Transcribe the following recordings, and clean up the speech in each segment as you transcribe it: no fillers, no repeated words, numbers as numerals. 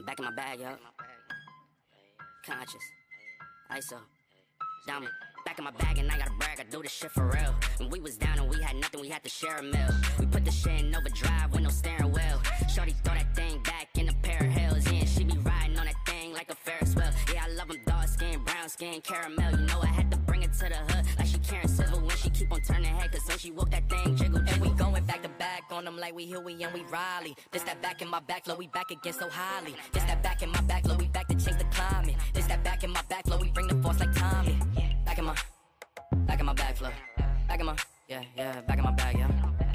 Back in my bag, yo. Conscious. ISO. Down back in my bag and I gotta brag, I do this shit for real. When we was down and we had nothing, we had to share a meal. We put the shit in overdrive with no steering wheel. Shorty throw that thing back in a pair of heels. Yeah, and she be riding on that thing like a Ferris wheel. Yeah, I love them dark skin, brown skin, caramel. You know I had to bring it to the hood like she Karen Civil when she keep on turning head. Cause when she walk that thing jiggle, jiggle. And we going back to back on them like we Huey and we Riley. This that back in my back flow, we back again so highly. This that back in my back flow, we back to change the climate. This that back in my back flow, we bring the force like Tommy. Back in my back flow. Back in my, yeah, back in my bag, yeah.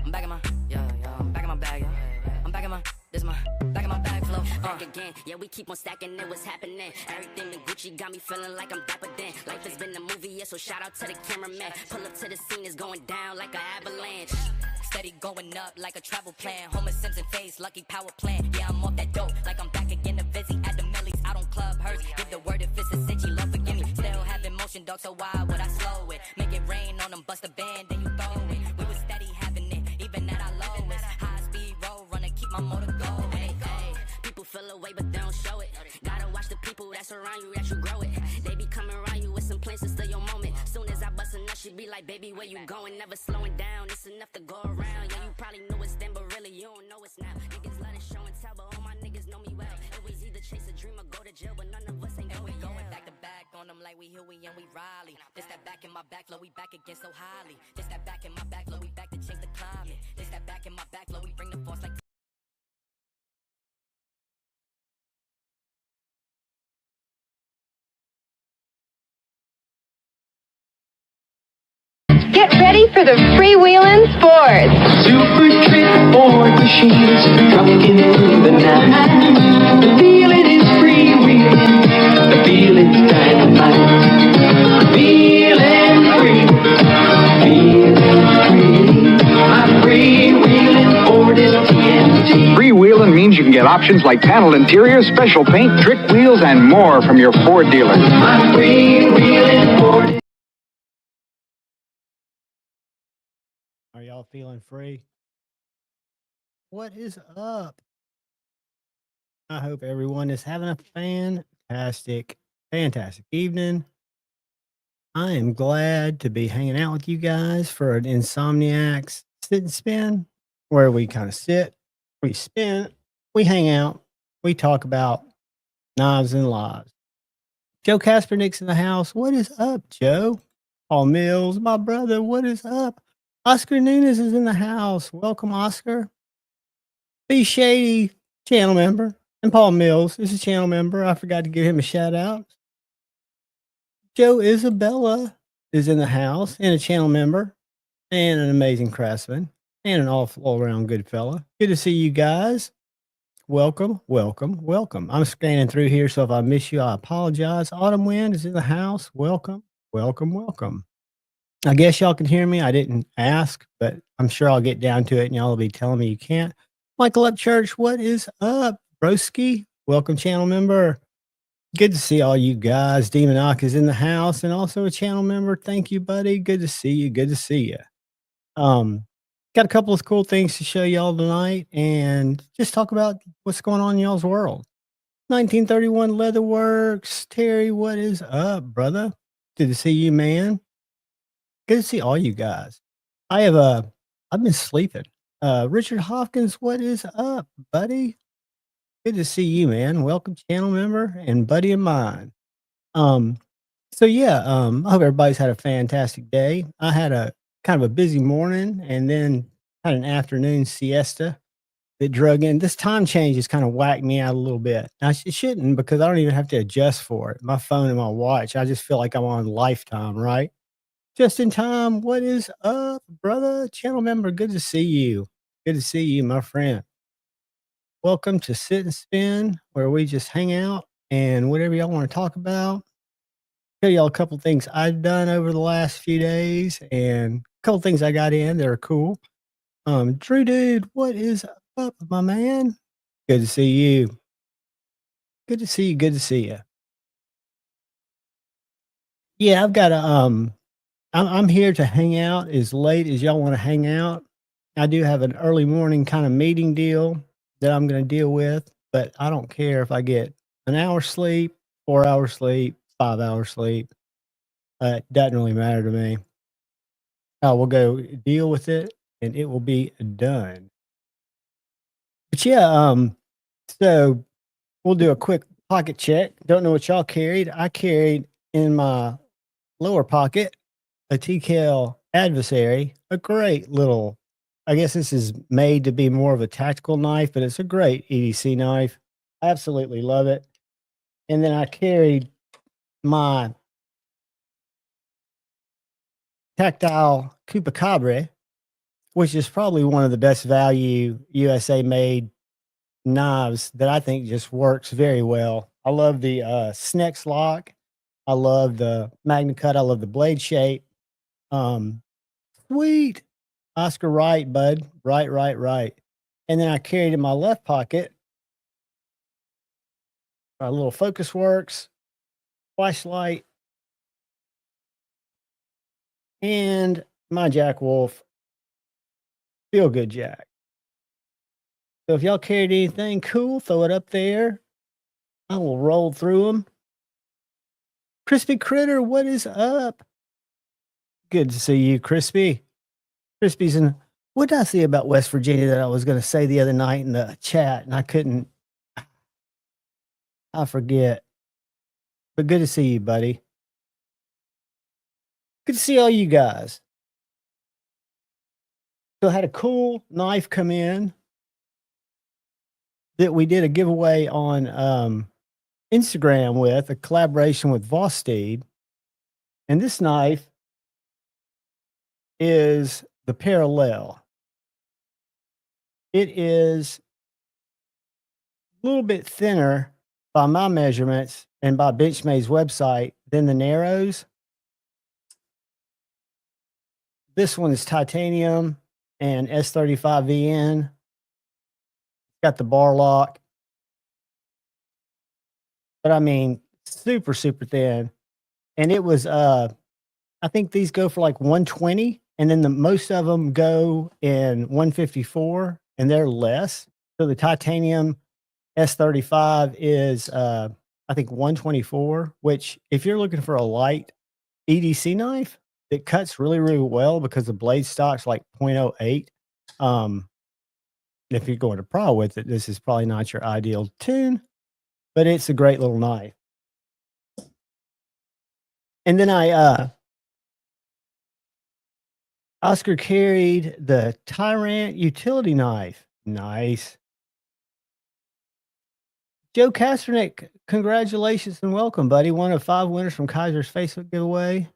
I'm back in my, yeah, I'm back in my bag, yeah. I'm back in my, this my, back in my bag flow. Back again, yeah, we keep on stacking it, what's happening? Everything in Gucci got me feeling like I'm dapper then. Life has been a movie, yeah, so shout out to the cameraman. Pull up to the scene, it's going down like an avalanche. Steady going up like a travel plan. Homer Simpson face, lucky power plant. Yeah, I'm off that dope, like I'm back again to Vizzy at the Millies. Out on Club Hurst, give the word if it's a cinch, Lord forgive me. Still having motion, dog, so why would I slow it? Make it rain on them, bust a band, then you throw it. We was steady having it, even at our lowest. High speed road runner, keep my motor going. Hey, people feel away, but they don't show it. Gotta watch the people that's around you, that you grow it. They be coming around you with some plans to steal your moment. Soon as I bust a nut, she be like, baby, where you going? Never slowing down, it's enough to go around. Yeah, you probably knew it's then, but really you don't know it's now. Niggas let it show and tell, but all my niggas know me well. It was either chase a dream or go to jail, but none of us ain't going. Going back to back on them like we Huey and we Riley. This that back in my back flow, we back again so highly. This that back in my back flow, we back to change the climate. This that back in my back flow, we bring the force like. Get ready for the freewheeling sports. Super trip board machines trucking through the night. The feeling is freewheeling. The feeling's dynamite. Feeling free. Feeling free. My freewheeling Ford is TNT. Freewheeling means you can get options like panel interiors, special paint, trick wheels, and more from your Ford dealer. My freewheeling Ford. Are y'all feeling free? What is up? I hope everyone is having a fantastic evening. I am glad to be hanging out with you guys for an Insomniacs sit and spin, where we kind of sit, we spin, we hang out, we talk about knives and lives. Joe Kaspernick's in the house. What is up, Joe? Paul Mills, my brother, what is up? Oscar Nunes is in the house. Welcome, Oscar. B. Shady, channel member. And Paul Mills is a channel member. I forgot to give him a shout out. Joe Isabella is in the house and a channel member and an amazing craftsman and an all around good fella. Good to see you guys. Welcome, welcome, welcome. I'm scanning through here, so if I miss you, I apologize. Autumn Wind is in the house. Welcome, welcome, welcome. I guess y'all can hear me. I didn't ask, but I'm sure I'll get down to it and y'all will be telling me you can't. Michael Upchurch, what is up? Broski, welcome channel member. Good to see all you guys. Demonock is in the house and also a channel member. Thank you, buddy. Good to see you. Good to see you. Got a couple of cool things to show y'all tonight and just talk about what's going on in y'all's world. 1931 Leatherworks. Terry, what is up, brother? Good to see you, man. Good to see all you guys. I've been sleeping. Richard Hopkins, what is up, buddy? Good to see you, man. Welcome, channel member and buddy of mine. I hope everybody's had a fantastic day. I had a kind of a busy morning and then had an afternoon siesta that drug in. This time change has kind of whacked me out a little bit. Now, it shouldn't, because I don't even have to adjust for it. My phone and my watch, I just feel like I'm on Lifetime, right? Just in time, what is up, brother? Channel member, good to see you. Good to see you, my friend. Welcome to Sit and Spin, where we just hang out and whatever y'all want to talk about. Tell y'all a couple things I've done over the last few days and a couple things I got in that are cool. Drew Dude, what is up, my man? Good to see you. Good to see you. Good to see you. Yeah, I've got a I'm here to hang out as late as y'all want to hang out. I do have an early morning kind of meeting deal that I'm going to deal with, but I don't care if I get an hour sleep, 4 hours sleep, 5 hours sleep. It doesn't really matter to me. I will go deal with it, and it will be done. But yeah, so we'll do a quick pocket check. Don't know what y'all carried. I carried in my lower pocket a TKL Adversary, a great little. I guess this is made to be more of a tactical knife, but it's a great EDC knife. I absolutely love it. And then I carried my tactile Cupacabre, which is probably one of the best value USA made knives that I think just works very well. I love the Snex lock. I love the Magna Cut. I love the blade shape. Sweet. Oscar Wright, bud. Right. And then I carried in my left pocket a little Focus Works, flashlight, and my Jack Wolf Feel Good Jack. So if y'all carried anything cool, throw it up there. I will roll through them. Crispy Critter, what is up? Good to see you, Crispy. Crispy's in. What did I say about West Virginia that I was going to say the other night in the chat and I couldn't? I forget. But good to see you, buddy. Good to see all you guys. So I had a cool knife come in that we did a giveaway on Instagram with, a collaboration with Vosteed. And this knife is the Parallel. It is a little bit thinner by my measurements and by Benchmade's website than the Narrows. This one is titanium and S35VN. Got the bar lock. But I mean, super thin. And it was I think these go for like 120, and then the most of them go in 154, and they're less. So the titanium S35 is I think 124, which if you're looking for a light EDC knife, it cuts really well because the blade stock's like 0.08. If you're going to pro with it, this is probably not your ideal tune, but it's a great little knife. And then Oscar carried the Tyrant utility knife. Nice. Joe Kasternick, congratulations and welcome, buddy. One of 5 winners from Kaiser's Facebook giveaway.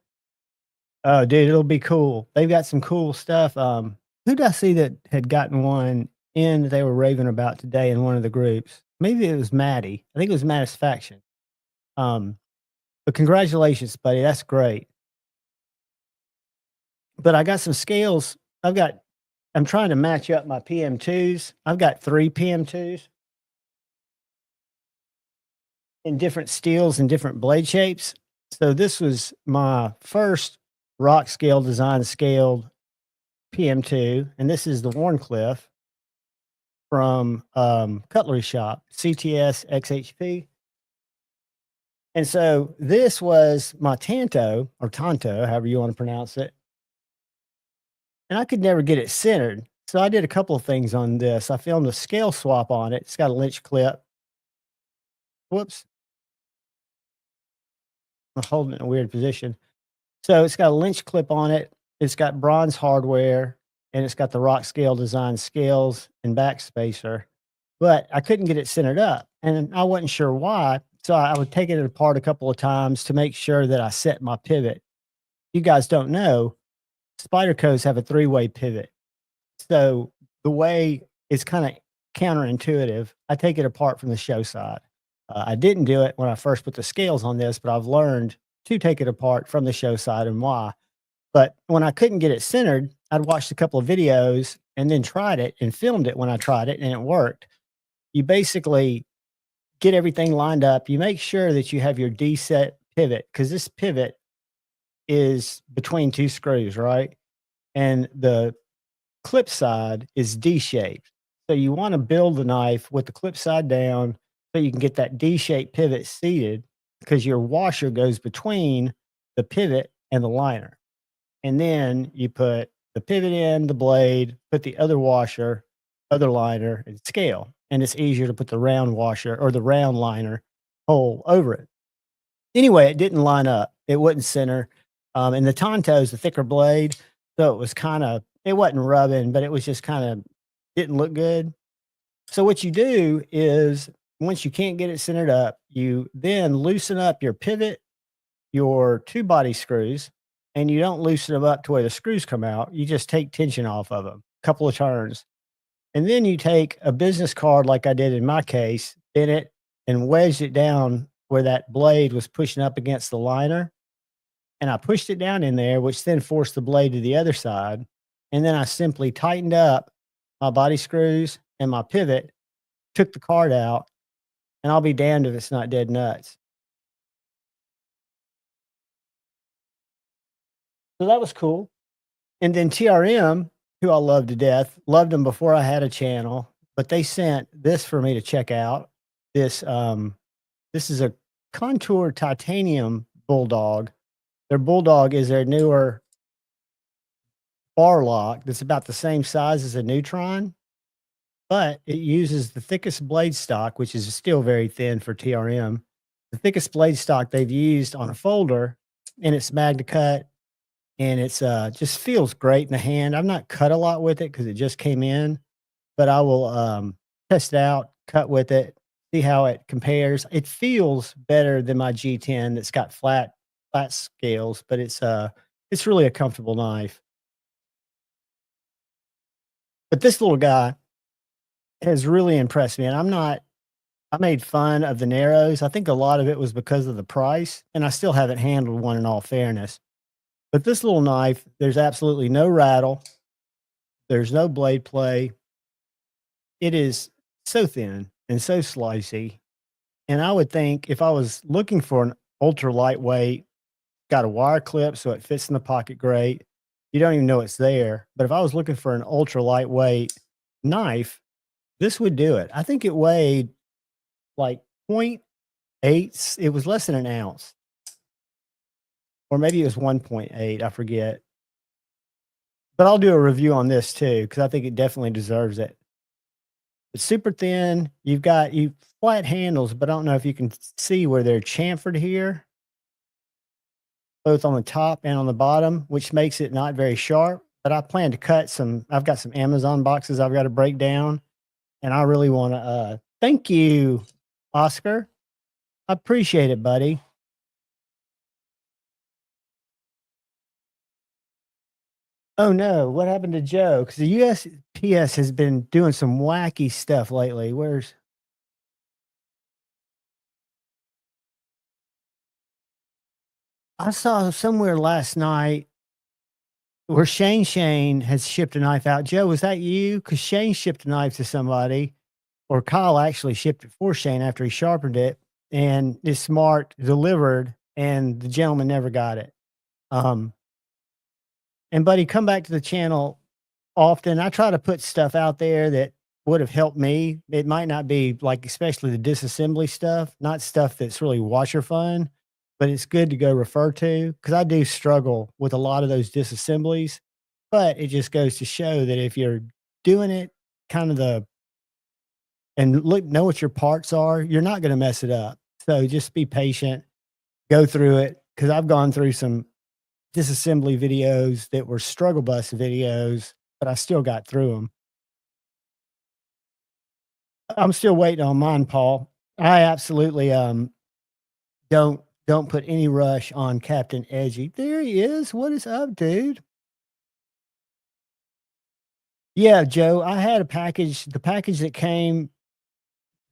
Oh, dude, it'll be cool. They've got some cool stuff. Who did I see that had gotten one in that they were raving about today in one of the groups? Maybe it was Maddie. I think it was Mattisfaction. But congratulations, buddy. That's great. But I got some scales. I'm trying to match up my PM2s. I've got 3 PM2s in different steels and different blade shapes. So this was my first rock scale design scaled PM2, and this is the Warncliffe from Cutlery Shop, CTS XHP. And so this was my Tanto, or Tonto, however you want to pronounce it. And I could never get it centered. So I did a couple of things on this. I filmed a scale swap on it. It's got a Lynch clip. Whoops. I'm holding it in a weird position. So it's got a Lynch clip on it. It's got bronze hardware, and it's got the rock scale design scales and backspacer. But I couldn't get it centered up, and I wasn't sure why. So I would take it apart a couple of times to make sure that I set my pivot. You guys don't know, Spydercos have a 3-way pivot. So the way it's kind of counterintuitive, I take it apart from the show side. I didn't do it when I first put the scales on this, but I've learned to take it apart from the show side and why. But when I couldn't get it centered, I'd watched a couple of videos and then tried it and filmed it when I tried it, and it worked. You basically get everything lined up. You make sure that you have your D-set pivot, because this pivot is between 2 screws, right? And the clip side is D-shaped. So you want to build the knife with the clip side down so you can get that D-shaped pivot seated, because your washer goes between the pivot and the liner. And then you put the pivot in, the blade, put the other washer, other liner, and scale. And it's easier to put the round washer or the round liner hole over it. Anyway, it didn't line up. It wouldn't center. And the Tonto is the thicker blade. So it was it wasn't rubbing, but it was just didn't look good. So what you do is once you can't get it centered up, you then loosen up your pivot, your 2 body screws, and you don't loosen them up to where the screws come out. You just take tension off of them, a couple of turns. And then you take a business card like I did in my case, bent it and wedged it down where that blade was pushing up against the liner. And I pushed it down in there, which then forced the blade to the other side. And then I simply tightened up my body screws and my pivot, took the card out, and I'll be damned if it's not dead nuts. So that was cool. And then TRM, who I love to death, loved them before I had a channel, but they sent this for me to check out. This is a Contour Titanium Bulldog. Their Bulldog is their newer bar lock that's about the same size as a Neutron, but it uses the thickest blade stock, which is still very thin for TRM. The thickest blade stock they've used on a folder, and it's Magna Cut, and it's just feels great in the hand. I've not cut a lot with it because it just came in, but I will test it out, cut with it, see how it compares. It feels better than my G10 that's got flat scales, but it's really a comfortable knife. But this little guy has really impressed me, and I made fun of the Narrows. I think a lot of it was because of the price, and I still haven't handled one in all fairness. But this little knife, there's absolutely no rattle. There's no blade play. It is so thin and so slicey. And I would think if I was looking for an ultra lightweight, got a wire clip so it fits in the pocket great, you don't even know it's there. But if I was looking for an ultra lightweight knife, this would do it. I think it weighed like 0.8. It was less than an ounce. Or maybe it was 1.8. I forget. But I'll do a review on this too, because I think it definitely deserves it. It's super thin. You flat handles, but I don't know if you can see where they're chamfered here, both on the top and on the bottom, which makes it not very sharp. But I plan to cut I've got some Amazon boxes I've got to break down. And I really want to thank you, Oscar. I appreciate it, buddy. Oh no, what happened to Joe? Because the USPS has been doing some wacky stuff lately. I saw somewhere last night where Shane has shipped a knife out. Joe, was that you? Because Shane shipped a knife to somebody, or Kyle actually shipped it for Shane after he sharpened it, and it's smart delivered, and the gentleman never got it. And buddy, come back to the channel often. I try to put stuff out there that would have helped me. It might not be like, especially the disassembly stuff, not stuff that's really washer fun, but it's good to go refer to because I do struggle with a lot of those disassemblies. But it just goes to show that if you're doing it and know what your parts are, you're not going to mess it up. So just be patient, go through it. Cause I've gone through some disassembly videos that were struggle bus videos, but I still got through them. I'm still waiting on mine, Paul. I absolutely don't put any rush on Captain Edgy. There he is. What is up, dude? Yeah, Joe, I had a package. The package that came,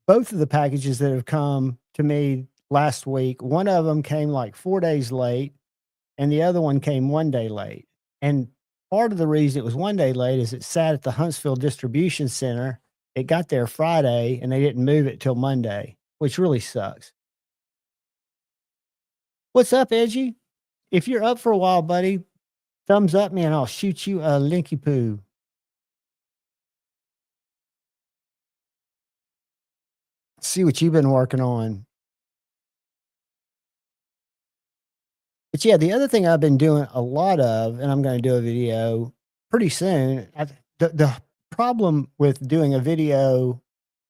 both of the packages that have come to me last week, one of them came like 4 days late, and the other one came 1 day late. And part of the reason it was 1 day late is it sat at the Huntsville Distribution Center. It got there Friday, and they didn't move it till Monday, which really sucks. What's up, Edgy? If you're up for a while, buddy, thumbs up me and I'll shoot you a linky poo. See what you've been working on. But yeah, the other thing I've been doing a lot of, and I'm going to do a video pretty soon. The problem with doing a video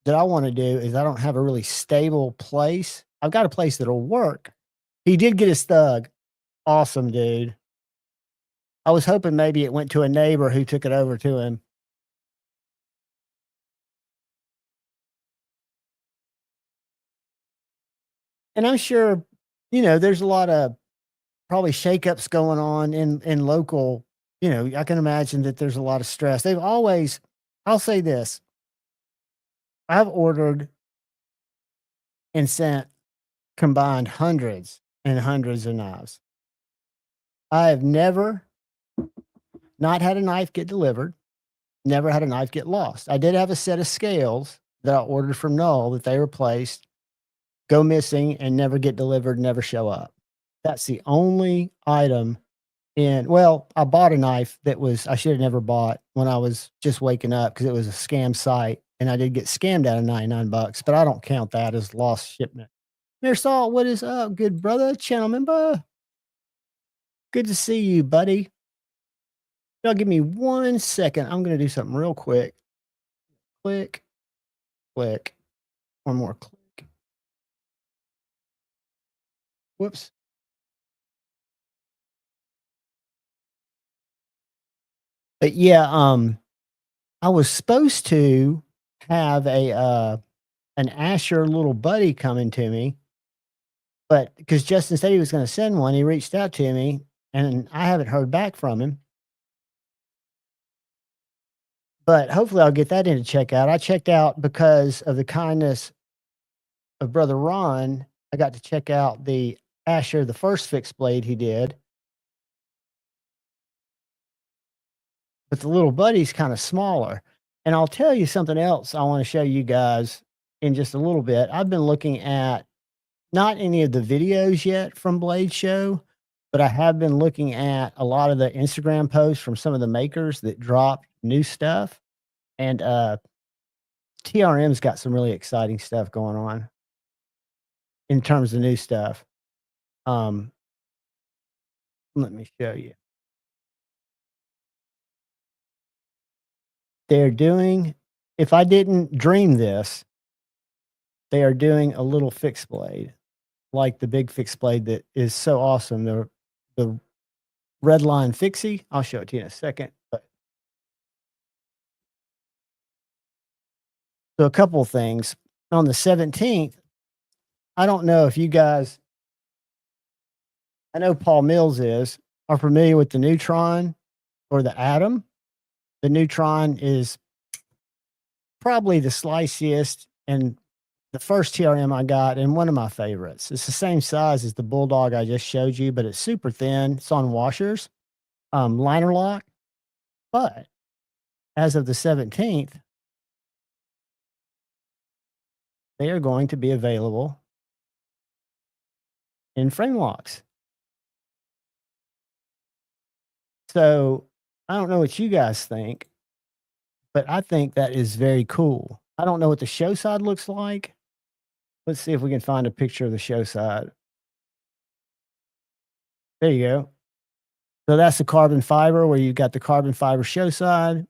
that I want to do is I don't have a really stable place. I've got a place that'll work. He did get his thug. Awesome, dude. I was hoping maybe it went to a neighbor who took it over to him. And I'm sure, there's a lot of probably shakeups going on in local, I can imagine that there's a lot of stress. I'll say this. I've ordered and sent combined hundreds and hundreds of knives. I have never not had a knife get delivered, never had a knife get lost. I did have a set of scales that I ordered from Knoll that they replaced, go missing, and never get delivered, never show up. That's the only item I bought a knife that I should have never bought when I was just waking up because it was a scam site and I did get scammed out of $99, but I don't count that as lost shipment. Mayor Salt, what is up, good brother, channel member? Good to see you, buddy. Y'all give me 1 second. I'm going to do something real quick. Click, click, one more click. Whoops. But yeah, I was supposed to have an Asher little buddy coming to me, but because Justin said he was going to send one, he reached out to me, and I haven't heard back from him. But hopefully, I'll get that in to check out. I checked out because of the kindness of Brother Ron. I got to check out the Asher, the first fixed blade he did. But the little buddy's kind of smaller. And I'll tell you something else I want to show you guys in just a little bit. I've been looking at not any of the videos yet from Blade Show, but I have been looking at a lot of the Instagram posts from some of the makers that drop new stuff. And TRM's got some really exciting stuff going on in terms of new stuff. Let me show you. They're doing, if I didn't dream this, they are doing a little fixed blade, like the big fixed blade that is so awesome. The red line fixie. I'll show it to you in a second. But so a couple of things. On the 17th, I don't know if you guys, I know Paul Mills are familiar with the Neutron or the Atom. The Neutron is probably the sliciest and the first TRM I got, and one of my favorites. It's the same size as the Bulldog I just showed you, but it's super thin. It's on washers, liner lock. But as of the 17th, they are going to be available in frame locks. So I don't know what you guys think, but I think that is very cool. I don't know what the show side looks like. Let's see if we can find a picture of the show side. There you go. So that's the carbon fiber where you've got the carbon fiber show side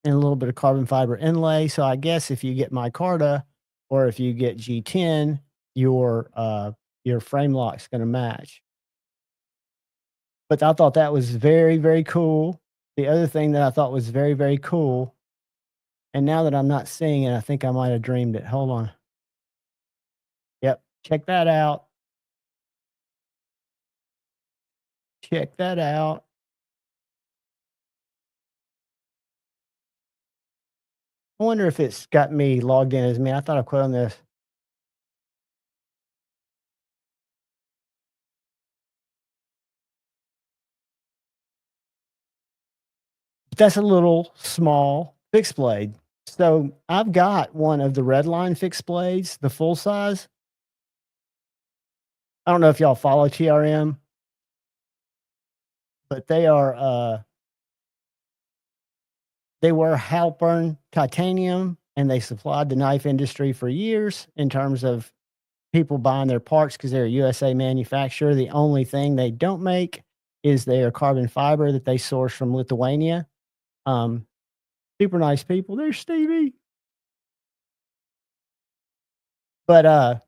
and a little bit of carbon fiber inlay. So I guess if you get micarta or if you get G10, your frame lock's going to match. But I thought that was very, very cool. The other thing that I thought was very, very cool, and now that I'm not seeing it, I think I might have dreamed it. Hold on. Yep, check that out. Check that out. I wonder if it's got me logged in as me. I thought I quit on this. That's a little small fixed blade. So I've got one of the red line fixed blades, the full size. I don't know if y'all follow TRM, but they were Halpern titanium, and they supplied the knife industry for years in terms of people buying their parts because they're a USA manufacturer. The only thing they don't make is their carbon fiber that they source from Lithuania. Um, super nice people. There's Stevie. But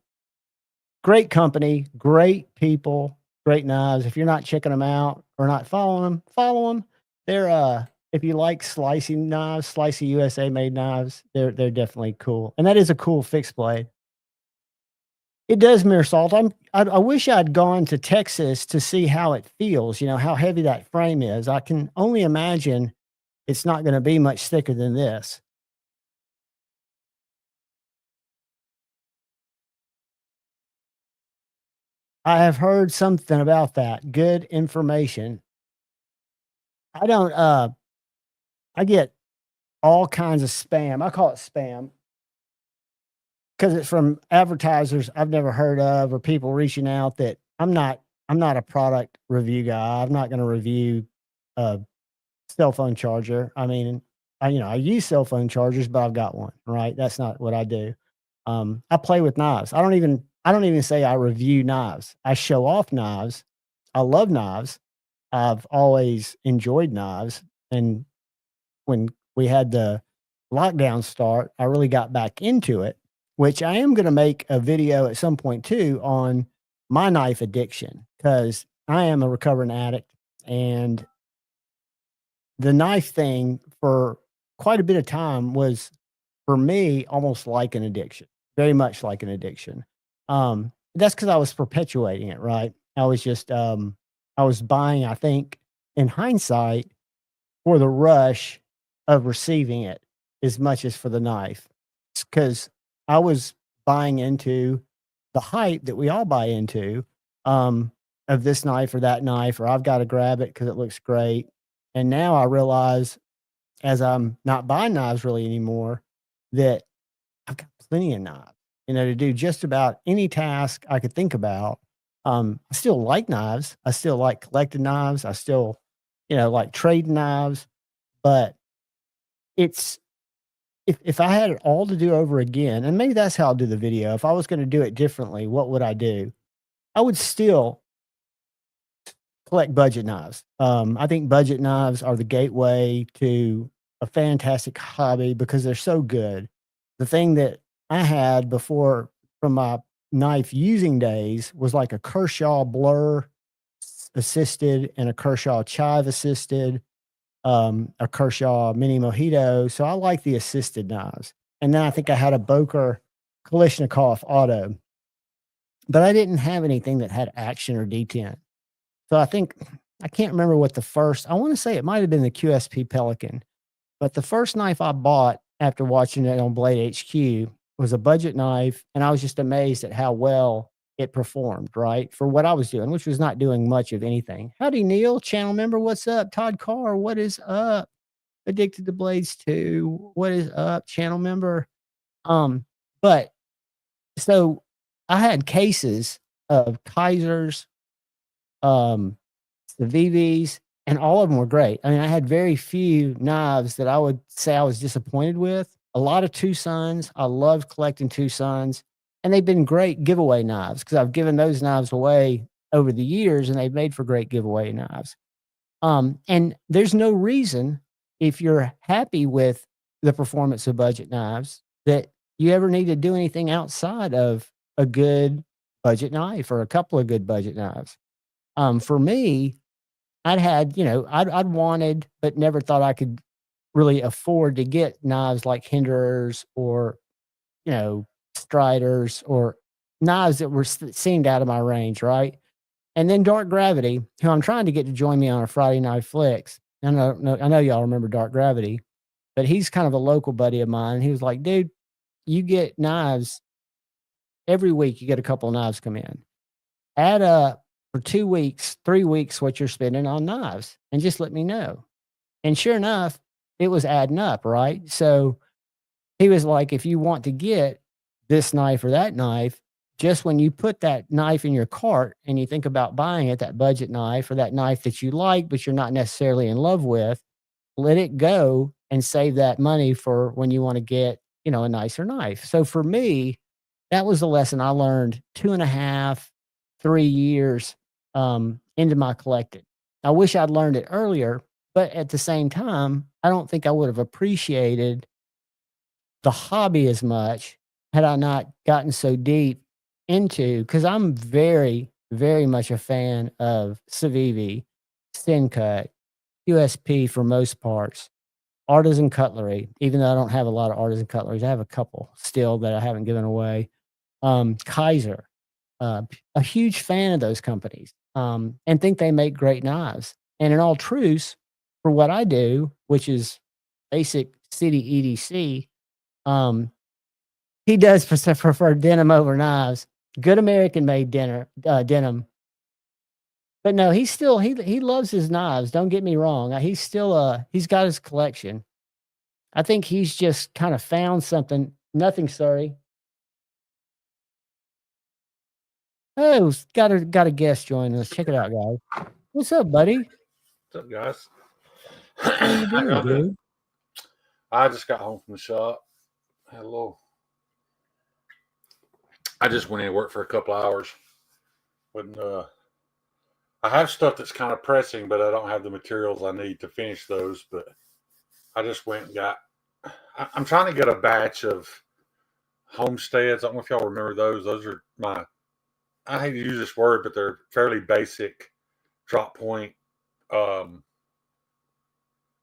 great company, great people, great knives. If you're not checking them out or not following them, follow them. They're if you like slicing knives, slicey USA made knives, they're definitely cool. And that is a cool fixed blade. It does mirror salt. I wish I'd gone to Texas to see how it feels, how heavy that frame is. I can only imagine it's not going to be much thicker than this. I have heard something about that. Good information. I don't I get all kinds of spam. I call it spam because it's from advertisers I've never heard of or people reaching out that I'm not a product review guy. I'm not going to review a cell phone charger. I mean, I use cell phone chargers, but I've got one, right? That's not what I do. I play with knives. I don't even say I review knives. I show off knives. I love knives. I've always enjoyed knives. And when we had the lockdown start, I really got back into it, which I am going to make a video at some point too on my knife addiction because I am a recovering addict and the knife thing for quite a bit of time was for me almost like an addiction, very much like an addiction. That's because I was perpetuating it, right? I was just I was buying, I think, in hindsight, for the rush of receiving it as much as for the knife. Because I was buying into the hype that we all buy into of this knife or that knife, or I've got to grab it because it looks great. And now I realize as I'm not buying knives really anymore, that I've got plenty of knives, to do just about any task I could think about. I still like knives. I still like collecting knives. I still, like trading knives. But it's if I had it all to do over again, and maybe that's how I'll do the video. If I was going to do it differently, what would I do? I would still collect budget knives. I think budget knives are the gateway to a fantastic hobby because they're so good. The thing that I had before from my knife using days was like a Kershaw Blur assisted and a Kershaw Chive assisted, a Kershaw Mini Mojito. So I like the assisted knives. And then I think I had a Boker Kalishnikov auto, but I didn't have anything that had action or detent. So I can't remember what I want to say it might have been the QSP Pelican, but the first knife I bought after watching it on Blade HQ was a budget knife. And I was just amazed at how well it performed, right? For what I was doing, which was not doing much of anything. Howdy, Neil, channel member. What's up? Todd Carr, what is up? Addicted to Blades 2. What is up, channel member? But so I had cases of Kaisers, the VVs, and all of them were great. I mean, I had very few knives that I would say I was disappointed with. A lot of Tucson's. I loved collecting Tucson's, and they've been great giveaway knives because I've given those knives away over the years, and they've made for great giveaway knives. And there's no reason, if you're happy with the performance of budget knives, that you ever need to do anything outside of a good budget knife or a couple of good budget knives. For me, I'd wanted, but never thought I could really afford to get knives like Hinderers or, Striders or knives that seemed out of my range, right? And then Dark Gravity, who I'm trying to get to join me on a Friday Night Flicks. I know y'all remember Dark Gravity, but he's kind of a local buddy of mine. He was like, dude, you get knives every week. You get a couple of knives come in. Add up for 2 weeks, 3 weeks, what you're spending on knives and just let me know. And sure enough, it was adding up, right? So he was like, if you want to get this knife or that knife, just when you put that knife in your cart and you think about buying it, that budget knife or that knife that you like, but you're not necessarily in love with, let it go and save that money for when you want to get, a nicer knife. So for me, that was the lesson I learned 2.5, 3 years into my collecting. I wish I'd learned it earlier, but at the same time, I don't think I would have appreciated the hobby as much had I not gotten so deep into, because I'm very, very much a fan of Civivi, Cut, USP for most parts, artisan cutlery, even though I don't have a lot of artisan cutleries. I have a couple still that I haven't given away. Kaiser, a huge fan of those companies, and think they make great knives. And in all truth, for what I do, which is basic city EDC, he does prefer denim over knives. Good American made denim. But no, he loves his knives. Don't get me wrong. He's still he's got his collection. I think he's just kind of found something. Nothing, sorry. Oh, got a guest joining us. Check it out, guys. What's up, buddy? What's up, guys? How you doing, dude? I just got home from the shop. Hello. I just went in and worked for a couple of hours. When I have stuff that's kind of pressing, but I don't have the materials I need to finish those. But I just went and got. I'm trying to get a batch of homesteads. I don't know if y'all remember those. Those are my. I hate to use this word, but they're fairly basic drop point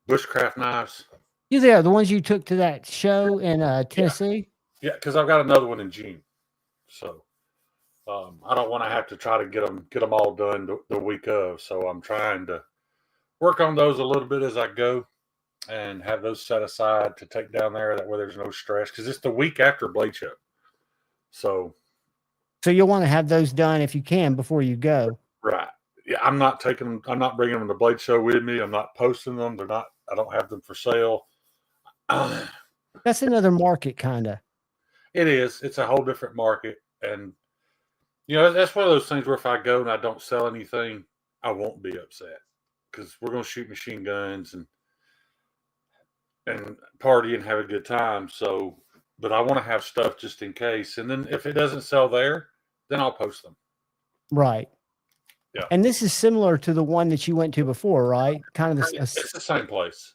bushcraft knives. You there? The ones you took to that show in Tennessee? Yeah, because I've got another one in June. So I don't want to have to try to get them all done the week of. So I'm trying to work on those a little bit as I go and have those set aside to take down there. That way there's no stress because it's the week after Blade Show. So you'll want to have those done if you can before you go. Right. Yeah, I'm not bringing them to Blade Show with me. I'm not posting them. I don't have them for sale. That's another market, kind of. It is. It's a whole different market. And, that's one of those things where if I go and I don't sell anything, I won't be upset because we're going to shoot machine guns and party and have a good time. So, but I want to have stuff just in case. And then if it doesn't sell there, then I'll post them. Right. Yeah. And this is similar to the one that you went to before, right? Kind of It's the same place.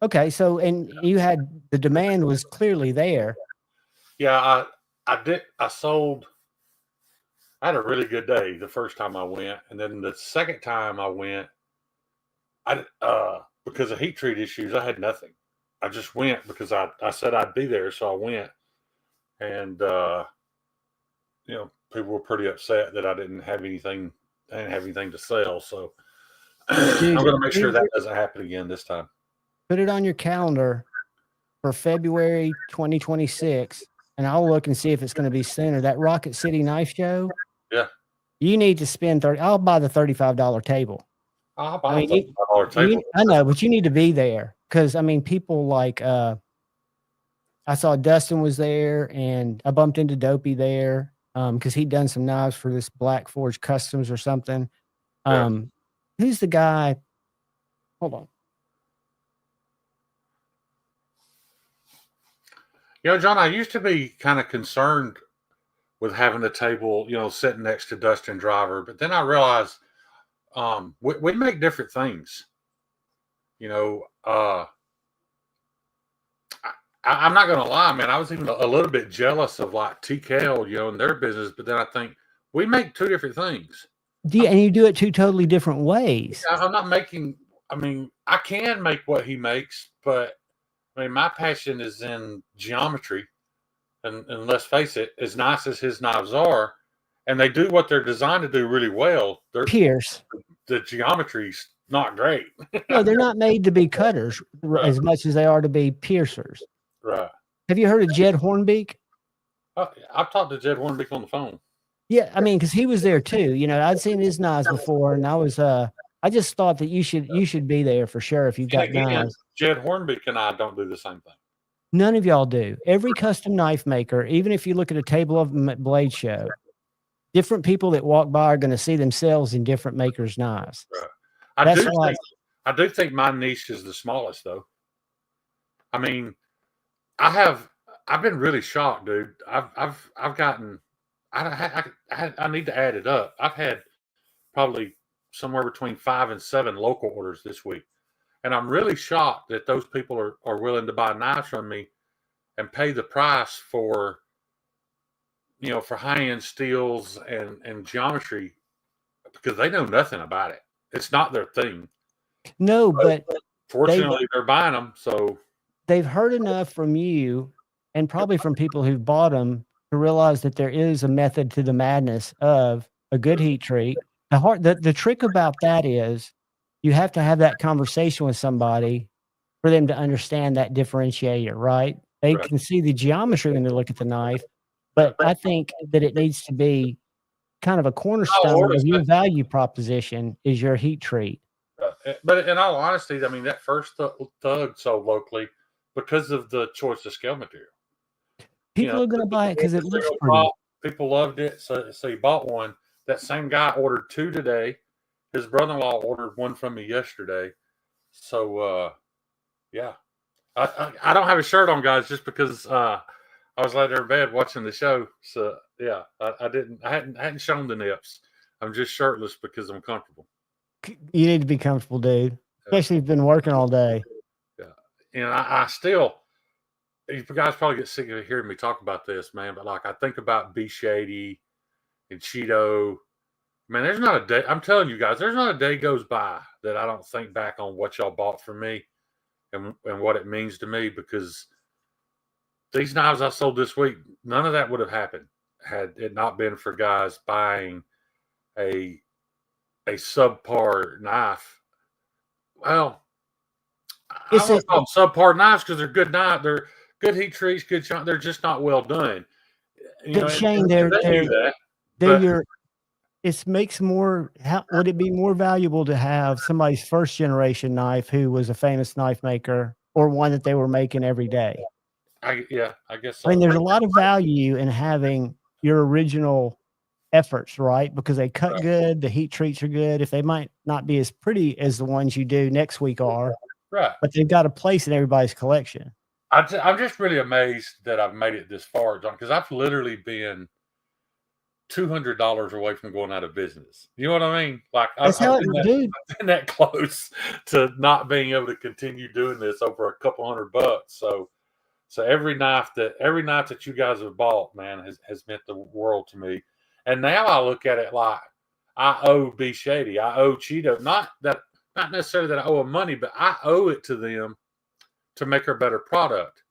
Okay. So, and you had the demand was clearly there. Yeah, I had a really good day the first time I went. And then the second time I went, because of heat treat issues, I had nothing. I just went because I said I'd be there. So I went and, people were pretty upset that I didn't have anything to sell. So I'm going to make sure that doesn't happen again this time. Put it on your calendar for February 2026, and I'll look and see if it's going to be sooner. That Rocket City Knife Show. Yeah. You need to spend I'll buy the $35 table. I'll buy the $35 table. I know, but you need to be there because, people like I saw Dustin was there, and I bumped into Dopey there because he'd done some knives for this Black Forge Customs or something. Who's the guy? Hold on. John, I used to be kind of concerned with having the table, sitting next to Dustin Driver, but then I realized we make different things. I'm not going to lie, man. I was even a little bit jealous of like TKL, in their business, but then I think we make two different things. And you do it two totally different ways. I'm not making. I can make what he makes, but my passion is in geometry, and let's face it, as nice as his knives are, and they do what they're designed to do really well. They're pierce. The geometry's not great. No, they're not made to be cutters as much as they are to be piercers. Right. Have you heard of Jed Hornbeak? I've talked to Jed Hornbeak on the phone. Yeah, because he was there too. I'd seen his knives before, and I just thought that you should be there for sure if you got knives. Jed Hornbeak and I don't do the same thing. None of y'all do. Every custom knife maker, even if you look at a table of them at Blade Show, different people that walk by are going to see themselves in different makers' knives. Right. I do think my niche is the smallest, though. I've been really shocked, dude. I've gotten I need to add it up. I've had probably somewhere between 5 and 7 local orders this week. And I'm really shocked that those people are willing to buy knives from me and pay the price for, for high-end steels and geometry because they know nothing about it. It's not their thing. No, but fortunately they're buying them. So they've heard enough from you and probably from people who've bought them to realize that there is a method to the madness of a good heat treat. The trick about that is you have to have that conversation with somebody for them to understand that differentiator, right? They Right. can see the geometry when they look at the knife, but I think that it needs to be kind of a cornerstone of your value proposition is your heat treat. But in all honesty, I mean, that first thug sold locally because of the choice of scale material. People are going to buy it because it looks pretty. People loved it, so he bought one. That same guy ordered 2 today. His brother-in-law ordered 1 from me yesterday. So, yeah. I don't have a shirt on, guys, just because I was laying there in bed watching the show. So, yeah, I hadn't shown the nips. I'm just shirtless because I'm comfortable. You need to be comfortable, dude. Especially if you've been working all day. Yeah. And I still, you guys probably get sick of hearing me talk about this, man. But like, I think about B Shady and Cheeto. Man, there's not a day. I'm telling you guys, there's not a day goes by that I don't think back on what y'all bought for me and what it means to me. Because these knives I sold this week, none of that would have happened had it not been for guys buying a subpar knife. Well, I don't call them subpar knives because they're good knives. They're good heat treats, good shot. They're just not well done. Shane, it makes more. Would it be more valuable to have somebody's first generation knife who was a famous knife maker or one that they were making every day? I guess so. I mean, there's a lot of value in having your original efforts, right? Because they cut good, the heat treats are good. If they might not be as pretty as the ones you do next week are, right? But they've got a place in everybody's collection. I'm just really amazed that I've made it this far, John, because I've literally been $200 away from going out of business. You know what I mean? Like I've been that close to not being able to continue doing this over a couple $100. So every knife that you guys have bought, man, has meant the world to me. And now I look at it like I owe B Shady, I owe Cheeto, not necessarily that I owe them money, but I owe it to them to make a better product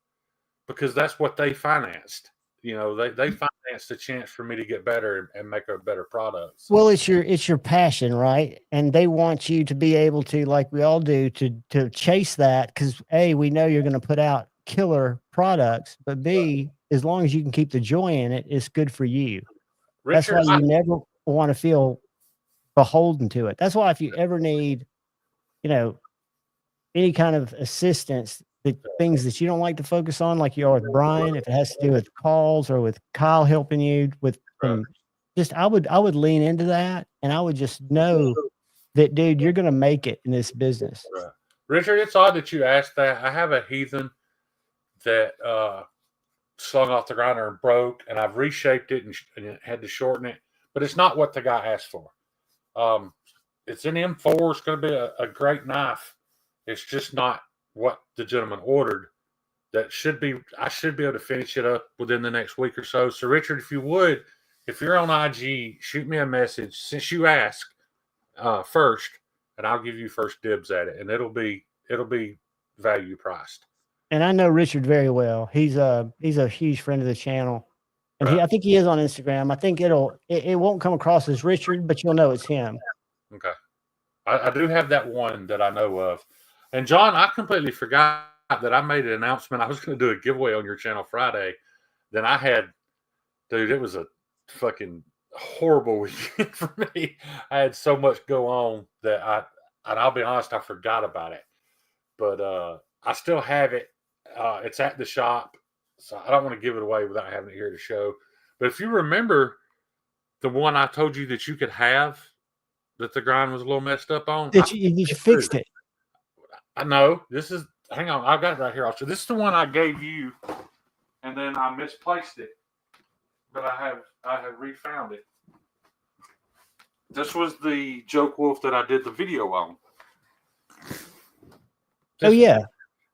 because that's what they financed. They financed the chance for me to get better and make a better product. So. Well, it's your passion, right? And they want you to be able to, like we all do, to chase that because A, we know you're going to put out killer products, but B, as long as you can keep the joy in it, it's good for you. Richard, that's why you never want to feel beholden to it. That's why if you ever need, any kind of assistance, the things that you don't like to focus on, like you are with Brian, if it has to do with calls or with Kyle helping you with I would lean into that and I would just know that, dude, you're going to make it in this business. Right. Richard, it's odd that you asked that. I have a heathen that slung off the grinder and broke, and I've reshaped it and had to shorten it, but it's not what the guy asked for. It's an M4. It's going to be a great knife. It's just not what the gentleman ordered. I should be able to finish it up within the next week or so. So, Richard, if you're on IG, shoot me a message since you asked first, and I'll give you first dibs at it, and it'll be value priced. And I know Richard very well. He's a huge friend of the channel, and I think he is on Instagram. I think it won't come across as Richard, but you'll know it's him. Okay, I do have that one that I know of, and John, I completely forgot that I made an announcement. I was going to do a giveaway on your channel Friday. Then it was a fucking horrible weekend for me. I had so much go on that I'll be honest, I forgot about it, but I still have it. It's at the shop, so I don't want to give it away without having it here to show. But if you remember the one I told you that you could have, that the grind was a little messed up on, you fixed it. I know. Hang on, I've got it right here. Also, this is the one I gave you, and then I misplaced it. but I have refound it. This was the joke wolf that I did the video on. Oh yeah.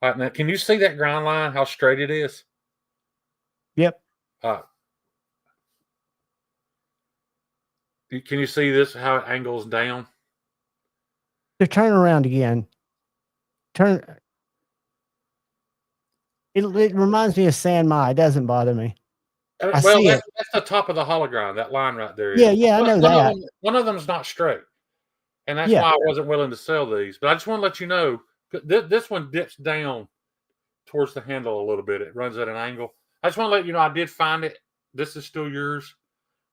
All right, now can you see that grind line? How straight it is? Yep. Can you see this? How it angles down? So turn around again. Turn. It reminds me of San Ma. It doesn't bother me. I see it. That's the top of the hologram. That line right there. Yeah, yeah, I know that. One of them's not straight, and that's Yeah. why I wasn't willing to sell these. But I just want to let you know, this one dips down towards the handle a little bit. It runs at an angle. I just want to let you know I did find it. This is still yours.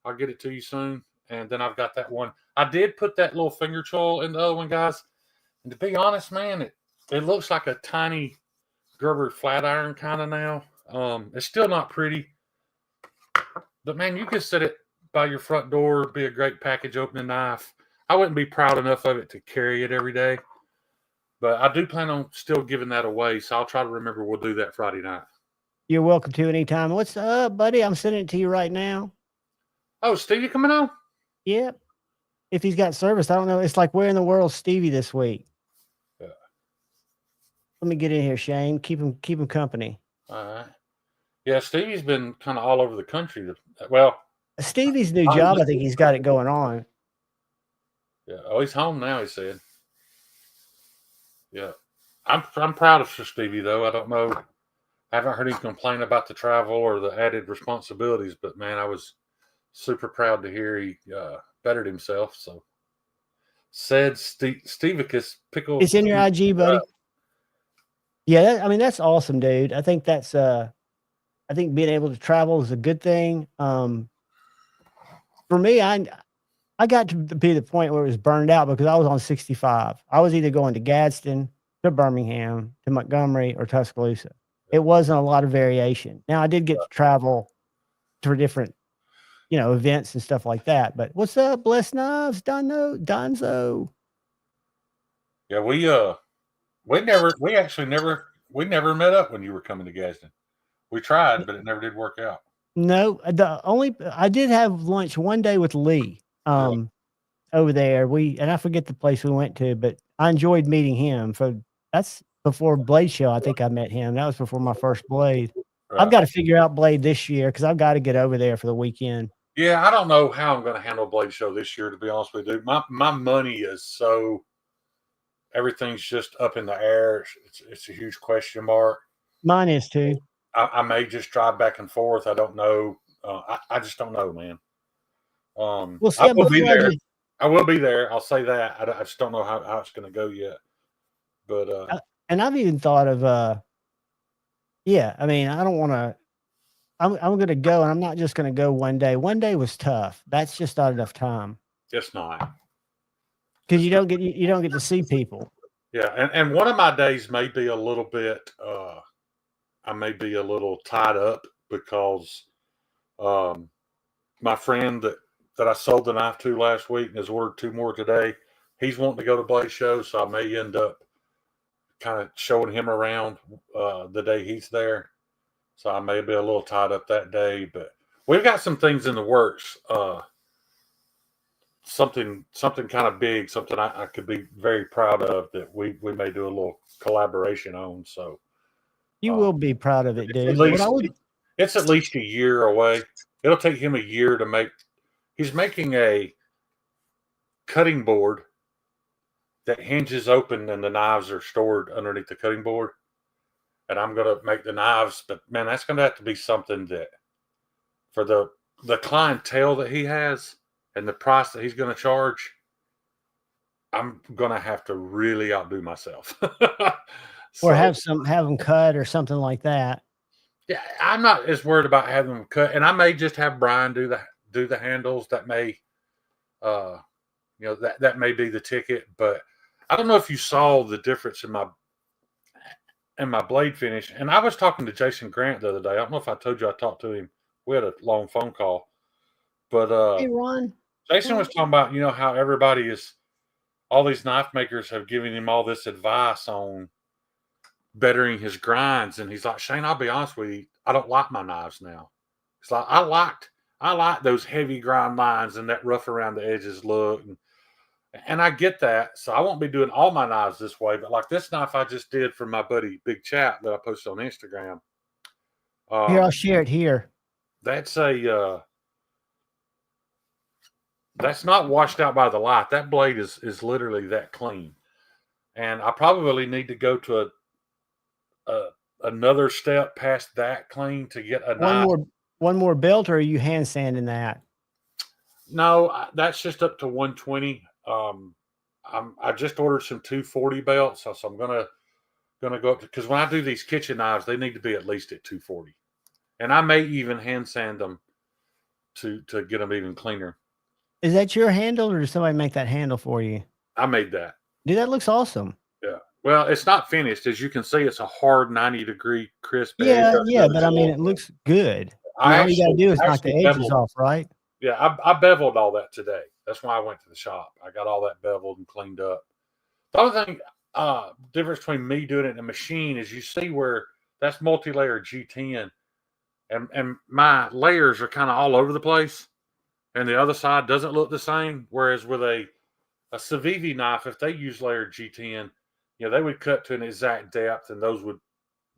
I'll get it to you soon. And then I've got that one. I did put that little finger choil in the other one, guys. And to be honest, man, it looks like a tiny Gerber flat iron kind of now. It's still not pretty. But, man, you could set it by your front door. Be a great package opening knife. I wouldn't be proud enough of it to carry it every day. But I do plan on still giving that away. So I'll try to remember we'll do that Friday night. You're welcome to anytime. What's up, buddy? I'm sending it to you right now. Oh, Stevie coming on? Yep. If he's got service, I don't know. It's like, where in the world's Stevie this week? Yeah. Let me get in here, Shane. Keep him company. All right. Yeah, Stevie's been kind of all over the country. Well, Stevie's new job, I think he's got it going on. Yeah. Oh, he's home now, he said. Yeah. I'm proud of Stevie, though. I don't know. I haven't heard him complain about the travel or the added responsibilities, but, man, I was super proud to hear he bettered himself. So, said Stevicus Pickle. It's in your IG, buddy. Yeah, I mean, that's awesome, dude. I think that's I think being able to travel is a good thing. For me, I got to be the point where it was burned out because I was on 65. I was either going to Gadsden, to Birmingham, to Montgomery, or Tuscaloosa. It wasn't a lot of variation. Now, I did get to travel for different, events and stuff like that. But what's up, Blessed Knives, Donzo? Yeah, we never met up when you were coming to Gadsden. We tried, but it never did work out. No, I did have lunch one day with Lee over there. And I forget the place we went to, but I enjoyed meeting him. That's before Blade Show. I think I met him. That was before my first Blade. Right. I've got to figure out Blade this year because I've got to get over there for the weekend. Yeah, I don't know how I'm going to handle Blade Show this year, to be honest with you. My money is so everything's just up in the air. It's a huge question mark. Mine is too. I may just drive back and forth. I don't know. I just don't know, man. Well, see, I will be there. I will be there. I'll say that. I just don't know how it's going to go yet. But and I've even thought of I mean, I don't want to. I'm going to go, and I'm not just going to go one day. One day was tough. That's just not enough time. It's not, because you don't get to see people. Yeah, and one of my days may be a little bit. I may be a little tied up because my friend that I sold the knife to last week and has ordered 2 more today, he's wanting to go to Blade Show, so I may end up kind of showing him around the day he's there. So I may be a little tied up that day, but we've got some things in the works. Something kind of big, something I could be very proud of that we may do a little collaboration on. So you will be proud of it, dude. It's at least a year away. It'll take him a year to make. He's making a cutting board that hinges open and the knives are stored underneath the cutting board. And I'm going to make the knives, but man, that's going to have to be something that for the clientele that he has and the price that he's going to charge, I'm going to have to really outdo myself. Or have them cut or something like that. Yeah, I'm not as worried about having them cut, and I may just have Brian do the handles. That may, that may be the ticket. But I don't know if you saw the difference in my blade finish. And I was talking to Jason Grant the other day. I don't know if I told you I talked to him. We had a long phone call, but hey, Ron. Jason was talking about how all these knife makers have given him all this advice on bettering his grinds, and he's like, Shane, I'll be honest with you, I don't like my knives now. It's like I I like those heavy grind lines and that rough around the edges look. And I get that. So I won't be doing all my knives this way. But like this knife I just did for my buddy Big Chap that I posted on Instagram. Here, I'll share it here. That's that's not washed out by the light. That blade is literally that clean. And I probably need to go to another step past that clean to get a knife. One more belt, or are you hand sanding that? No, that's just up to 120. I just ordered some 240 belts, so I'm gonna go up to, because when I do these kitchen knives, they need to be at least at 240, and I may even hand sand them to get them even cleaner. Is that your handle, or did somebody make that handle for you? I made that. Dude, that looks awesome. Yeah. Well, it's not finished. As you can see, it's a hard 90-degree crisp. Yeah, but I mean, it looks good. All you got to do is knock the edges off, right? Yeah, I beveled all that today. That's why I went to the shop. I got all that beveled and cleaned up. The other thing, difference between me doing it in a machine is you see where that's multi-layer G10, and my layers are kind of all over the place, and the other side doesn't look the same. Whereas with a Civivi knife, if they use layer G10, they would cut to an exact depth, and those would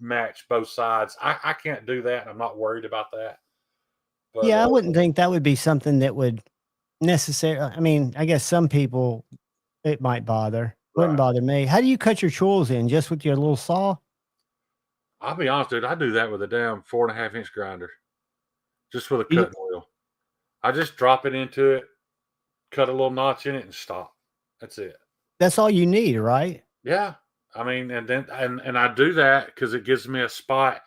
match both sides. I can't do that. I'm not worried about that. But, I wouldn't think that would be something that would necessarily. I mean, I guess some people it might bother. Wouldn't bother me. How do you cut your chorals in? Just with your little saw? I'll be honest, dude. I do that with a damn 4.5-inch grinder, just with a cutting wheel. I just drop it into it, cut a little notch in it, and stop. That's it. That's all you need, right? Yeah. I mean, and then and I do that because it gives me a spot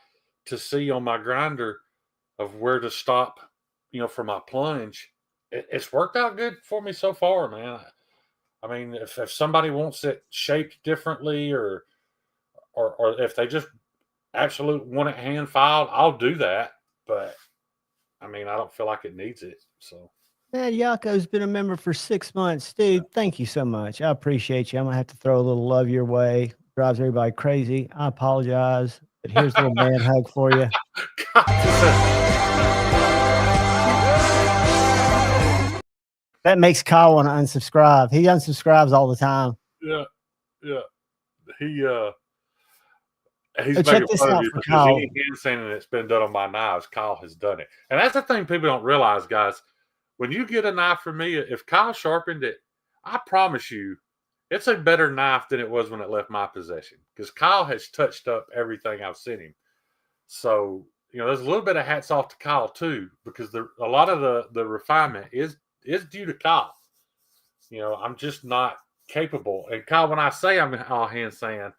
to see on my grinder of where to stop, for my plunge. It's worked out good for me so far, man. I mean, if somebody wants it shaped differently, or if they just absolutely want it hand filed, I'll do that. But I mean, I don't feel like it needs it. So. Man, Yako's been a member for 6 months. Dude, thank you so much. I appreciate you. I'm going to have to throw a little love your way. Drives everybody crazy. I apologize. But here's a little man hug for you. That makes Kyle want to unsubscribe. He unsubscribes all the time. Yeah. He's check making this fun of out you for because Kyle. any hand sanding that's been done on my knives, Kyle has done it. And that's the thing people don't realize, guys. When you get a knife from me, if Kyle sharpened it, I promise you, it's a better knife than it was when it left my possession, because Kyle has touched up everything I've sent him. So, there's a little bit of hats off to Kyle too, because a lot of the refinement is due to Kyle. I'm just not capable. And Kyle, when I say I'll hand sand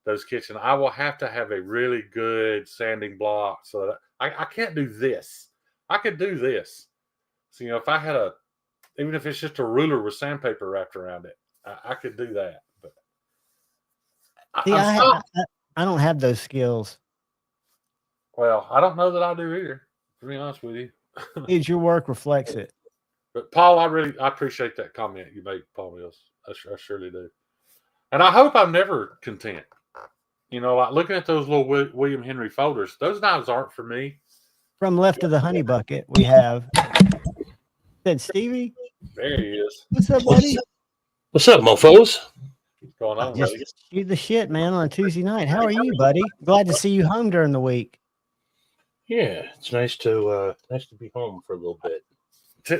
those kitchen, I will have to have a really good sanding block, so that I can't do this. I could do this. So, if I had even if it's just a ruler with sandpaper wrapped around it, I could do that. But I don't have those skills. Well, I don't know that I do either, to be honest with you. Dude, your work reflects it. But Paul, I appreciate that comment you made, Paul Mills. I surely do. And I hope I'm never content. Like looking at those little William Henry folders, those knives aren't for me. From left of the honey bucket, we have said Stevie. There he is. What's up, buddy? What's up, mofos? What's going on, Just buddy? shoot the shit, man, on a Tuesday night. How are you, buddy? Glad to see you home during the week. Yeah, it's nice to be home for a little bit.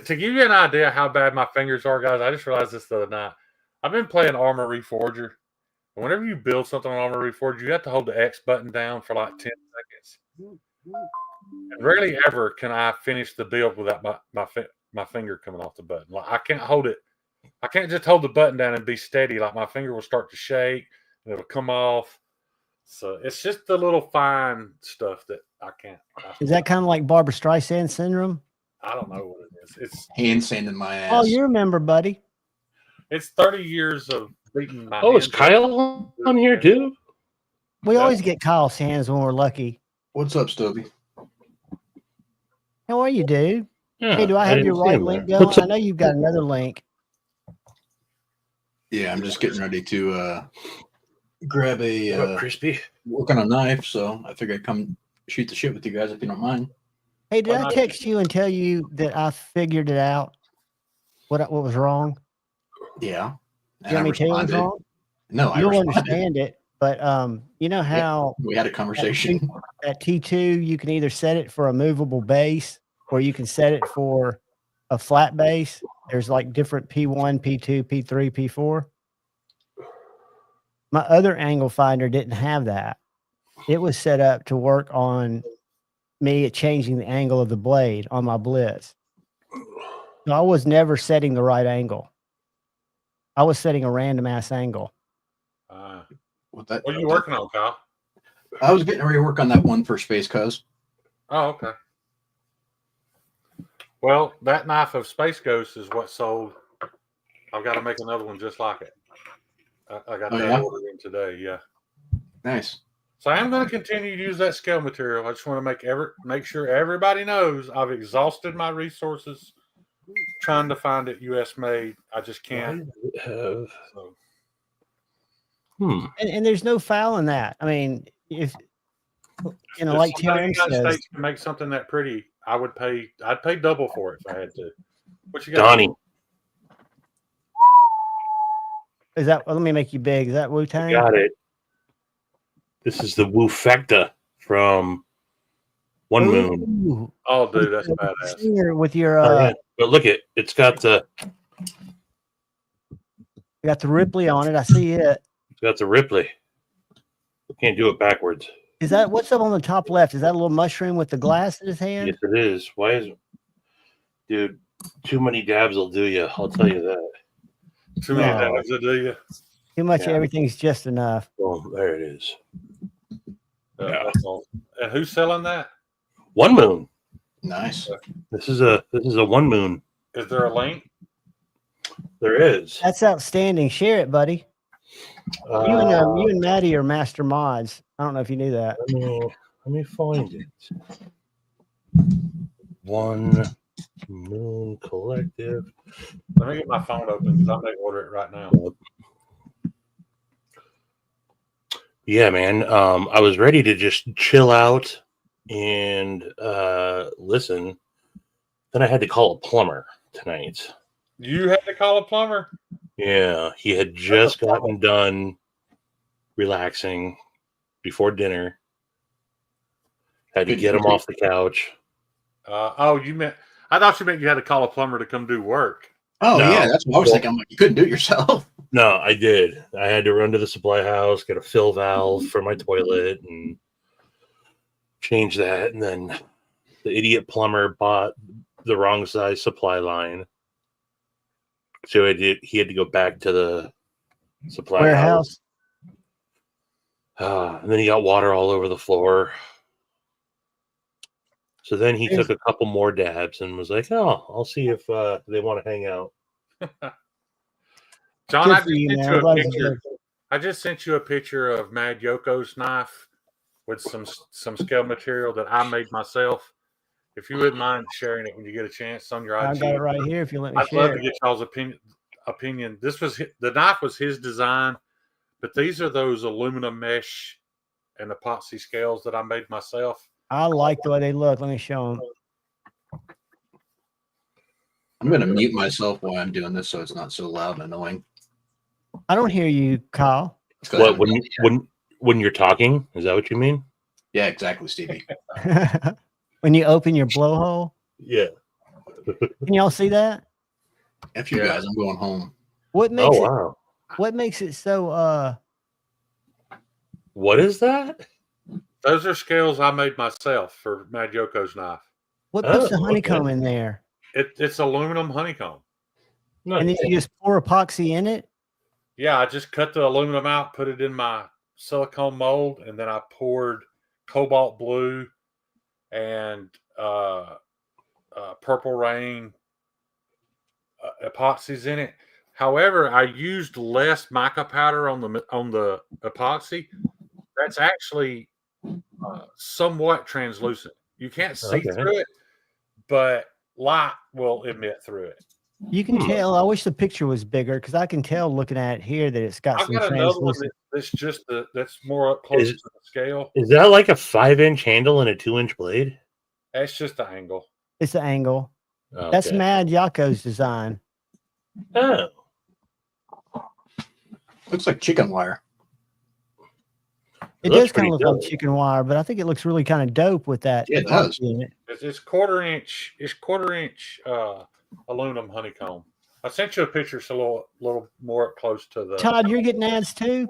To give you an idea how bad my fingers are, guys, I just realized this the other night. I've been playing Armor Reforger. And whenever you build something on Armor Reforger, you have to hold the X button down for like 10 seconds. And rarely ever can I finish the build without my finger coming off the button. Like I can't hold it. I can't just hold the button down and be steady. Like my finger will start to shake and it'll come off. So it's just the little fine stuff that I can't. Is that kind of like Barbara Streisand syndrome? I don't know what it is. It's hand sanding my ass. Oh, you remember, buddy. It's 30 years of beating my Oh, is Kyle on here too? We always get Kyle's hands when we're lucky. What's up, Stubby? How are you, dude? Yeah, Hey, do I have your right link going? I know you've got another link. Yeah, I'm just getting ready to grab Crispy. work on a knife, so I figured I'd come shoot the shit with you guys if you don't mind. Hey, did I'm I not- text you and tell you that I figured it out? What was wrong? Yeah. You want me to tell you what's wrong? No, I You'll responded. understand it, but you know how We had a conversation. at T2 you can either set it for a movable base or you can set it for a flat base. There's like different P1, P2, P3, P4. My other angle finder didn't have that. It was set up to work on me changing the angle of the blade on my Blitz. So I was never setting the right angle. I was setting a random ass angle. What that? What are you working on, Kyle? I was getting ready to work on that one for Space Coast. Oh, okay. Well, that knife of Space Ghost is what sold. I've got to make another one just like it. I got that ordered in today. Yeah. Nice. So I'm going to continue to use that scale material. I just want to make sure everybody knows I've exhausted my resources trying to find it U.S. made. I just can't. So. And there's no foul in that. I mean, if like somebody in TRM the United says, States can make something that pretty, I'd pay double for it if I had to. What you got? Donnie. Is that? Let me make you big. Is that Wu Tang? Got it. This is the Wu-Fecta from One Moon. Ooh. Oh, dude, that's badass. Singer with your Yeah. But look it's got the Ripley on it. I see it. It's got the Ripley. Can't do it backwards. Is that what's up on the top left? Is that a little mushroom with the glass in his hand? Yes, it is. Why is it? Dude, too many dabs will do you. I'll tell you that. Too many dabs will do you. Too much. Everything's just enough. Oh, there it is. Yeah. And who's selling that? One Moon. Nice. This is a One Moon. Is there a link? There is. That's outstanding. Share it, buddy. You and Maddie are master mods. I don't know if you knew that. Let me find it. One Moon Collective. Let me get my phone open because I may order it right now. Yeah, man. I was ready to just chill out and listen. Then I had to call a plumber tonight. You had to call a plumber? Yeah, he had just gotten done relaxing before dinner. Had to get him off the couch. I thought you meant you had to call a plumber to come do work. Oh, no. Yeah, that's what I was thinking. I'm like, you couldn't do it yourself. No, I did. I had to run to the supply house, get a fill valve for my toilet, and change that. And then the idiot plumber bought the wrong size supply line. So he had to go back to the supply warehouse. And then he got water all over the floor. So then he took a couple more dabs and was like, "Oh, I'll see if they want to hang out." John, I just sent you a picture of Mad Yoko's knife with some scale material that I made myself. If you wouldn't mind sharing it when you get a chance on your IG. I got it right here. If you let me share. I'd love to get y'all's opinion. The knife was his design, but these are those aluminum mesh and epoxy scales that I made myself. I like the way they look. Let me show them. I'm going to mute myself while I'm doing this so it's not so loud and annoying. I don't hear you, Kyle. What, when you're talking? Is that what you mean? Yeah, exactly, Stevie. When you open your blowhole? Yeah. Can y'all see that? F you guys, I'm going home. What makes it so what is that? Those are scales I made myself for Mad Yoko's knife. What puts the honeycomb in there? It's aluminum honeycomb. Nice. And then you just pour epoxy in it? Yeah, I just cut the aluminum out, put it in my silicone mold, and then I poured cobalt blue and purple rain epoxies in it. However, I used less mica powder on the epoxy. That's actually somewhat translucent. You can't see through it, but light will emit through it. You can tell. I wish the picture was bigger because I can tell looking at it here that it's got I've some got another one translucent. that's more up close to the scale. Is that like a 5-inch handle and a 2-inch blade? It's just the angle. It's the angle. Okay. That's Mad Yako's design. Oh. Looks like chicken wire. It Looks does kind pretty of look like dope. chicken wire, but I think it looks really kind of dope with that. Yeah, it does. in it. It's quarter inch. It's quarter inch aluminum honeycomb. I sent you a picture. It's a little more close to the. Todd, you're getting ads too?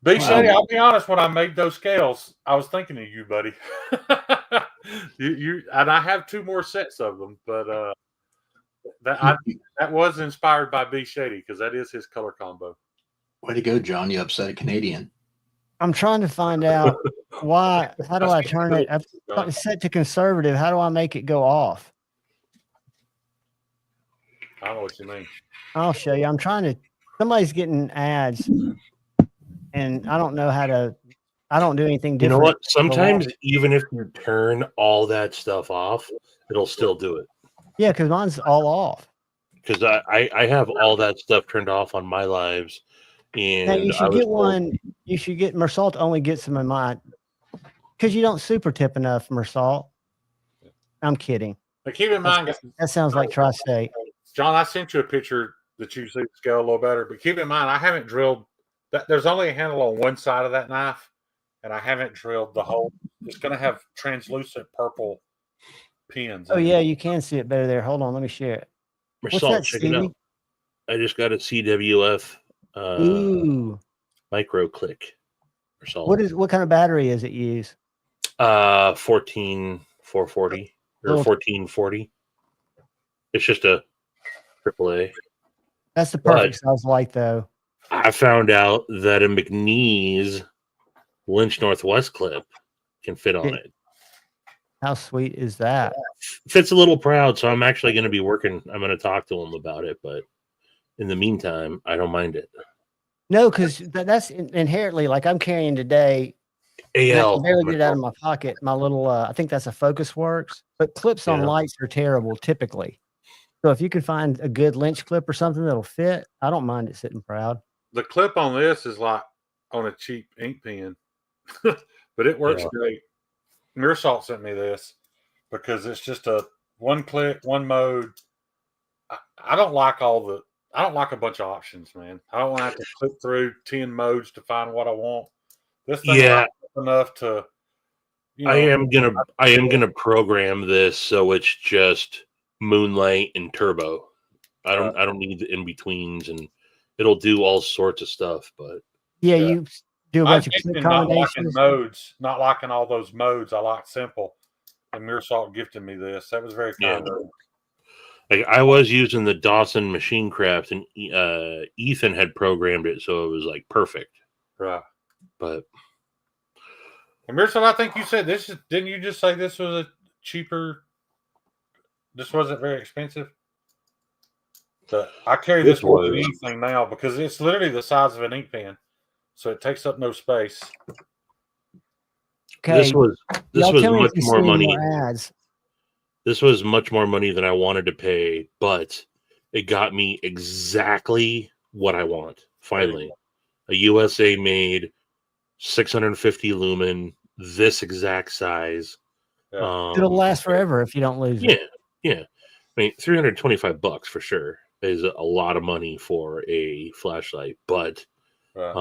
B. Wow. Shetty, I'll be honest. When I made those scales, I was thinking of you, buddy. you and I have 2 more sets of them, but that was inspired by B. Shetty because that is his color combo. Way to go, John. You upset a Canadian. I'm trying to find out why. How do I turn it? It's set to conservative. How do I make it go off? I don't know what you mean. I'll show you. I'm trying to. Somebody's getting ads, and I don't know how to. I don't do anything You different. know what? Sometimes even if you turn all that stuff off, it'll still do it. Yeah, because mine's all off. Because I have all that stuff turned off on my lives. And Now you I should was get told- one. You should get Mersault only gets them in mine because you don't super tip enough, Mersault. I'm kidding. But keep in mind, That sounds like tri-state. John, I sent you a picture that you see the scale a little better. But keep in mind, I haven't drilled. There's only a handle on one side of that knife, and I haven't drilled the whole. It's going to have translucent purple pins. Oh in it. yeah, you can see it better there. Hold on, let me share it. What's Mersault, that, check it out. Stevie? I just got a CWF Ooh, micro click. Mersault. what kind of battery is it use? 14440 or Little- 1440. It's just a AAA. That's the perfect size light though. I found out that a McNeese Lynch Northwest clip can fit on it. How sweet is that? Fit's a little proud, so I'm actually going to be working. I'm going to talk to him about it, but in the meantime, I don't mind it. No, because that's inherently like I'm carrying today. and I AL. can barely get it out of my pocket. My little, I think that's a Focus Works, but clips on Yeah. lights are terrible typically. So if you can find a good Lynch clip or something that'll fit, I don't mind it sitting proud. The clip on this is like on a cheap ink pen, but it works Yeah. great. Mersault sent me this because it's just a one click, one mode. I don't like a bunch of options, man. I don't want to have to click through 10 modes to find what I want. This thing Yeah. is enough to. I am gonna program this so it's just Moonlight and Turbo. I don't need the in betweens, and it'll do all sorts of stuff. But Yeah, Yeah. you do a I'm bunch of clip not liking combinations. modes, not liking all those modes. I like simple. And Mersault gifted me this. That was very kind of him. like I was using the Dawson Machine Craft, and Ethan had programmed it so it was like perfect. Right. But And Mersault, I think you said this is. Didn't you just say this was a cheaper? This wasn't very expensive. But I carry this It more than was. anything now because it's literally the size of an ink pen, so it takes up no space. Okay, this was y'all tell me much if you see more any money. ads. This was much more money than I wanted to pay, but it got me exactly what I want. Finally, a USA made 650 lumen, this exact size. Yeah. It'll last forever if you don't lose it. Yeah. I mean, $325 for sure is a lot of money for a flashlight, but Right.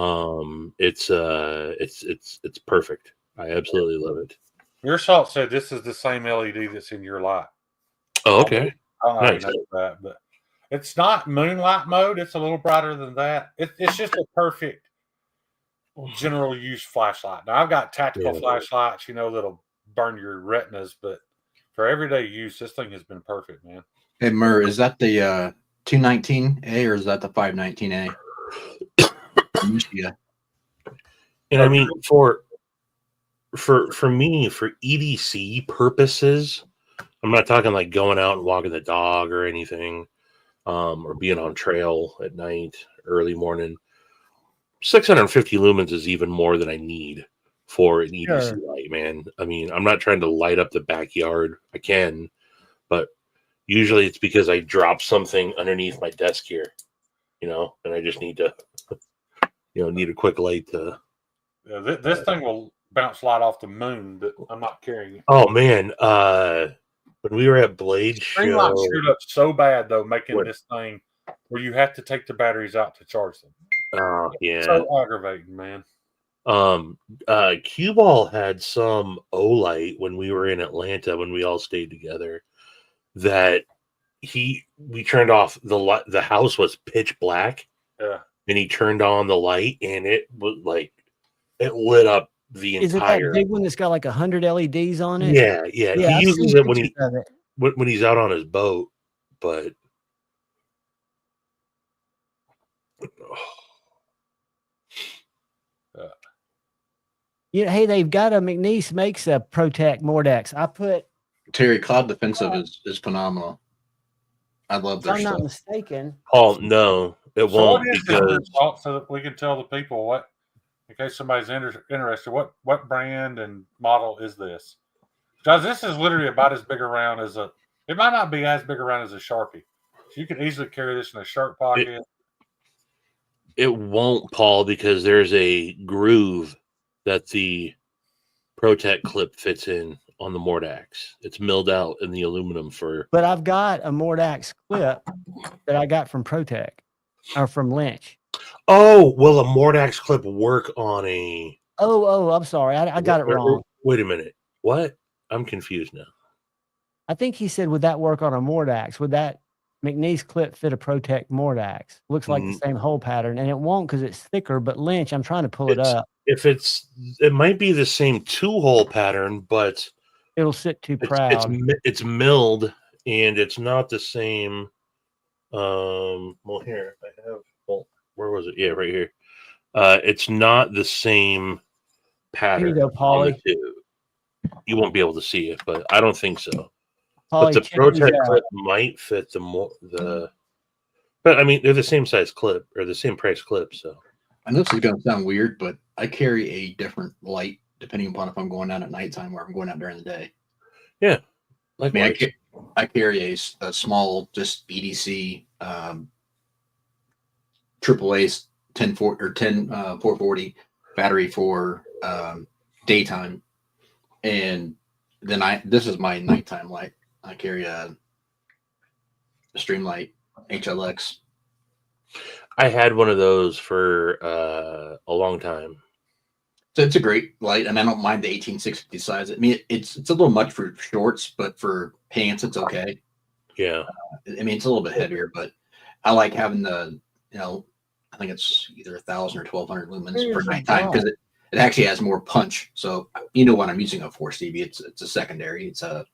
it's perfect. I absolutely love it. Mersault said this is the same LED that's in your light. Oh, okay. I don't know how Nice. you know that, but it's not moonlight mode. It's a little brighter than that. It's just a perfect general use flashlight. Now I've got tactical Yeah. flashlights, that'll burn your retinas, but for everyday use, this thing has been perfect, man. Hey, Mur, is that the 219A or is that the 519A? Yeah. And I mean, for me, for EDC purposes, I'm not talking like going out and walking the dog or anything, or being on trail at night, early morning. 650 lumens is even more than I need for an EDC light, man. I mean, I'm not trying to light up the backyard. I can, but usually it's because I drop something underneath my desk here, and I just need to, need a quick light to. Yeah, this thing will bounce light off the moon, but I'm not carrying it. Oh man, when we were at Blade Streamline Show, screwed up so bad though, making What? this thing where you have to take the batteries out to charge them. oh yeah, So aggravating, man. Cue Ball had some Olight when we were in Atlanta when we all stayed together. That we turned off the light. The house was pitch black. Yeah. And he turned on the light, and it was like it lit up the Is it entire. that big one that's got like 100 LEDs on it? Yeah. Yeah, I've He uses seen it when pictures of it. when he's out on his boat, but Yeah, hey, they've got a McNeese makes a Protect Mordax. I put, Terry, Cloud Defensive is phenomenal. I love if their I'm not stuff. mistaken, Paul, no, it So won't what is because this, so that we can tell the people what, in case somebody's interested, what brand and model is this? Guys, this is literally about as big around as a. It might not be as big around as a Sharpie. So you can easily carry this in a shirt pocket. it won't, Paul, because there's a groove that the Protect clip fits in on the Mordax. It's milled out in the aluminum for. but I've got a Mordax clip that I got from Protect or from Lynch. Oh, will a Mordax clip work on a? Oh, I'm sorry. I got it wrong. Wait a minute. What? I'm confused now. I think he said, would that work on a Mordax? Would that McNeese clip fit a Protect Mordax? Looks like the same hole pattern, and it won't because it's thicker. But Lynch, I'm trying to pull it up. It might be the same 2-hole pattern, but It'll sit too proud. it's milled and it's not the same. Well, here I have. Well, where was it? Yeah, right here. It's not the same pattern. Here you go, on the Paulie. two. You won't be able to see it, but I don't think so. Paulie, But the check these Protect out. clip might fit the. But I mean, they're the same size clip or the same price clip, so. I know this is going to sound weird, but I carry a different light depending upon if I'm going out at nighttime or I'm going out during the day. Yeah. I mean, I carry a small, just EDC AAA 440 battery for daytime, and then this is my nighttime light. I carry a Streamlight HLX. I had one of those for a long time. So it's a great light, and I don't mind the 18650 size. I mean, it's a little much for shorts, but for pants, it's okay. Yeah. I mean, it's a little bit heavier, but I like having the, I think it's either 1,000 or 1,200 lumens for nighttime because it actually has more punch. So you know what I'm using it for, Stevie. It's a secondary. So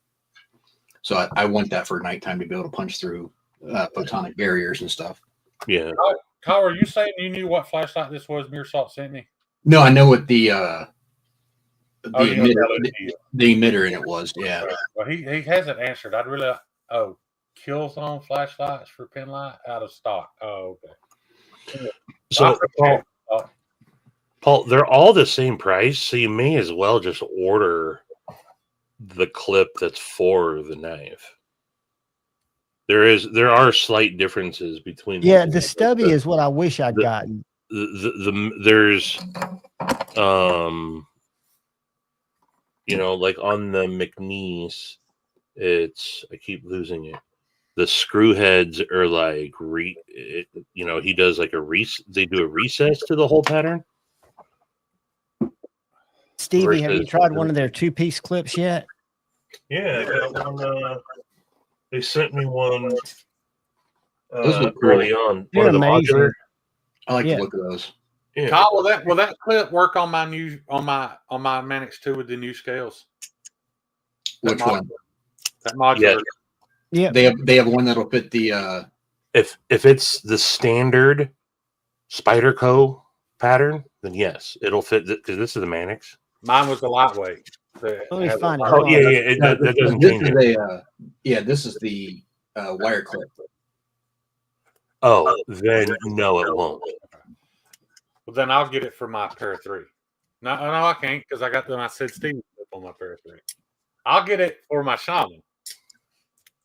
I want that for nighttime to be able to punch through photonic barriers and stuff. Yeah. Kyle, are you saying you knew what flashlight this was Mearsalt sent me? No, I know what the emitter in it was. Yeah. Well, he hasn't answered. I'd really. Oh, Kill Zone flashlights for pen light out of stock. Oh, okay. So Paul, they're all the same price, so you may as well just order the clip that's for the knife. There are slight differences between. The stubby is what I wish I'd gotten. There's like on the McNeese, I keep losing it. The screw heads are like he does like they do a recess to the whole pattern. Stevie, have you tried one of their 2-piece clips yet? Yeah, I got one. They sent me one Those look early cool. on. They're One of the amazing. modular. I like to look at those. Yeah. Kyle, will that clip work on my new on my Manix 2 with the new scales? Which one? That modular. Yeah. They have one that'll fit the If it's the standard Spyderco pattern, then yes, it'll fit because this is the Manix. Mine was the lightweight. Let me find it. Oh yeah, that doesn't this change is it. this is the wire clip. Oh, then no, it won't. Well, then I'll get it for my pair of 3. No, I can't because I got I said Steve clip on my pair of 3. I'll get it for my shaman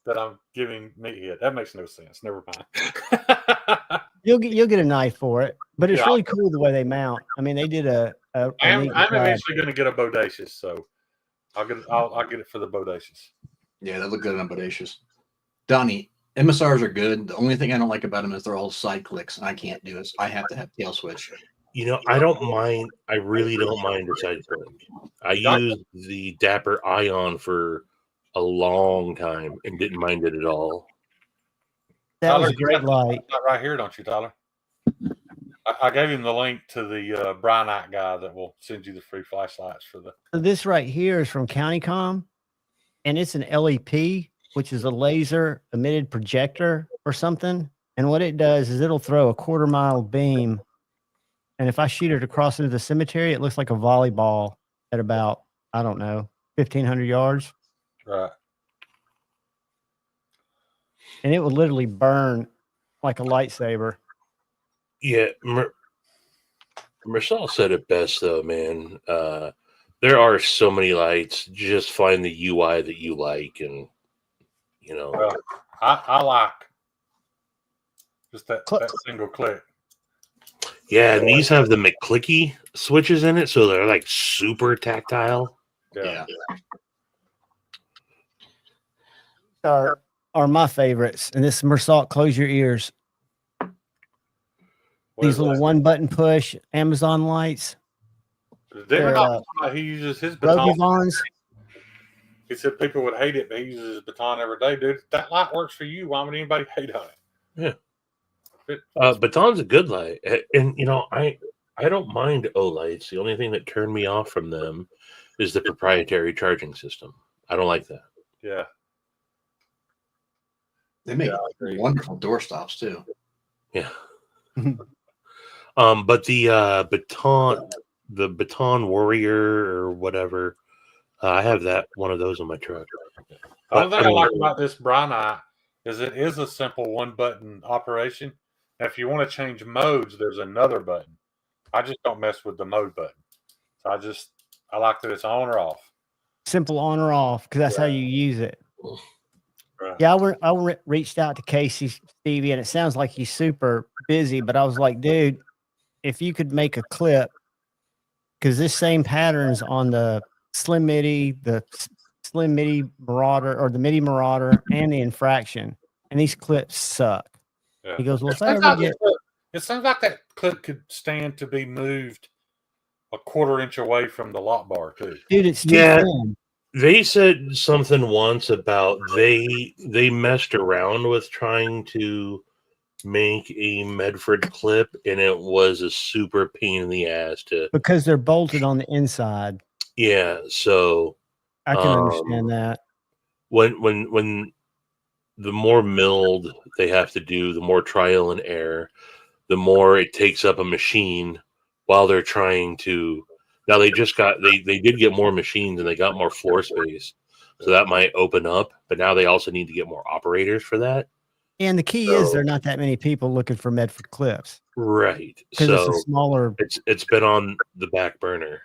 that I'm giving meathead. That makes no sense. Never mind. You'll get a knife for it, but it's really cool the way they mount. I mean, they did a I'm eventually going to get a bodacious, so I'll get it for the bodacious. Yeah, they look good on bodacious. Donnie, MSRs are good. The only thing I don't like about them is they're all side clicks, and I can't do it. I have to have tail switch. You know, I don't mind. I really don't mind a side click. I used the Dapper Ion for a long time and didn't mind it at all. That Tyler, was a great light. Right here, don't you, Tyler? I gave him the link to the Brynite guy that will send you the free flashlights for the. This right here is from CountyCom, and it's an LEP, which is a laser emitted projector or something. And what it does is it'll throw a 1/4 mile beam. And if I shoot it across into the cemetery, it looks like a volleyball at about, I don't know, 1,500 yards. Right. And it will literally burn like a lightsaber. Yeah, Marcel said it best, though, man. There are so many lights. Just find the UI that you like, and you know. Well, I like just that single click. Yeah, and these have the McClicky switches in it, so they're like super tactile. Yeah. Are my favorites. And this Mersault, close your ears. These little one button push Amazon lights. They're not he uses his baton. Robivons. He said people would hate it, but he uses his baton every day. Dude, if that light works for you, why would anybody hate on it? Yeah. Baton's a good light. And you know, I don't mind O lights. The only thing that turned me off from them is the proprietary charging system. I don't like that. Yeah. They make wonderful door stops too. Yeah. But the Baton Warrior or whatever, I have one of those on my truck. The only thing I like about this Brynite is it is a simple one button operation. And if you want to change modes, there's another button. I just don't mess with the mode button. So I like that it's on or off. Simple on or off, because that's how you use it. Right. Yeah, I reached out to Casey, Stevie, and it sounds like he's super busy, but I was like, dude, if you could make a clip, because this same pattern's on the Slim Midi, Marauder, or the Midi Marauder, and the Infraction, and these clips suck. Yeah. He goes, well, it sounds like that clip could stand to be moved a 1/4 inch away from the lock bar too. Dude, it's too thin. They said something once about they messed around with trying to make a Medford clip, and it was a super pain in the ass because they're bolted on the inside. Yeah, so I can understand that. When the more milled they have to do, the more trial and error, the more it takes up a machine while they're trying to. Now they did get more machines and they got more floor space, so that might open up. But now they also need to get more operators for that. And the key is there are not that many people looking for Medford clips, right? Because so it's a smaller. It's been on the back burner.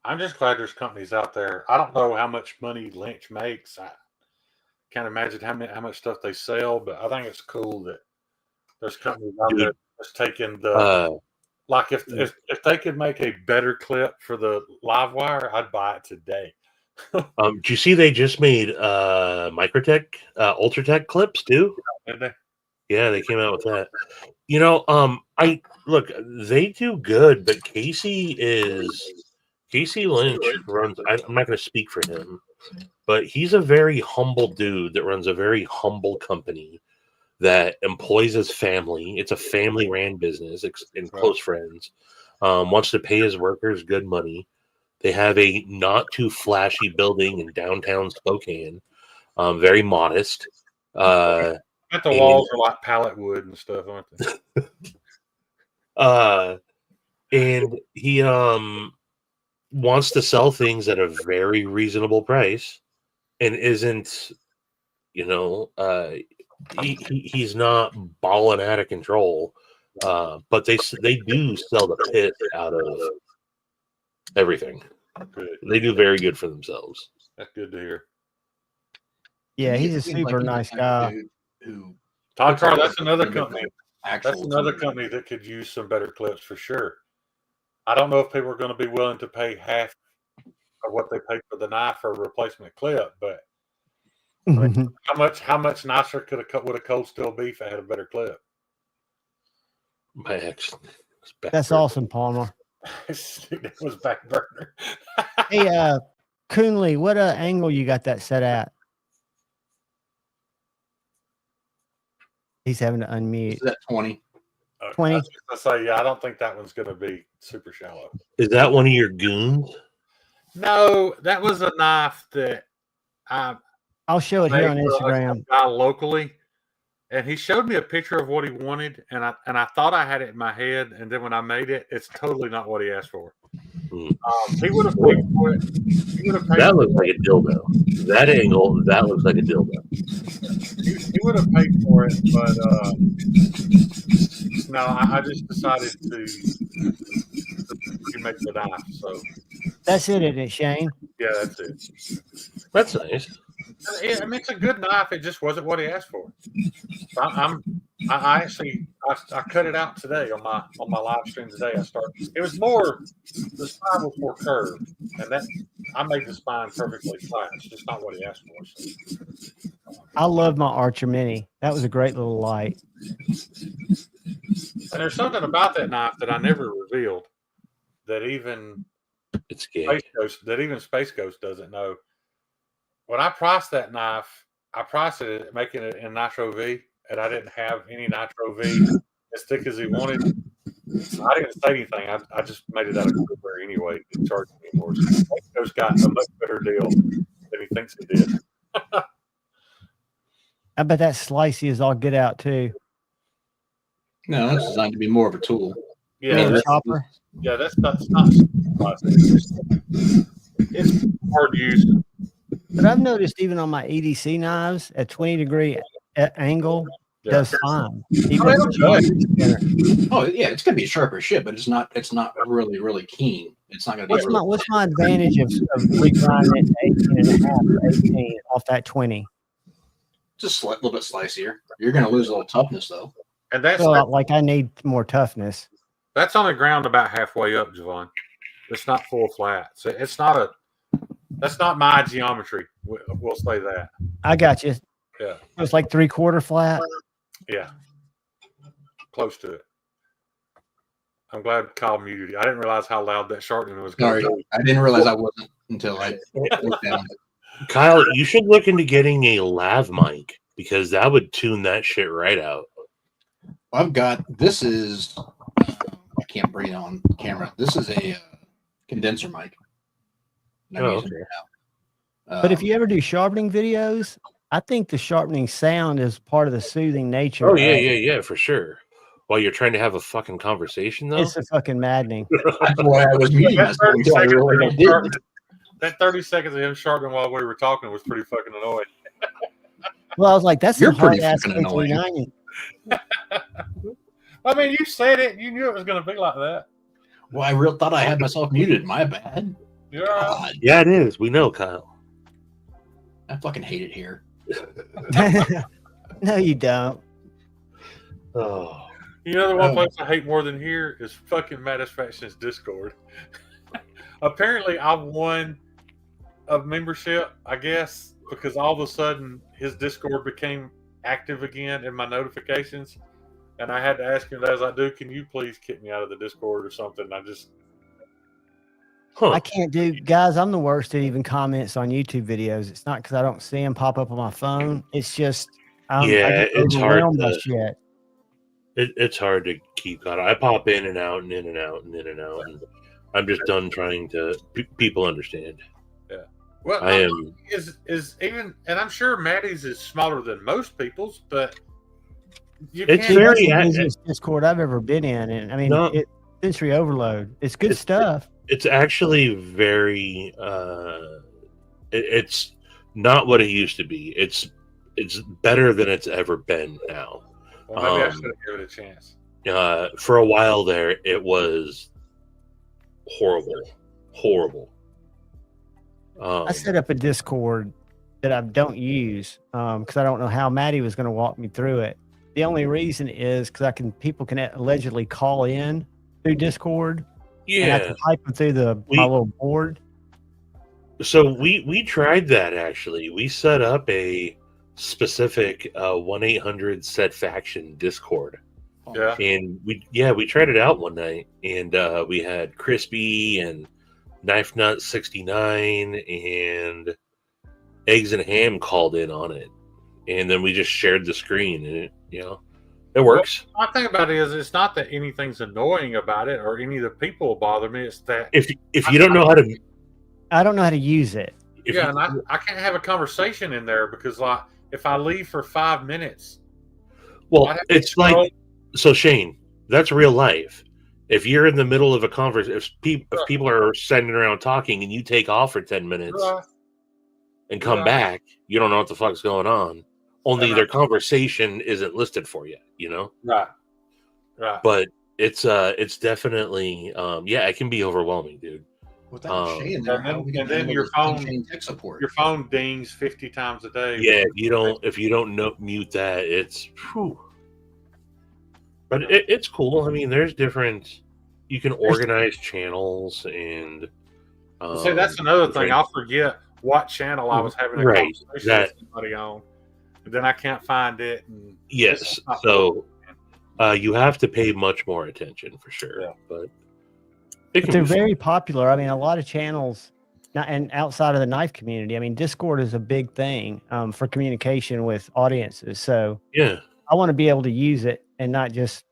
I'm just glad there's companies out there. I don't know how much money Lynch makes. I can't imagine how much stuff they sell, but I think it's cool that there's companies out there that's taking the. Like if they could make a better clip for the live wire, I'd buy it today. Do you see they just made Microtech Ultratech clips too? Did they? Yeah, they came out with that. You know, I look, they do good, but Casey Lynch runs. I'm not going to speak for him, but he's a very humble dude that runs a very humble company that employs his family. It's a family-ran business and close friends. Wants to pay his workers good money. They have a not too flashy building in downtown Spokane. Very modest. The walls are like pallet wood and stuff, aren't they? And he wants to sell things at a very reasonable price, and isn't, he's not balling out of control. But they do sell the piss out of everything. Good. They do very good for themselves. That's good to hear. Yeah, he's a super nice guy. Who Todd Carr, that's another company. actual. That's another tool. company that could use some better clips for sure. I don't know if people are going to be willing to pay half of what they paid for the knife for a replacement clip, but I mean, how much nicer would a Cold Steel be if it had a better clip? My ex. That's awesome, Palmer. It was back burner. Hey, Coonley, what angle you got that set at? He's having to unmute. Is that 20? 20? I was going to say, yeah, I don't think that one's going to be super shallow. Is that one of your goons? No, that was a knife that I'll show it here on made for a Instagram. guy locally, and he showed me a picture of what he wanted, and I thought I had it in my head, and then when I made it, it's totally not what he asked for. He would have paid for it. That looks like a dildo. That angle, that looks like a dildo. He would have paid for it, but no, I just decided to make the knife. So That's it, isn't it, Shane? yeah, that's it. That's nice. I mean, it's a good knife. It just wasn't what he asked for. So I cut it out today on my live stream today. It was more, the spine was more curved, and that I made the spine perfectly flat. It's just not what he asked for. So. I love my Archer Mini. That was a great little light. And there's something about that knife that I never revealed that even Space Ghost doesn't know. When I priced that knife, I priced it at making it in Nitro V, and I didn't have any Nitro V as thick as he wanted. So I didn't say anything. I just made it out of cookware anyway. Didn't charge me anymore. So Space Ghost got a much better deal than he thinks he did. I bet that slicey is all get out too. No, that's designed to be more of a tool. Yeah, chopper. Yeah, that's not. It's hard use. But I've noticed even on my EDC knives, a 20-degree angle does fine. Oh yeah, it's gonna be sharp as shit, but it's not really, really keen. It's not gonna be. What's my advantage of regrinding it to 18.5 or 18 off that 20? Just a little bit slicier. You're gonna lose a little toughness though. And that's like I need more toughness. That's on the ground about halfway up, Javon. It's not full flat. So that's not my geometry. We'll say that. I got you. Yeah. It's like 3/4 flat. Yeah. Close to it. I'm glad Kyle muted you. I didn't realize how loud that sharpening was going. Sorry, I didn't realize I wasn't until I looked down. Kyle, you should look into getting a lav mic because that would tune that shit right out. This is, I can't bring it on camera. This is a condenser mic. Okay. But if you ever do sharpening videos, I think the sharpening sound is part of the soothing nature. Oh, yeah, for sure. While you're trying to have a fucking conversation, though? It's a fucking maddening. That's why I was muting myself. That 30 seconds of him sharpening while we were talking was pretty fucking annoying. Well, I was like, that's You're some hard pretty ass fucking annoying. I mean, you said it. You knew it was going to be like that. Well, I thought I had myself muted. My bad. You're right. Yeah, it is. We know, Kyle. I fucking hate it here. No, you don't. Oh. You know the one place I hate more than here is fucking Mattisfaction's Discord. Apparently, I won a membership, I guess, because all of a sudden his Discord became active again in my notifications, and I had to ask him. I was like, "Dude, can you please kick me out of the Discord or something?" I can't do, guys. I'm the worst at even comments on YouTube videos. It's not because I don't see them pop up on my phone. It's just it's hard. Shit. It's hard to keep on. I pop in and out and in and out and in and out, and I'm just done trying to. People understand. Yeah. Well, I am is even, and I'm sure Maddie's is smaller than most people's, but it's very the easiest Discord I've ever been in, and I mean, sensory overload. It's good stuff. It's actually very. It's not what it used to be. It's better than it's ever been now. Well, maybe I should have given it a chance. For a while there, it was horrible. I set up a Discord that I don't use because I don't know how Maddie was going to walk me through it. The only reason is because people can allegedly call in through Discord. And I Yeah. can type them through my little board. So we tried that actually. We set up a specific 1-800-SET-FACTION Discord. Yeah. And we tried it out one night, and we had Crispy and Knife Nut 69 and Eggs and Ham called in on it, and then we just shared the screen, and it works. Well, my thing about it is, it's not that anything's annoying about it or any of the people bother me. It's that If you don't know how to, I don't know how to use it. and I can't have a conversation in there because, like, if I leave for 5 minutes, well, it's like, so Shane, that's real life. If you're in the middle of a conversation, if people are sitting around talking and you take off for 10 minutes and come back, you don't know what the fuck's going on. Only their conversation isn't listed for you, Right. But it's definitely, it can be overwhelming, dude. Without Shane there, and then your phone dings 50 times a day. Yeah, if you don't mute that, it's whew. But it's cool. I mean, there's different. You can organize channels, and see, that's another thing. I'll forget what channel I was having a conversation with somebody on, and then I can't find it. And yes, so you have to pay much more attention for sure. Yeah. But they're very popular. I mean, a lot of channels, and outside of the knife community. I mean, Discord is a big thing for communication with audiences. So yeah, I want to be able to use it and not just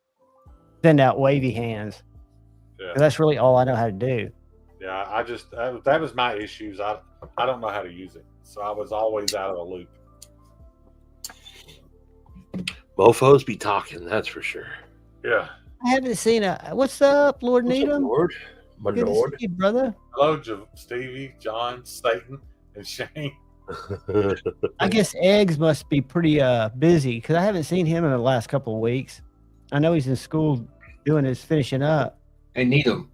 send out wavy hands. Yeah. That's really all I know how to do. Yeah, I just that was my issues. I don't know how to use it, so I was always out of the loop. Mofos be talking, that's for sure. Yeah. I haven't seen what's up, Lord Needham? Lord? My Good Lord. to see you, brother. Hello, Stevie, John, Satan, and Shane. I guess Eggs must be pretty busy because I haven't seen him in the last couple of weeks. I know he's in school doing his finishing up. I need him.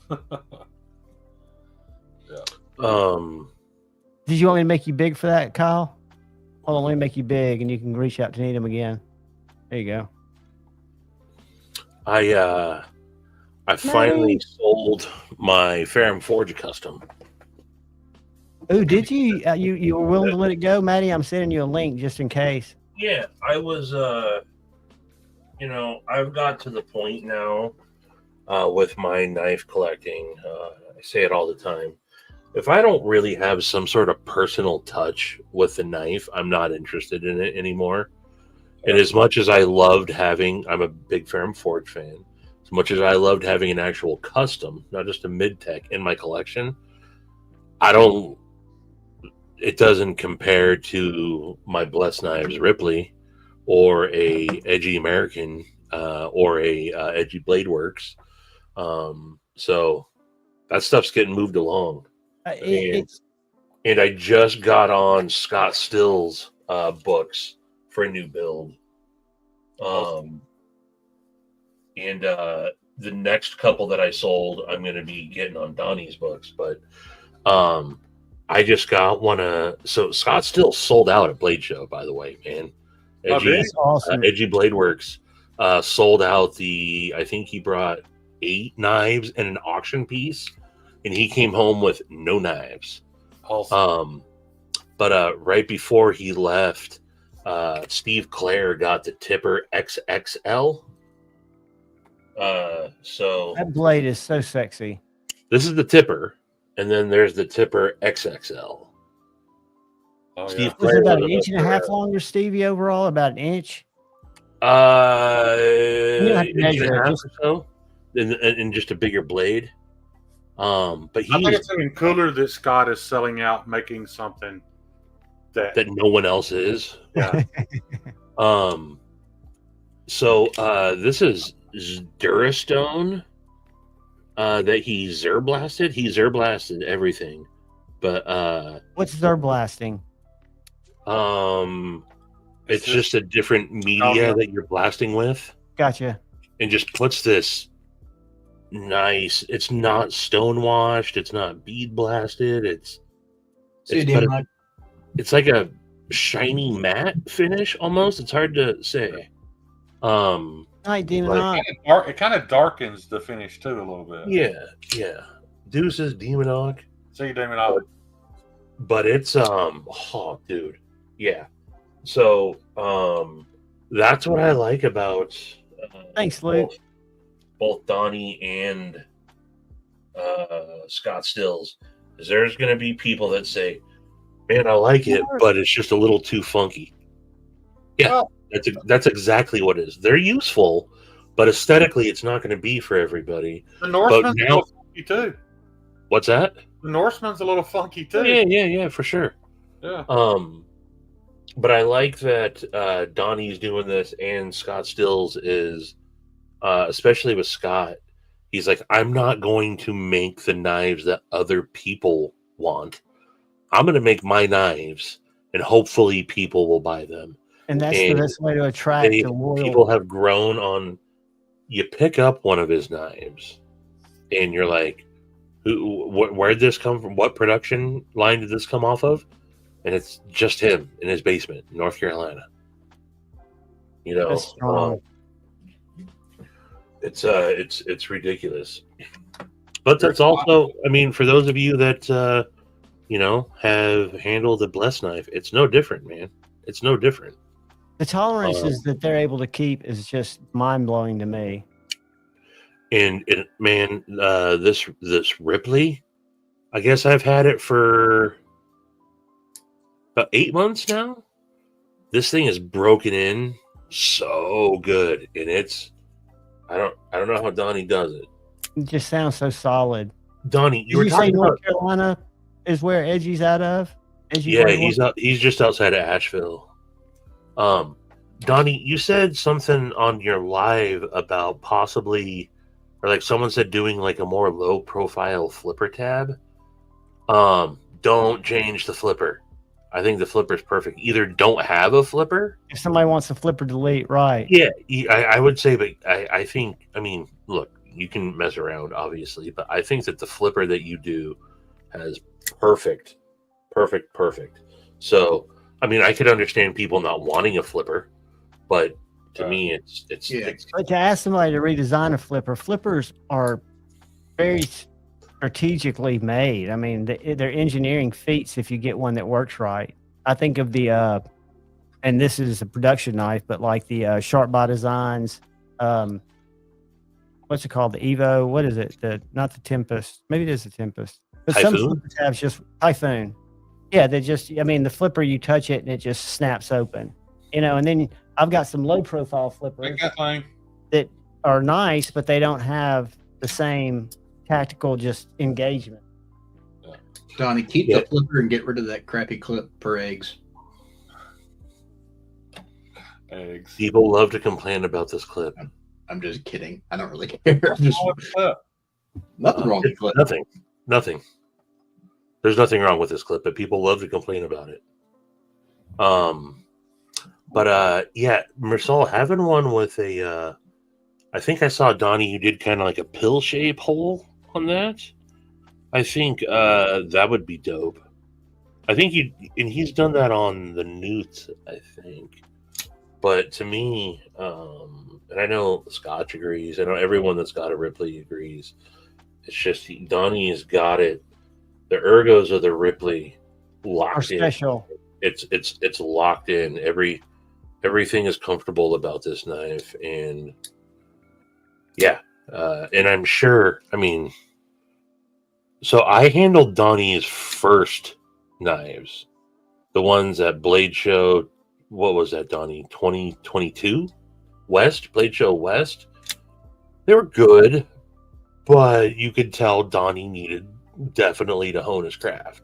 Did you want me to make you big for that, Kyle? Hold on, let me make you big, and you can reach out to Needham again. There you go. I finally sold my Ferrum Forge custom. Oh, did you? You were willing to let it go, Maddie? I'm sending you a link just in case. Yeah, I was. I've got to the point now with my knife collecting. I say it all the time. If I don't really have some sort of personal touch with the knife, I'm not interested in it anymore. And as much as I loved I'm a big Ferrum Forge fan. As much as I loved having an actual custom, not just a mid-tech in my collection, it doesn't compare to my Blessed Knives Ripley or a Edgy American or a Edgy Blade Works. So that stuff's getting moved along. And I just got on Scott Still's books for a new build. And the next couple that I sold, I'm going to be getting on Donnie's books. But I just got one. So Scott Still sold out at Blade Show, by the way, man. Awesome. Edgy Blade Works sold out I think he brought 8 knives and an auction piece, and he came home with no knives. Awesome. But right before he left, Steve Clare got the Tipper XXL. So that blade is so sexy. This is the Tipper, and then there's the Tipper XXL. Steve was it about an inch and a half longer, Stevie, overall? About an inch? You have to measure it, or so, and just a bigger blade. But I think it's even cooler that Scott is selling out, making something that no one else is. Yeah. So this is Durastone that he Zerblasted. He Zerblasted everything. But what's Zerblasting? It's just a different media that you're blasting with. Gotcha. And just puts this nice. It's not stonewashed. It's not bead blasted. It's like shiny matte finish almost. It's hard to say. Night Demon Like, Hawk. It kind of darkens the finish too a little bit. yeah. Deuces, Demon Hawk. See, Damon, I But it's oh dude. Yeah. So that's what I like about Thanks, Luke. both Donnie and Scott Stills. Is there's gonna be people that say, man, I like it, but it's just a little too funky. Yeah, Well- that's exactly what it is. They're useful, but aesthetically it's not gonna be for everybody. the Norseman's now- a little funky too. What's that? The Norseman's a little funky too. Yeah, for sure. Yeah. But I like that Donnie's doing this and Scott Stills is, especially with Scott, he's like, I'm not going to make the knives that other people want. I'm going to make my knives, and hopefully people will buy them. And that's the best way to attract the loyal. People have grown on. You pick up one of his knives, and you're like, where did this come from? What production line did this come off of? And it's just him in his basement in North Carolina. You know, That's strong. It's ridiculous. But that's also, I mean, for those of you that have handled the blessed knife, it's no different, man. It's no different. The tolerances that they're able to keep is just mind blowing to me. And this Ripley, I guess I've had it for about 8 months now. This thing is broken in so good, and I don't know how Donnie does it. It just sounds so solid. Donnie, you were Did you say talking North about Carolina is where Edgy's out of? he's just outside of Asheville. Donnie, you said something on your live about possibly, or like someone said doing like a more low profile flipper tab. Don't change the flipper. I think the flipper's perfect. Either don't have a flipper. If somebody wants a flipper delete, right? Yeah, I would say, but I think, I mean, look, you can mess around, obviously, but I think that the flipper that you do has perfect. So, I mean, I could understand people not wanting a flipper, but to me, it's But to ask somebody to redesign a flipper, flippers are very strategically made. I mean, they're engineering feats if you get one that works right. I think of the, and this is a production knife, but like the Sharp by Designs, what's it called? The Evo? What is it? Not the Tempest. Maybe it is the Tempest. But some Typhoon? flippers have just Typhoon. Yeah, the flipper, you touch it and it just snaps open. And then I've got some low profile flippers that are nice, but they don't have the same tactical just engagement. Donnie, keep the flipper and get rid of that crappy clip for eggs. Eggs. People love to complain about this clip. I'm just kidding. I don't really care. Nothing wrong with the clip. Nothing. There's nothing wrong with this clip, but people love to complain about it. Yeah, Mersal, having one with a, I think I saw Donnie, you did kind of like a pill shape hole on that. I think that would be dope. I think he's done that on the Newt, I think. But to me, and I know Scotch agrees, I know everyone that's got a Ripley agrees. It's just Donnie has got it. The ergos of the Ripley locked in. Special. It's locked in. Everything is comfortable about this knife, and yeah, and I'm sure. I mean, so I handled Donnie's first knives, the ones at Blade Show. What was that, Donnie? 2022 West Blade Show West. They were good, but you could tell Donnie needed definitely to hone his craft.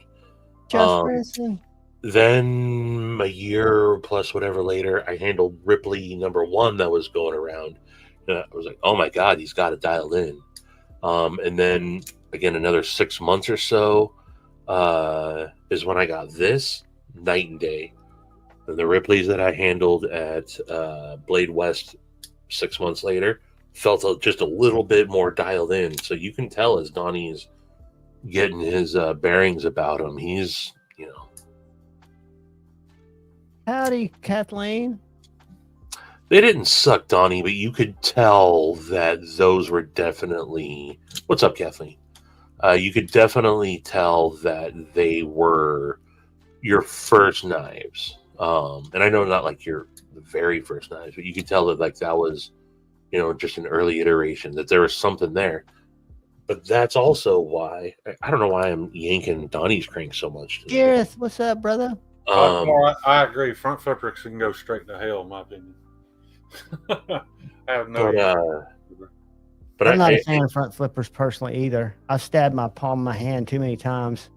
Then a year plus whatever later, I handled Ripley #1 that was going around. And I was like, oh my God, he's got it dialed in. And then again, another 6 months or so is when I got this night and day. And the Ripleys that I handled at Blade West 6 months later felt just a little bit more dialed in. So you can tell as Donnie's getting his bearings about him, he's, Howdy, Kathleen. They didn't suck Donnie, but you could tell that those were definitely. What's up, Kathleen? You could definitely tell that they were your first knives. And I know not like your very first knives, but you could tell that like that was, just an early iteration, that there was something there. But that's also why I don't know why I'm yanking Donnie's crank so much today. Gareth, what's up, brother? I agree. Front flippers can go straight to hell, in my opinion. I have no. But I'm not a fan of front flippers personally either. I've stabbed my palm of my hand too many times.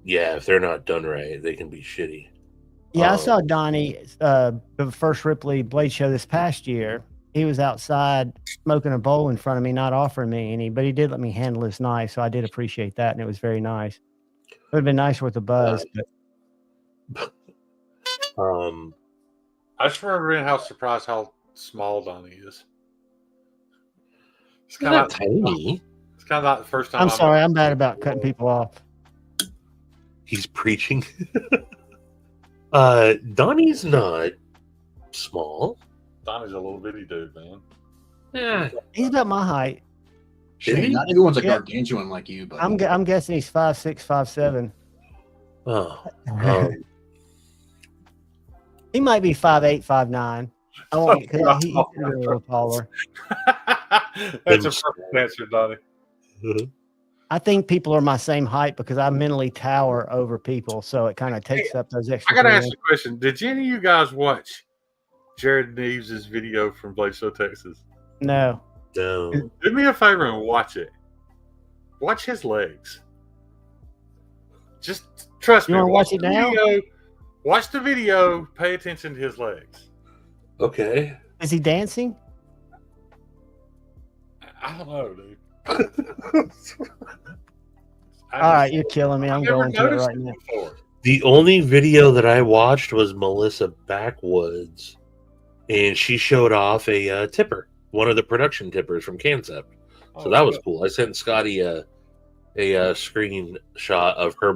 Yeah, if they're not done right, they can be shitty. Yeah, I saw Donnie the first Ripley Blade show this past year. He was outside smoking a bowl in front of me, not offering me any, but he did let me handle his knife, so I did appreciate that, and it was very nice. It would have been nicer with a buzz, but I just remember being surprised how small Donnie is. It's kind of tiny. It's kind of not the first time. I'm sorry, I'm bad about cutting people off. He's preaching. Donnie's not small. Donnie's a little bitty dude, man. Yeah, he's about my height. Shane, not everyone's a gargantuan like you, but I'm guessing he's 5'6", 5'7". Oh, he might be 5'8", 5'9". I won't because he's a little taller. That's a perfect answer, Donnie. I think people are my same height because I mentally tower over people, so it kind of takes up those extra. I gotta ask you a question. Did any of you guys watch Jared Neves' video from Blade Show, Texas? No. No. Do me a favor and watch it. Watch his legs. Just trust me. You want to watch it now? Watch the video. Pay attention to his legs. Okay. Is he dancing? I don't know, dude. All right, you're killing me. I'm going to it right now. The only video that I watched was Melissa Backwoods, and she showed off a tipper, one of the production tippers from Concept. So that was cool. I sent Scotty a screenshot of her.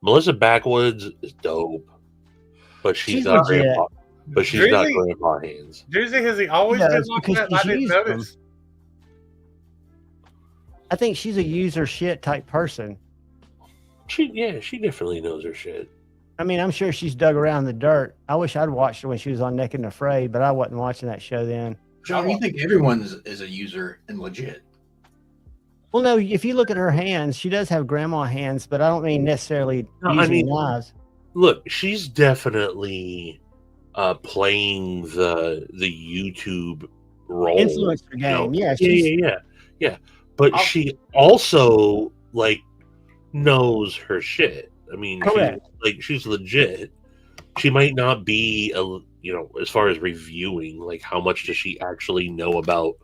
Melissa Backwoods is dope, but she's not grandpa. But she's not grandpa hands. Drizzy, has he always been like that? I didn't notice. I think she's a user shit type person. She definitely knows her shit. I mean, I'm sure she's dug around the dirt. I wish I'd watched her when she was on Naked and Afraid, but I wasn't watching that show then. John, you think everyone is a user and legit? Well, no, if you look at her hands, she does have grandma hands, but I don't mean necessarily using knives. Look, she's definitely playing the YouTube role. Influencer game, yeah. But she also knows her shit. I mean, she's legit. She might not be as far as reviewing, how much does she actually know about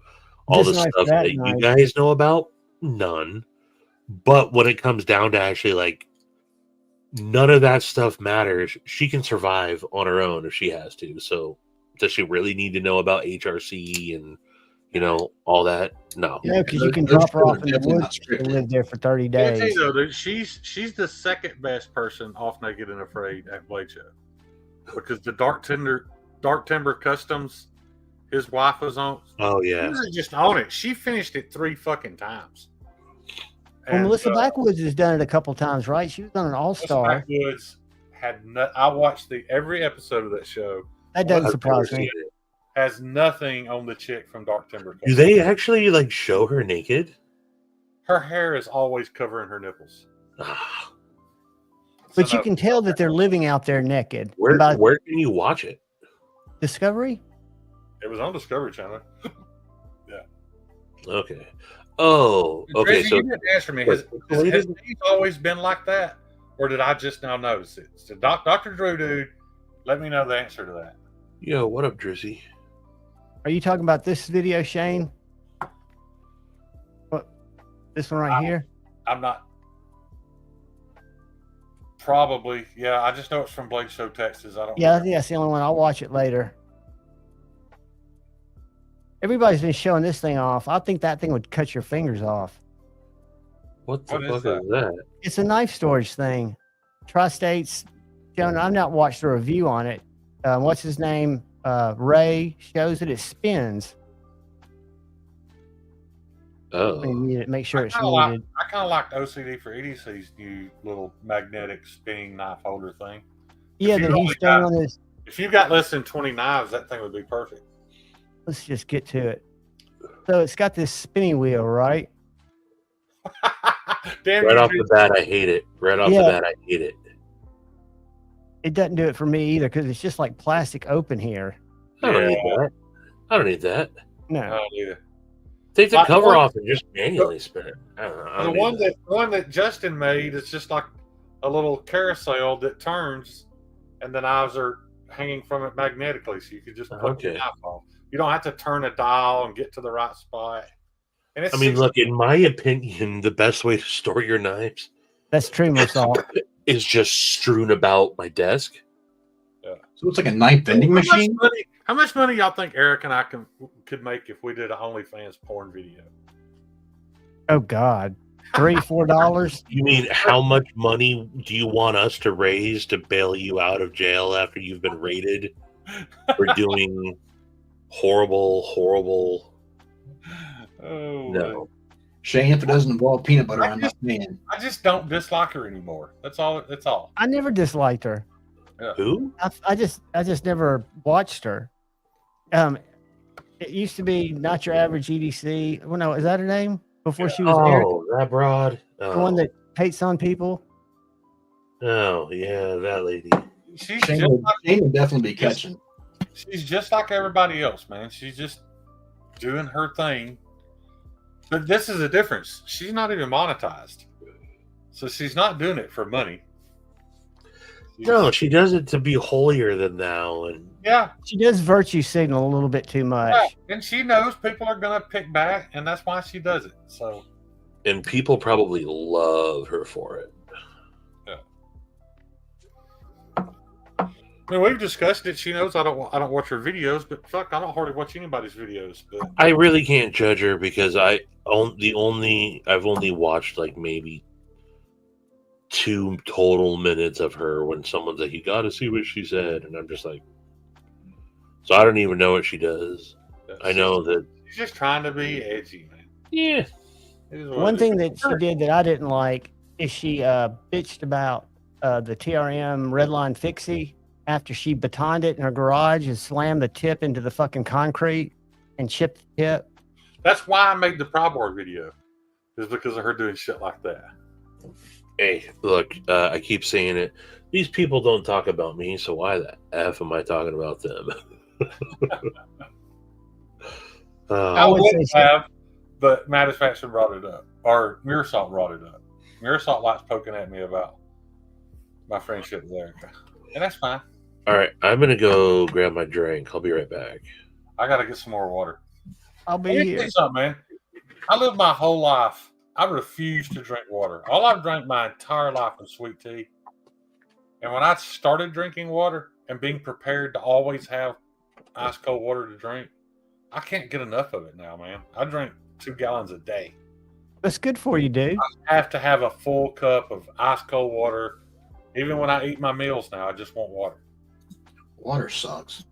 all the stuff that you guys know about? None. But when it comes down to actually none of that stuff matters. She can survive on her own if she has to. So does she really need to know about HRC and all that? No. Yeah, because you can drop her off in the woods and live there for 30 days. I tell you though, she's the second best person off Naked and Afraid at Blade Show. Because the Dark Timber Customs, his wife was on. Oh yeah. She was just on it. She finished it 3 fucking times. Well, Melissa Backwoods has done it a couple times, right? She was on an All-Star. Backwoods I watched every episode of that show. That doesn't surprise me. Has nothing on the chick from Dark Timber. Do they actually show her naked? Her hair is always covering her nipples. But you can tell that they're living out there naked. Where can you watch it? Discovery? It was on Discovery Channel. Yeah. Okay. Oh, okay. Tracy, so you didn't answer me. Has he always been like that, or did I just now notice it? So Dr. Drew, dude, let me know the answer to that. Yo, what up, Drizzy? Are you talking about this video, Shane? What? This one right here? I'm not. Probably, yeah. I just know it's from Blade Show, Texas. I don't. Yeah, I think that's the only one. I'll watch it later. Everybody's been showing this thing off. I think that thing would cut your fingers off. What the fuck is that? It's a knife storage thing. Tri-States. I've not watched a review on it. what's his name? Ray shows it spins. Oh, When you need it, make sure it's I muted. kind of liked OCD for EDC's new little magnetic spinning knife holder thing. Yeah, If that you've he's only got- showing us. If you've got less than 20 knives, that thing would be perfect. Let's just get to it. So it's got this spinning wheel, right? Damn, right you off two- the bat, I hate it. Right off the Yeah. bat, I hate it. It doesn't do it for me either because it's just like plastic open here. I don't Yeah. need that. I don't need that. No. Oh, yeah. Take the Like cover one- off and just manually spin it. I don't know. I The don't one need that. that Justin made is just like a little carousel that turns, and the knives are hanging from it magnetically, so you could just put the Okay. knife on. You don't have to turn a dial and get to the right spot. And it's I mean, 60 look, in my opinion, the best way to store your knives That's true, Marcel. is just strewn about my desk. So it's like a knife vending machine. How much money y'all think Eric and I could make if we did an OnlyFans porn video? Oh God, $3-4. You mean how much money do you want us to raise to bail you out of jail after you've been raided for doing horrible? Oh, No. Shane, if it doesn't involve peanut butter, I'm not paying. I just don't dislike her anymore. That's all. That's all. I never disliked her. Who? I just never watched her. It used to be Not Your Average EDC. Well, no, is that her name? Before she was Eric, Oh, that broad. the one that hates on people. Oh, yeah, that lady. She's Shane just would, like, Shane would definitely be catching. she's just like everybody else, man. She's just doing her thing. But this is a difference. She's not even monetized, so she's not doing it for money. No, she does it to be holier than thou, and Yeah, She does virtue signal a little bit too much. yeah, and she knows people are gonna pick back, and that's why she does it. So people probably love her for it. I mean, we've discussed it. She knows I don't watch her videos, but fuck, I don't hardly watch anybody's videos. But I really can't judge her because I've only watched like maybe 2 total minutes of her when someone's like, "You got to see what she said," and I'm just like, so I don't even know what she does. I know that. she's just trying to be edgy, man. Yeah, It is what One it thing is. that she did that I didn't like is she bitched about the TRM Redline Fixie after she batoned it in her garage and slammed the tip into the fucking concrete and chipped the tip. That's why I made the Pryboard video, is because of her doing shit like that. hey, look, I keep saying it. These people don't talk about me, so why the f am I talking about them? I would would say have, but Mattisfaction brought it up, or Mirasalt brought it up. Mirasalt likes poking at me about my friendship with Erica, and that's fine. All right, I'm gonna go grab my drink. I'll be right back. I got to get some more water. I'll Let be me tell here. you something, man. I lived my whole life. I refuse to drink water. All I've drank my entire life was sweet tea. And when I started drinking water and being prepared to always have ice cold water to drink, I can't get enough of it now, man. I drink 2 gallons a day. That's good for you, dude. I have to have a full cup of ice cold water. Even when I eat my meals now, I just want water. Water sucks.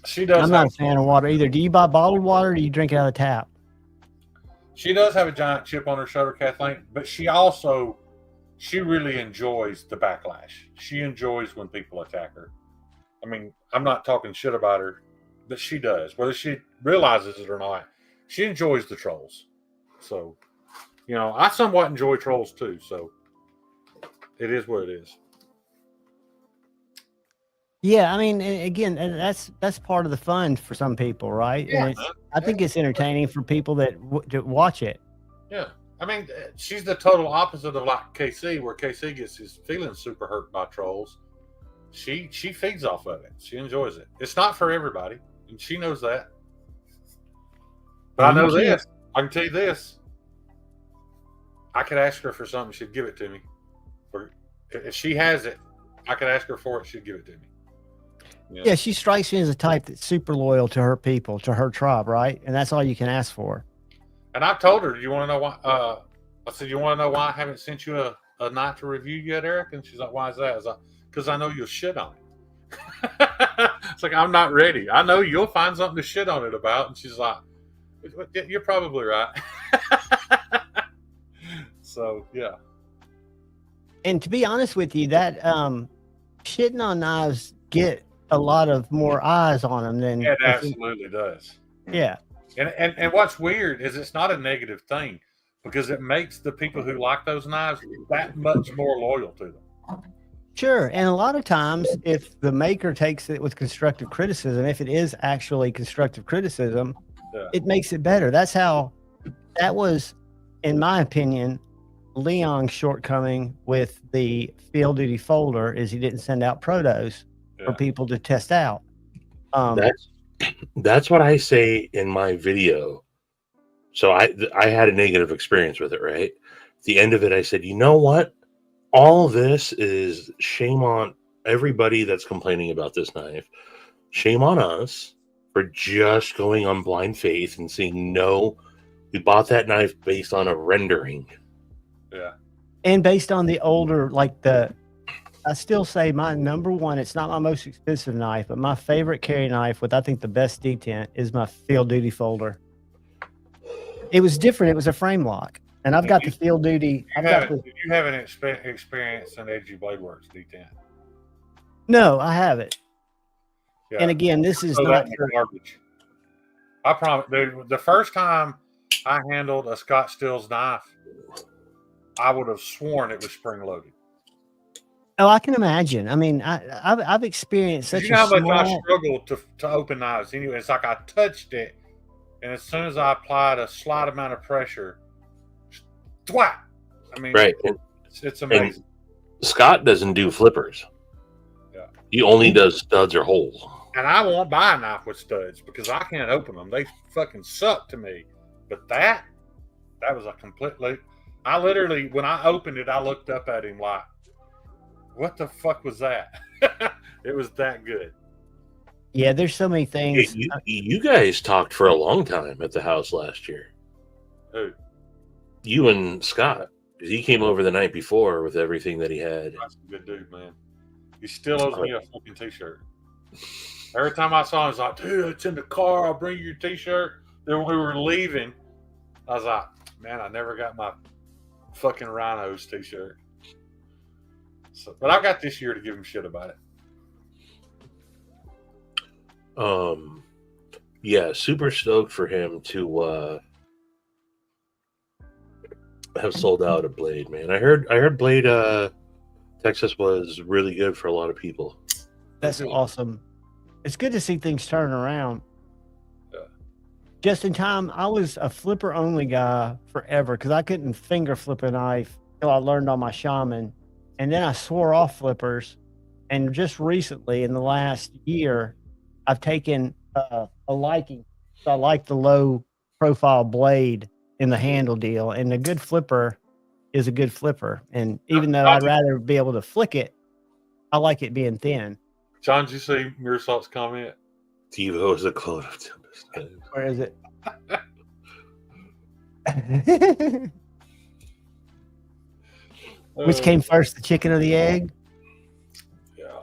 She does. I'm not a fan of water either. Do you buy bottled water or do you drink it out of the tap? She does have a giant chip on her shoulder, Kathleen, but she really enjoys the backlash. She enjoys when people attack her. I mean, I'm not talking shit about her, but she does. Whether she realizes it or not, she enjoys the trolls. So, I somewhat enjoy trolls too. So, it is what it is. Yeah, I mean, again, and that's part of the fun for some people, right? Yeah, And I think it's entertaining for people that watch it. Yeah. I mean, she's the total opposite of like KC, where KC gets his feelings super hurt by trolls. She feeds off of it. She enjoys it. It's not for everybody, and she knows that. But I know this. I can tell you this. I could ask her for something, she'd give it to me. Or if she has it, I could ask her for it, she'd give it to me. Yeah, she strikes me as a type that's super loyal to her people, to her tribe, right? And that's all you can ask for. And I told her, "Do you want to know why?" I said, "You want to know why I haven't sent you a night to review yet, Eric?" And she's like, "Why is that?" I was like, "Because I know you'll shit on It's like, I'm not ready. I know you'll find something to shit on it about. And she's like, you're probably right. So, yeah. And to be honest with you, that shitting on knives get a lot of more eyes on them than It absolutely does. Yeah. And what's weird is it's not a negative thing because it makes the people who like those knives that much more loyal to them. Sure. And a lot of times, if the maker takes it with constructive criticism, if it is actually constructive criticism, it makes it better. That was, in my opinion, Leon's shortcoming with the field duty folder is he didn't send out protos for people to test out. That's what I say in my video. So I had a negative experience with it, right? At the end of it, I said, you know what? All this is shame on everybody that's complaining about this knife. Shame on us for just going on blind faith and saying, no, we bought that knife based on a rendering. Yeah. And based on the older, I still say my number one, it's not my most expensive knife, but my favorite carry knife with, I think, the best detent is my field duty folder. It was different. It was a frame lock. And I've got the field duty. You haven't experienced an Edgy Blade Works detent. No, I haven't. Yeah. And again, this is not garbage. I promise, dude, the first time I handled a Scott Stills knife, I would have sworn it was spring loaded. Oh, I can imagine. I mean, I've experienced such how much I struggle to open knives. Anyway, it's like I touched it, and as soon as I applied a slight amount of pressure, thwap! I mean, right. It's amazing. And Scott doesn't do flippers. Yeah. He only does studs or holes. And I won't buy a knife with studs because I can't open them. They fucking suck to me. But that was a completely. I literally, when I opened it, I looked up at him like, what the fuck was that? It was that good. Yeah, there's so many things. You guys talked for a long time at the house last year. Who? You and Scott. Because he came over the night before with everything that he had. That's a good dude, man. He still owes me a fucking t-shirt. Every time I saw him, I was like, dude, it's in the car. I'll bring you your t-shirt. Then when we were leaving, I was like, man, I never got my fucking Rhinos t-shirt. So, but I got this year to give him shit about it. Yeah, super stoked for him to have sold out a Blade, man. I heard Blade Texas was really good for a lot of people. That's awesome. It's good to see things turn around. Yeah. Just in time, I was a flipper only guy forever because I couldn't finger flip a knife until I learned on my Shaman. And then I swore off flippers. And just recently, in the last year, I've taken a liking. So I like the low profile blade in the handle deal. And a good flipper is a good flipper. And even though I'd rather be able to flick it, I like it being thin. John, did you see Mirsalt's comment? Devo is a clone of Tempest. Where is it? Which came first, the chicken or the egg? Yeah.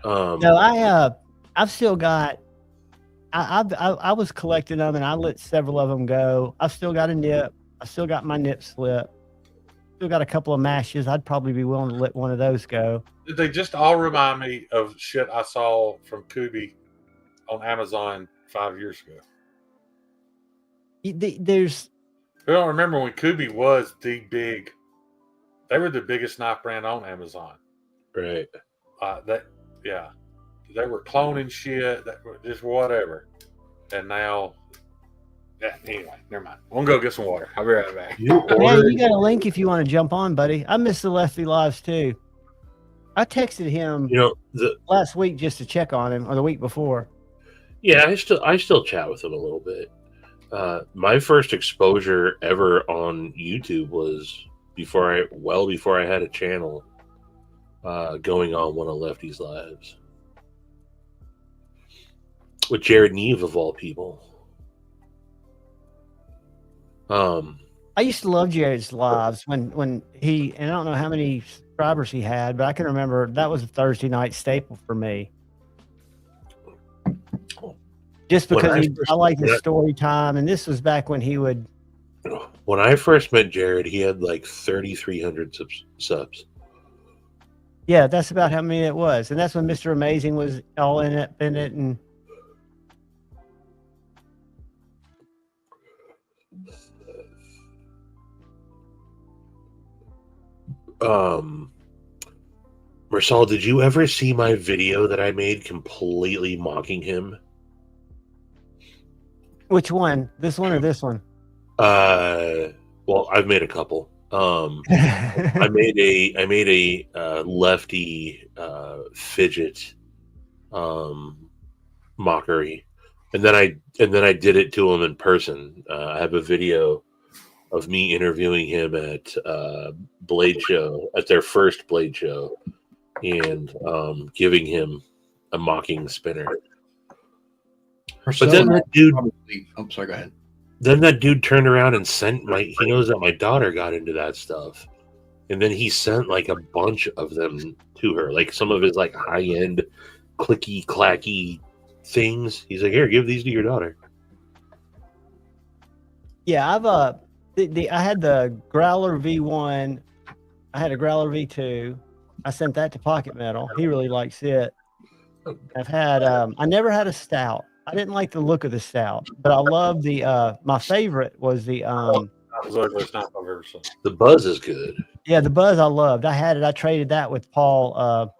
No, I've still got. I was collecting them, and I let several of them go. I've still got a nip. I still got my nip slip. Still got a couple of mashes. I'd probably be willing to let one of those go. They just all remind me of shit I saw from Kubi on Amazon 5 years ago. There's. I don't remember when Kubi was the big. They were the biggest knife brand on Amazon. Right. They were cloning shit. That were just whatever. And now, anyway, never mind. We'll go get some water. I'll be right back. You got a link if you want to jump on, buddy. I missed the Lefty Lives too. I texted him last week just to check on him, or the week before. Yeah, I still chat with him a little bit. My first exposure ever on YouTube was before I had a channel going on one of Lefty's lives with Jared Neve of all people. I used to love Jared's lives when he, and I don't know how many subscribers he had, but I can remember that was a Thursday night staple for me. Just because I like his story time, and this was back when he would. When I first met Jared, he had like 3,300 subs. Yeah, that's about how many it was, and that's when Mr. Amazing was all in it, and. Marcel, did you ever see my video that I made completely mocking him? Which one? This one or this one? Well, I've made a couple. I made a lefty fidget mockery, and then I did it to him in person. I have a video of me interviewing him at Blade Show, at their first Blade Show, and giving him a mocking spinner. But then that dude, I'm sorry, go ahead. Then that dude turned around and sent he knows that my daughter got into that stuff. And then he sent like a bunch of them to her, like some of his like high end clicky clacky things. He's like, here, give these to your daughter. Yeah, I've I had the Growler V1. I had a Growler V2. I sent that to Pocket Metal. He really likes it. I've had I never had a stout. I didn't like the look of the stout, but I love the my favorite was the That was the ugliest knife I've ever seen. The Buzz is good. Yeah, the Buzz I loved. I had it. I traded that with Paul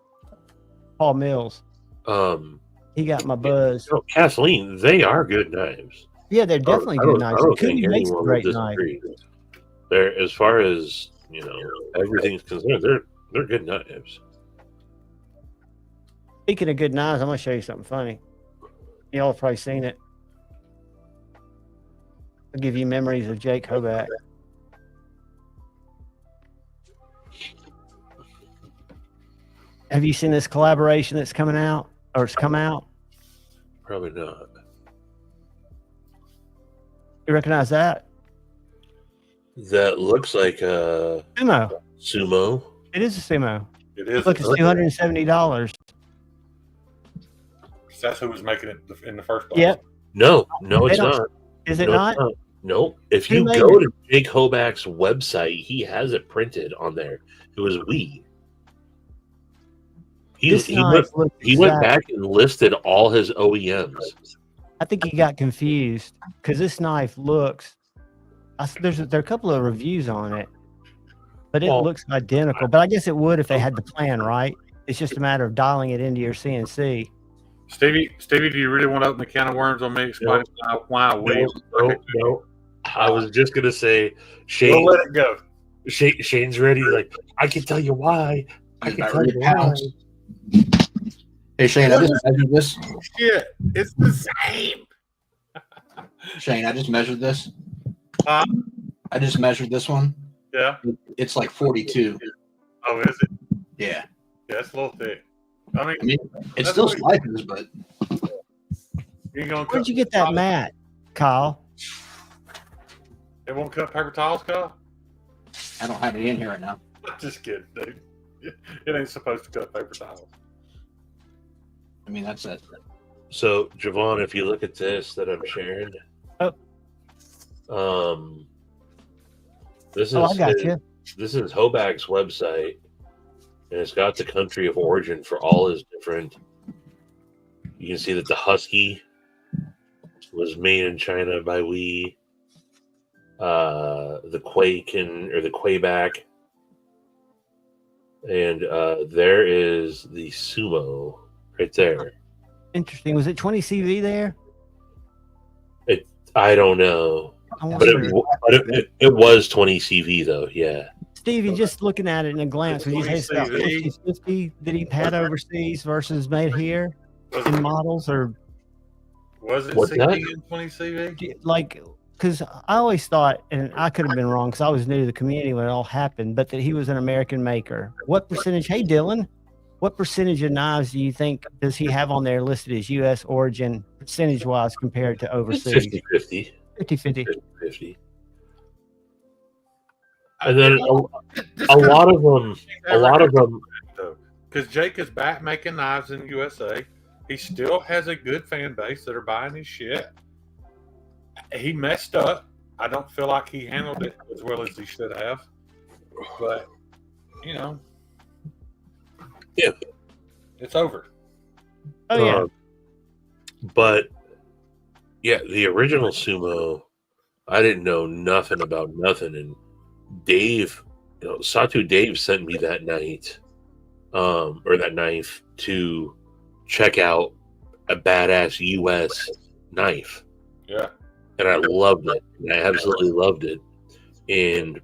Mills. He got my Buzz. You know, Kathleen, they are good knives. Yeah, they're definitely good knives. I don't Cooney think makes a anyone great will knife. disagree. They're, as far as everything's concerned, they're good knives. Speaking of good knives, I'm gonna show you something funny. Y'all have probably seen it. I'll give you memories of Jake Hoback. Have you seen this collaboration that's coming out, or it's come out? Probably not. You recognize that? That looks like a sumo. It is a sumo. It is. Look, it's $270. That's who was making it in the first place. Yep. No, it's not. Is it not? No. If you go to Jake Hoback's website, he has it printed on there. It was we. He went back and listed all his OEMs. I think he got confused because this knife looks. There are a couple of reviews on it, but it looks identical. But I guess it would if they had the plan right. It's just a matter of dialing it into your CNC. Stevie, do you really want to open the can of worms on me? Explain why we? No. I was just gonna say, Shane. We'll let it go. Shane's ready. Like, I can tell you why. I can tell you why. Hey Shane, I just measured this. Shit, it's the same. Shane, I just measured this. I just measured this one. Yeah. It's like 42. Oh, is it? Yeah. Yeah, it's a little thick. I mean it's still slices, but where'd you get that mat, Kyle? It won't cut paper towels, Kyle? I don't have it in here right now. Just kidding, dude. It ain't supposed to cut paper towels. I mean, that's it. So, Javon, if you look at this that I'm sharing, this is I got you. This is Hoback's website, and it's got the country of origin for all his different. You can see that the Husky was made in China by we. The Quaken or the Quayback, and there is the Sumo right there. Interesting. Was it 20 CV there? I don't know, but it was 20 CV though. Yeah. Stevie, just looking at it in a glance, would you say it's about 50-50 that he had overseas versus made here in models, or was it 60 and 20 CV? Like, because I always thought, and I could have been wrong because I was new to the community when it all happened, but that he was an American maker. What percentage? Hey, Dylan, what percentage of knives do you think does he have on there listed as U.S. origin percentage-wise compared to overseas? 50-50. 50-50. And then a lot of them. Because Jake is back making knives in the USA. He still has a good fan base that are buying his shit. He messed up. I don't feel like he handled it as well as he should have. But, you know. Yeah. It's over. Oh, yeah. But, yeah, the original sumo, I didn't know nothing about nothing. And Dave, Satu Dave sent me that night, or that knife to check out a badass US knife. Yeah. And I loved it. I absolutely loved it. And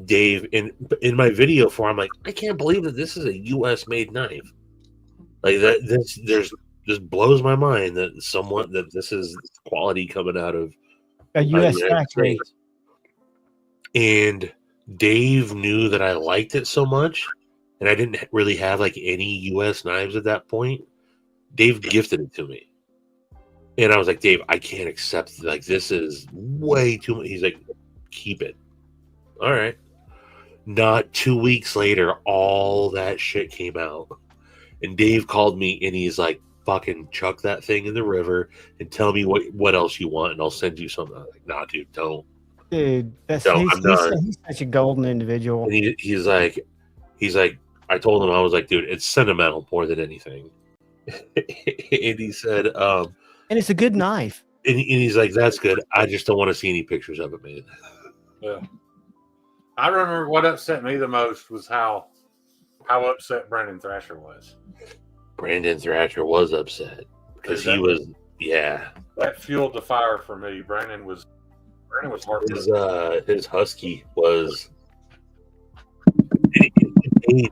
Dave, in my video for, I'm like, I can't believe that this is a US made knife. Like that, this blows my mind that this is quality coming out of A U.S. factory. States. And Dave knew that I liked it so much, and I didn't really have like any U.S. knives at that point. Dave gifted it to me, and I was like, Dave, I can't accept, like, this is way too much. He's like, keep it. All right. Not 2 weeks later, all that shit came out, and Dave called me, and he's like, fucking chuck that thing in the river and tell me what else you want, and I'll send you something. I'm like, nah, dude, don't. Dude, I'm he's such a golden individual. And he's like, I told him, I was like, dude, it's sentimental more than anything. And he said, and it's a good knife. And he's like, that's good. I just don't want to see any pictures of it, man. Yeah. I remember what upset me the most was how upset Brandon Thrasher was. Brandon Thrasher was upset because he was, yeah. That fueled the fire for me. Brandon was heartbroken. His husky was. It made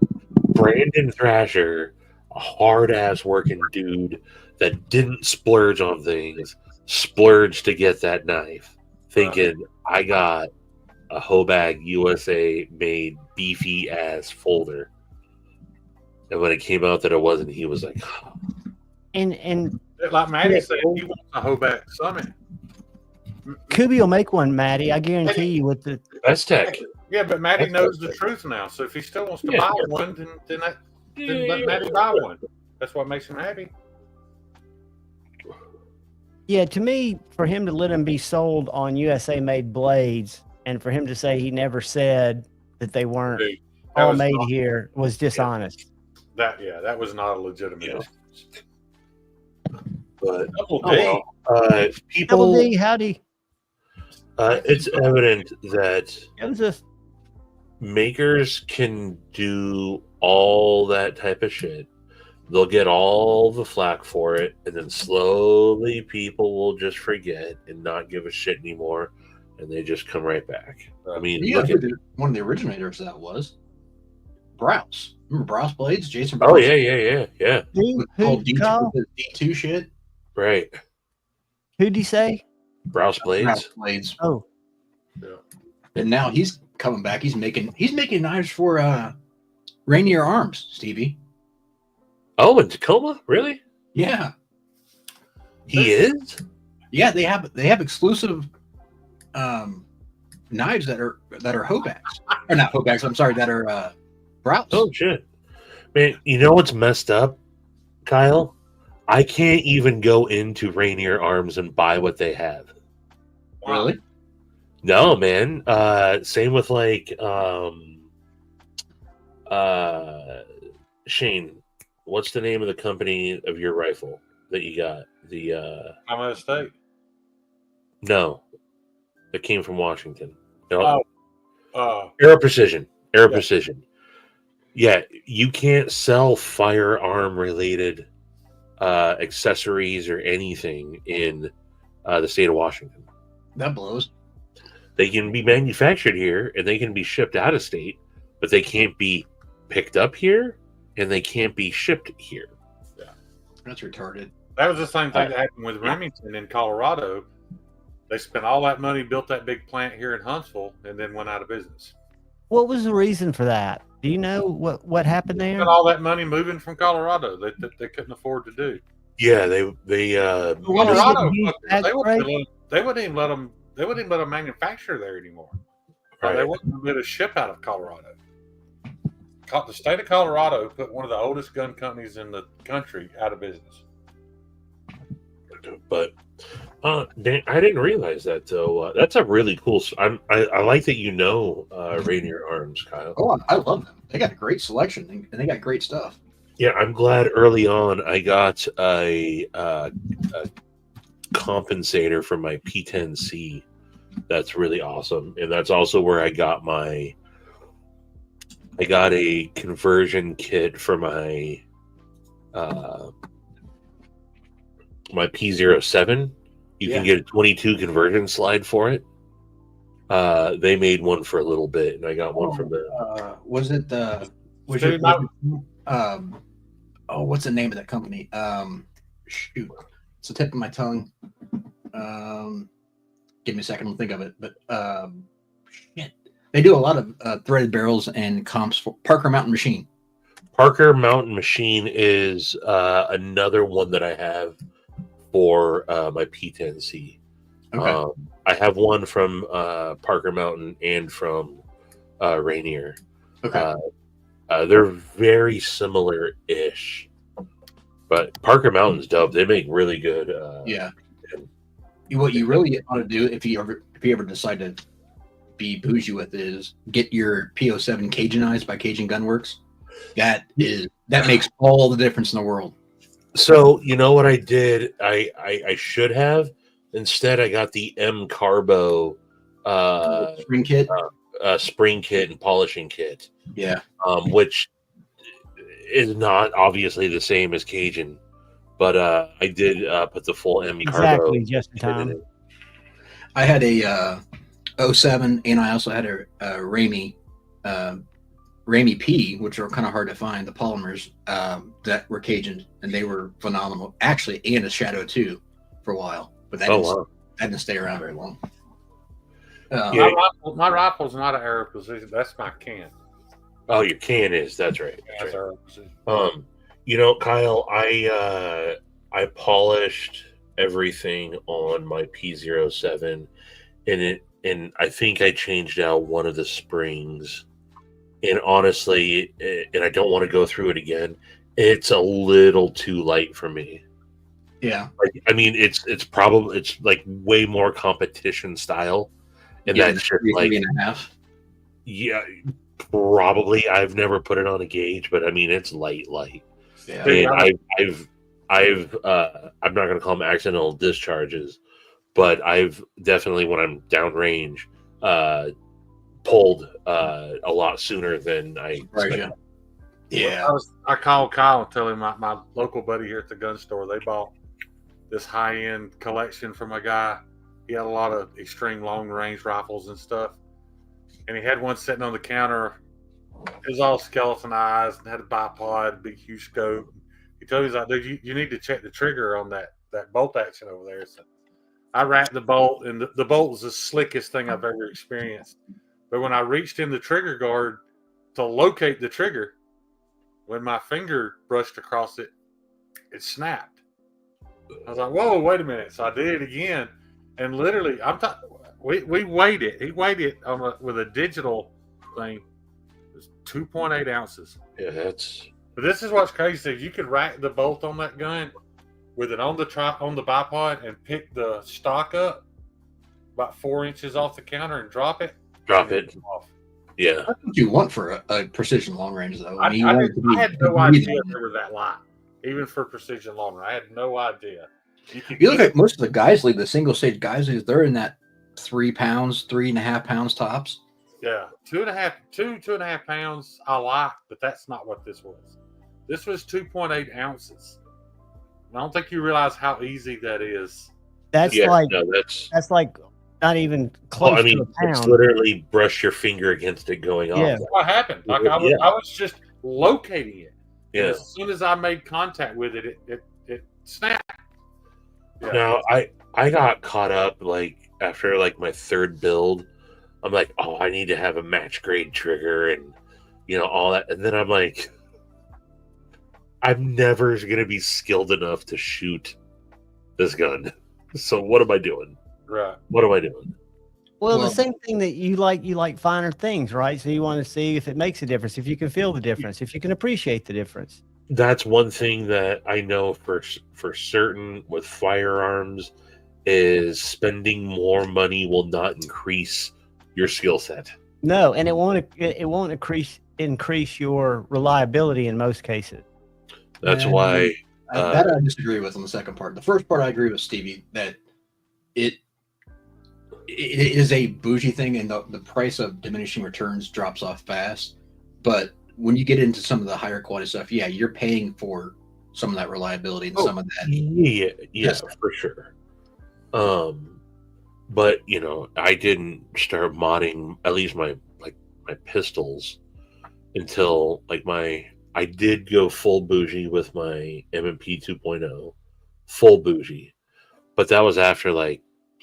Brandon Thrasher, a hard ass working dude that didn't splurge on things, splurged to get that knife, thinking I got a Hobag USA made beefy ass folder. And when it came out that it wasn't, he was like, oh. And like Maddie said, he wants a Hobag Summit. Kubi will make one, Maddie. I guarantee you. With the Best Tech. Yeah, but Maddie knows the truth now. So if he still wants to buy one, then let Maddie buy one. That's what makes him happy. Yeah, to me, for him to let him be sold on USA made blades, and for him to say he never said that they weren't all made here was dishonest. That was not a legitimate. But people, Double D, howdy. It's evident that Joseph, makers can do all that type of shit. They'll get all the flack for it, and then slowly people will just forget and not give a shit anymore, and they just come right back. I mean, look at one of the originators of that was Browse. Remember Browse Blades? Jason Browse? Oh, yeah. D2 shit. Right. Who'd he say? Browse Blades. Browse Blades. Oh. Yeah. And now he's coming back. He's making knives for Rainier Arms, Stevie. Oh, in Tacoma? Really? Yeah. He is? Yeah, they have exclusive knives that are Hobags. Or not Hobags, I'm sorry, that are Browse. Oh shit. Man, you know what's messed up, Kyle? I can't even go into Rainier Arms and buy what they have. Really? No, man. Same with like Shane. What's the name of the company of your rifle that you got? The I'm out of state. No. It came from Washington. Aero Precision. Precision. Yeah, you can't sell firearm related accessories or anything in the state of Washington. That blows. They can be manufactured here and they can be shipped out of state, but they can't be picked up here and they can't be shipped here. Yeah, that's retarded. That was the same thing that happened with Remington in Colorado. They spent all that money, built that big plant here in Huntsville, and then went out of business. What was the reason for that? Do you know what happened there? Spent all that money moving from Colorado that they couldn't afford to do. Yeah, they Colorado, they wouldn't even let them manufacture there anymore. They wouldn't permit a ship out of Colorado. The state of Colorado put one of the oldest gun companies in the country out of business. But Dan, I didn't realize that though. That's a really cool. I like that you know Rainier Arms, Kyle. Oh, I love them. They got a great selection and they got great stuff. Yeah, I'm glad early on I got a compensator for my P10C. That's really awesome, and that's also where I got a conversion kit for my my P07. You can get a 22 conversion slide for it. They made one for a little bit, and I got one from them. Was it the? What's the name of that company? Shoot, it's the tip of my tongue. Give me a second to think of it. But shit, they do a lot of threaded barrels and comps for Parker Mountain Machine. Parker Mountain Machine is another one that I have for my P10C. Okay. I have one from Parker Mountain and from Rainier. Okay. They're very similar-ish, but Parker Mountain's dope. They make really good. Yeah. What you really ought to do if you ever decide to be bougie with it is get your P07 Cajunized by Cajun Gunworks. That makes all the difference in the world. So you know what I did? I should have. Instead, I got the M Carbo spring kit, spring kit and polishing kit. Yeah. Which is not obviously the same as Cajun, but I did put the full M Carbo. Exactly, just in time. I had a 07, and I also had a Ramey P, which are kind of hard to find, the polymers that were Cajun, and they were phenomenal. Actually, and a Shadow 2 for a while, but that didn't stay around very long. My rifle's not an arrow position. That's my can. Oh, your can is. That's right. That's arrow position. You know, Kyle, I polished everything on my P07, and I think I changed out one of the springs. And honestly, and I don't want to go through it again, it's a little too light for me. Yeah. I mean, it's like way more competition style. And that's just like 3.5. Yeah, probably. I've never put it on a gauge, but I mean, it's light. Yeah. And I'm not going to call them accidental discharges, but I've definitely, when I'm downrange, pulled a lot sooner than I expected. Yeah. I called Kyle and tell him my local buddy here at the gun store, they bought this high-end collection from a guy. He had a lot of extreme long-range rifles and stuff. And he had one sitting on the counter. It was all skeletonized and had a bipod, big, huge scope. He told me, he's like, dude, you need to check the trigger on that bolt action over there. So I wrapped the bolt, and the bolt was the slickest thing I've ever experienced. But when I reached in the trigger guard to locate the trigger, when my finger brushed across it, it snapped. I was like, whoa, wait a minute. So I did it again. And literally, we weighed it. He weighed it with a digital thing. It was 2.8 ounces. Yeah, But this is what's crazy. You could rack the bolt on that gun with it on the bipod and pick the stock up about 4 inches off the counter and drop it. Off. Yeah. That's what you want for a precision long range, though. I had no idea they were that light, even for precision long range. I had no idea. You look at most of the guys league, the single stage guys league, they're in that 3 pounds, 3.5 pounds tops. Yeah, 2.5 pounds. I like, but that's not what this was. This was 2.8 ounces. I don't think you realize how easy that is. That's like not even close to a pound. It's literally brush your finger against it going off. That's what happened. Like I was just locating it. Yeah. And as soon as I made contact with it, it snapped. Yeah. Now I got caught up like after like my third build. I'm like, oh, I need to have a match grade trigger and all that. And then I'm like, I'm never gonna be skilled enough to shoot this gun. So what am I doing? Right. What am I doing? Well, the Well- same thing that you like finer things, right? So you want to see if it makes a difference, if you can feel the difference, if you can appreciate the difference. That's one thing that I know for certain with firearms is spending more money will not increase your skill set. No, and it won't increase your reliability in most cases. That's And why that I disagree with on the second part. The first part I agree with Stevie that it is a bougie thing, and the price of diminishing returns drops off fast. But when you get into some of the higher quality stuff, yeah, you're paying for some of that reliability and some of that. Yeah, for sure. But I didn't start modding at least my pistols until I did go full bougie with my M&P 2.0, full bougie, but that was after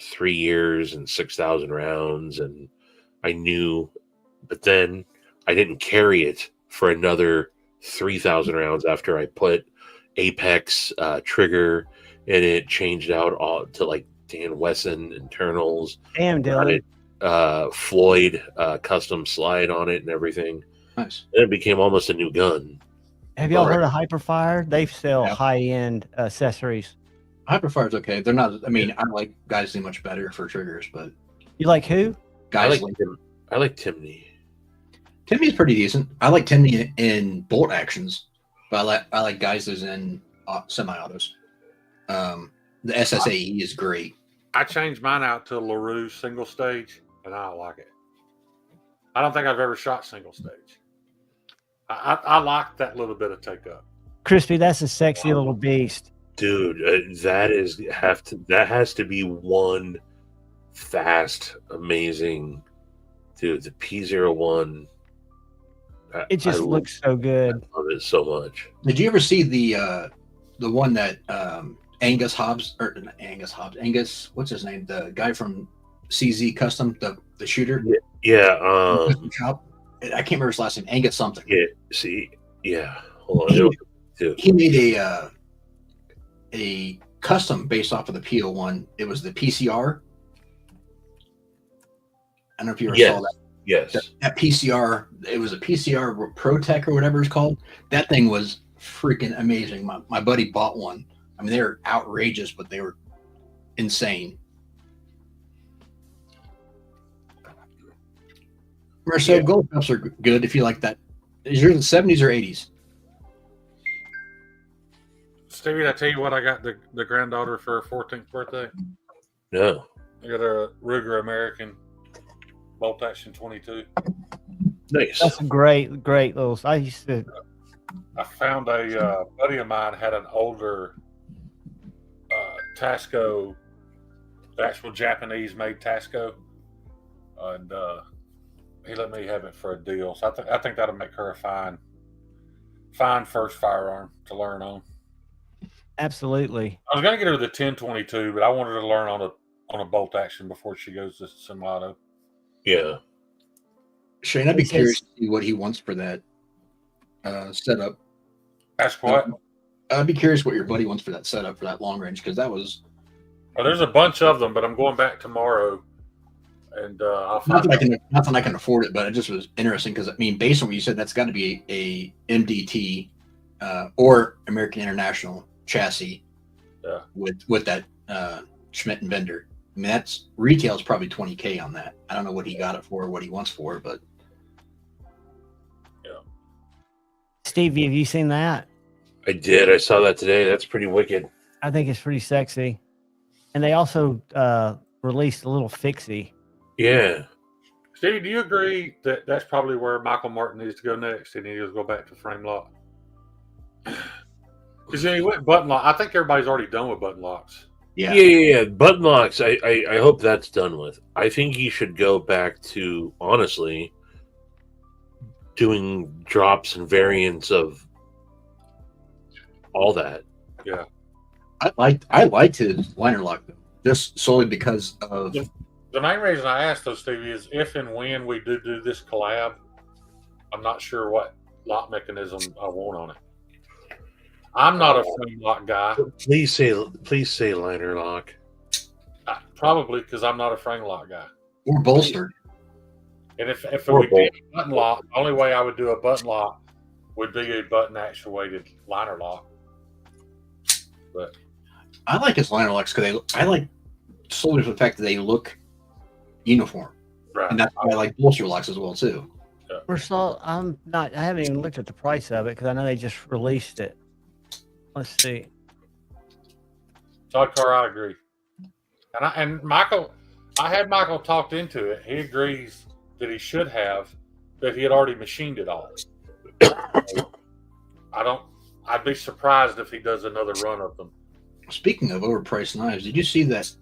3 years and 6,000 rounds, and I knew, but then I didn't carry it for another 3,000 rounds after I put Apex trigger and it changed out all to Dan Wesson internals. Damn, Dylan. Floyd custom slide on it and everything. Nice. And it became almost a new gun. Have y'all heard of Hyperfire? They sell Yeah. high-end accessories. Hyperfire's okay. They're not. I mean, I like Geisley much better for triggers, but You like who? I like Geisley. Timney. Timmy's pretty decent. I like Timney in bolt actions, but I like Geisley's in semi-autos. The SSAE is great. I changed mine out to LaRue single stage, and I don't like it. I don't think I've ever shot single stage. I like that little bit of take up. Crispy, that's a sexy little beast. Dude, that has to be one fast, amazing dude. The P01. It just looks so good. I love it so much. Did you ever see the one that Angus Hobbs, or not Angus, what's his name? The guy from CZ Custom, the shooter. Yeah. Custom shop. I can't remember his last name. Angus something. Yeah. See. Yeah. Hold on. He made a custom based off of the P01. It was the PCR. I don't know if you ever saw that. Yes. That PCR, it was a PCR ProTech or whatever it's called. That thing was freaking amazing. My buddy bought one. I mean, they were outrageous, but they were insane. So gold cups are good if you like that. Is yours the 70s or 80s? Stevie, did I tell you what I got the granddaughter for her 14th birthday? No. I got her a Ruger American bolt action 22. Nice. That's a great little. I used to. I found a buddy of mine had an older Tasco, the actual Japanese-made Tasco, and he let me have it for a deal. So I think that'll make her a fine first firearm to learn on. Absolutely. I was gonna get her the 1022, but I wanted her to learn on a bolt action before she goes to semi-auto. Yeah. Shane, I'd be curious to see what he wants for that setup. Ask what? I'd be curious what your buddy wants for that setup for that long range, because that was. Oh, there's a bunch of them, but I'm going back tomorrow, and I'll Not find that I can afford it, but it just was interesting because I mean, based on what you said, that's got to be a MDT or American International chassis. Yeah. With that Schmidt and Bender. I mean, that's retail is probably $20,000 on that. I don't know what he got it for or what he wants for it, but yeah. Stevie, have you seen that? I did. I saw that today. That's pretty wicked. I think it's pretty sexy. And they also released a little fixie. Yeah. Steve, do you agree that that's probably where Michael Martin needs to go next? And he needs to go back to frame lock. Because he went button lock. I think everybody's already done with button locks. Yeah. Button locks. I hope that's done with. I think you should go back to honestly doing drops and variants of all that. Yeah. I liked his liner lock though, just solely because of The main reason I asked those, Stevie, is if and when we do this collab, I'm not sure what lock mechanism I want on it. I'm not a frame lock guy. Please say liner lock. Probably because I'm not a frame lock guy. Or bolstered. And if it Or would be bolt. a button lock, the only way I would do a button lock would be a button actuated liner lock. But I like his liner locks because I like solely for the fact that they look uniform, right, and that's why I like bolster locks as well too. First of all, I haven't even looked at the price of it because I know they just released it. Let's see. Todd Carr, I agree. And Michael, I had Michael talked into it. He agrees that he should have, but he had already machined it all. I'd be surprised if he does another run of them. Speaking of overpriced knives, did you see that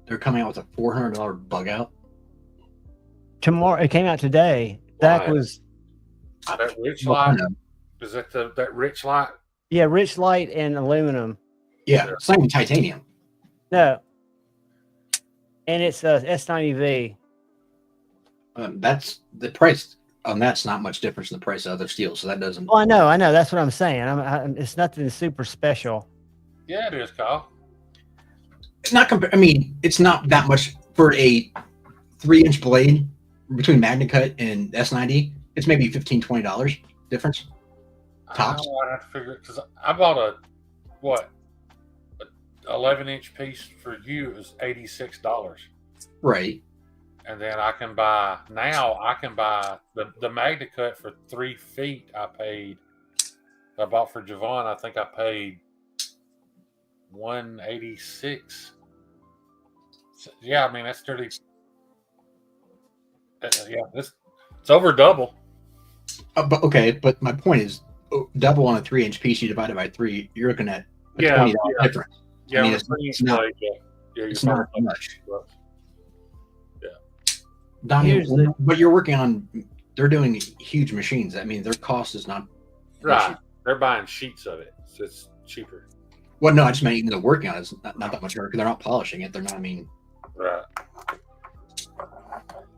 they're coming out with a $400 bug out? Tomorrow, it came out today. That Why? was That rich light, is that that rich light? rich light and aluminum. Yeah, it's not even titanium. No, and it's a S90V. That's the price on that's not much difference in the price of other steel, so that doesn't. Oh, I know. That's what I'm saying. It's nothing super special. Yeah, it is, Kyle. It's not I mean, it's not that much for a 3-inch blade between MagnaCut and S90. It's maybe $15-$20 difference. Tops. I have to figure it because I bought a 11-inch piece for you is $86. Right. And then I can buy the MagnaCut for 3 feet. I bought for Javon. I think I paid $186. So, yeah, I mean that's 30. It's over double. But my point is, double on a 3-inch piece, you divide it by 3, you're looking at a $20 difference. Yeah, I mean, it's not. It's not much. Yeah. Donnie, but you're working on. They're doing huge machines. I mean, their cost is not Right. They're buying sheets of it, so it's cheaper. Well, no, I just meant even though working on it is not that much work because they're not polishing it. They're not. I mean, Right.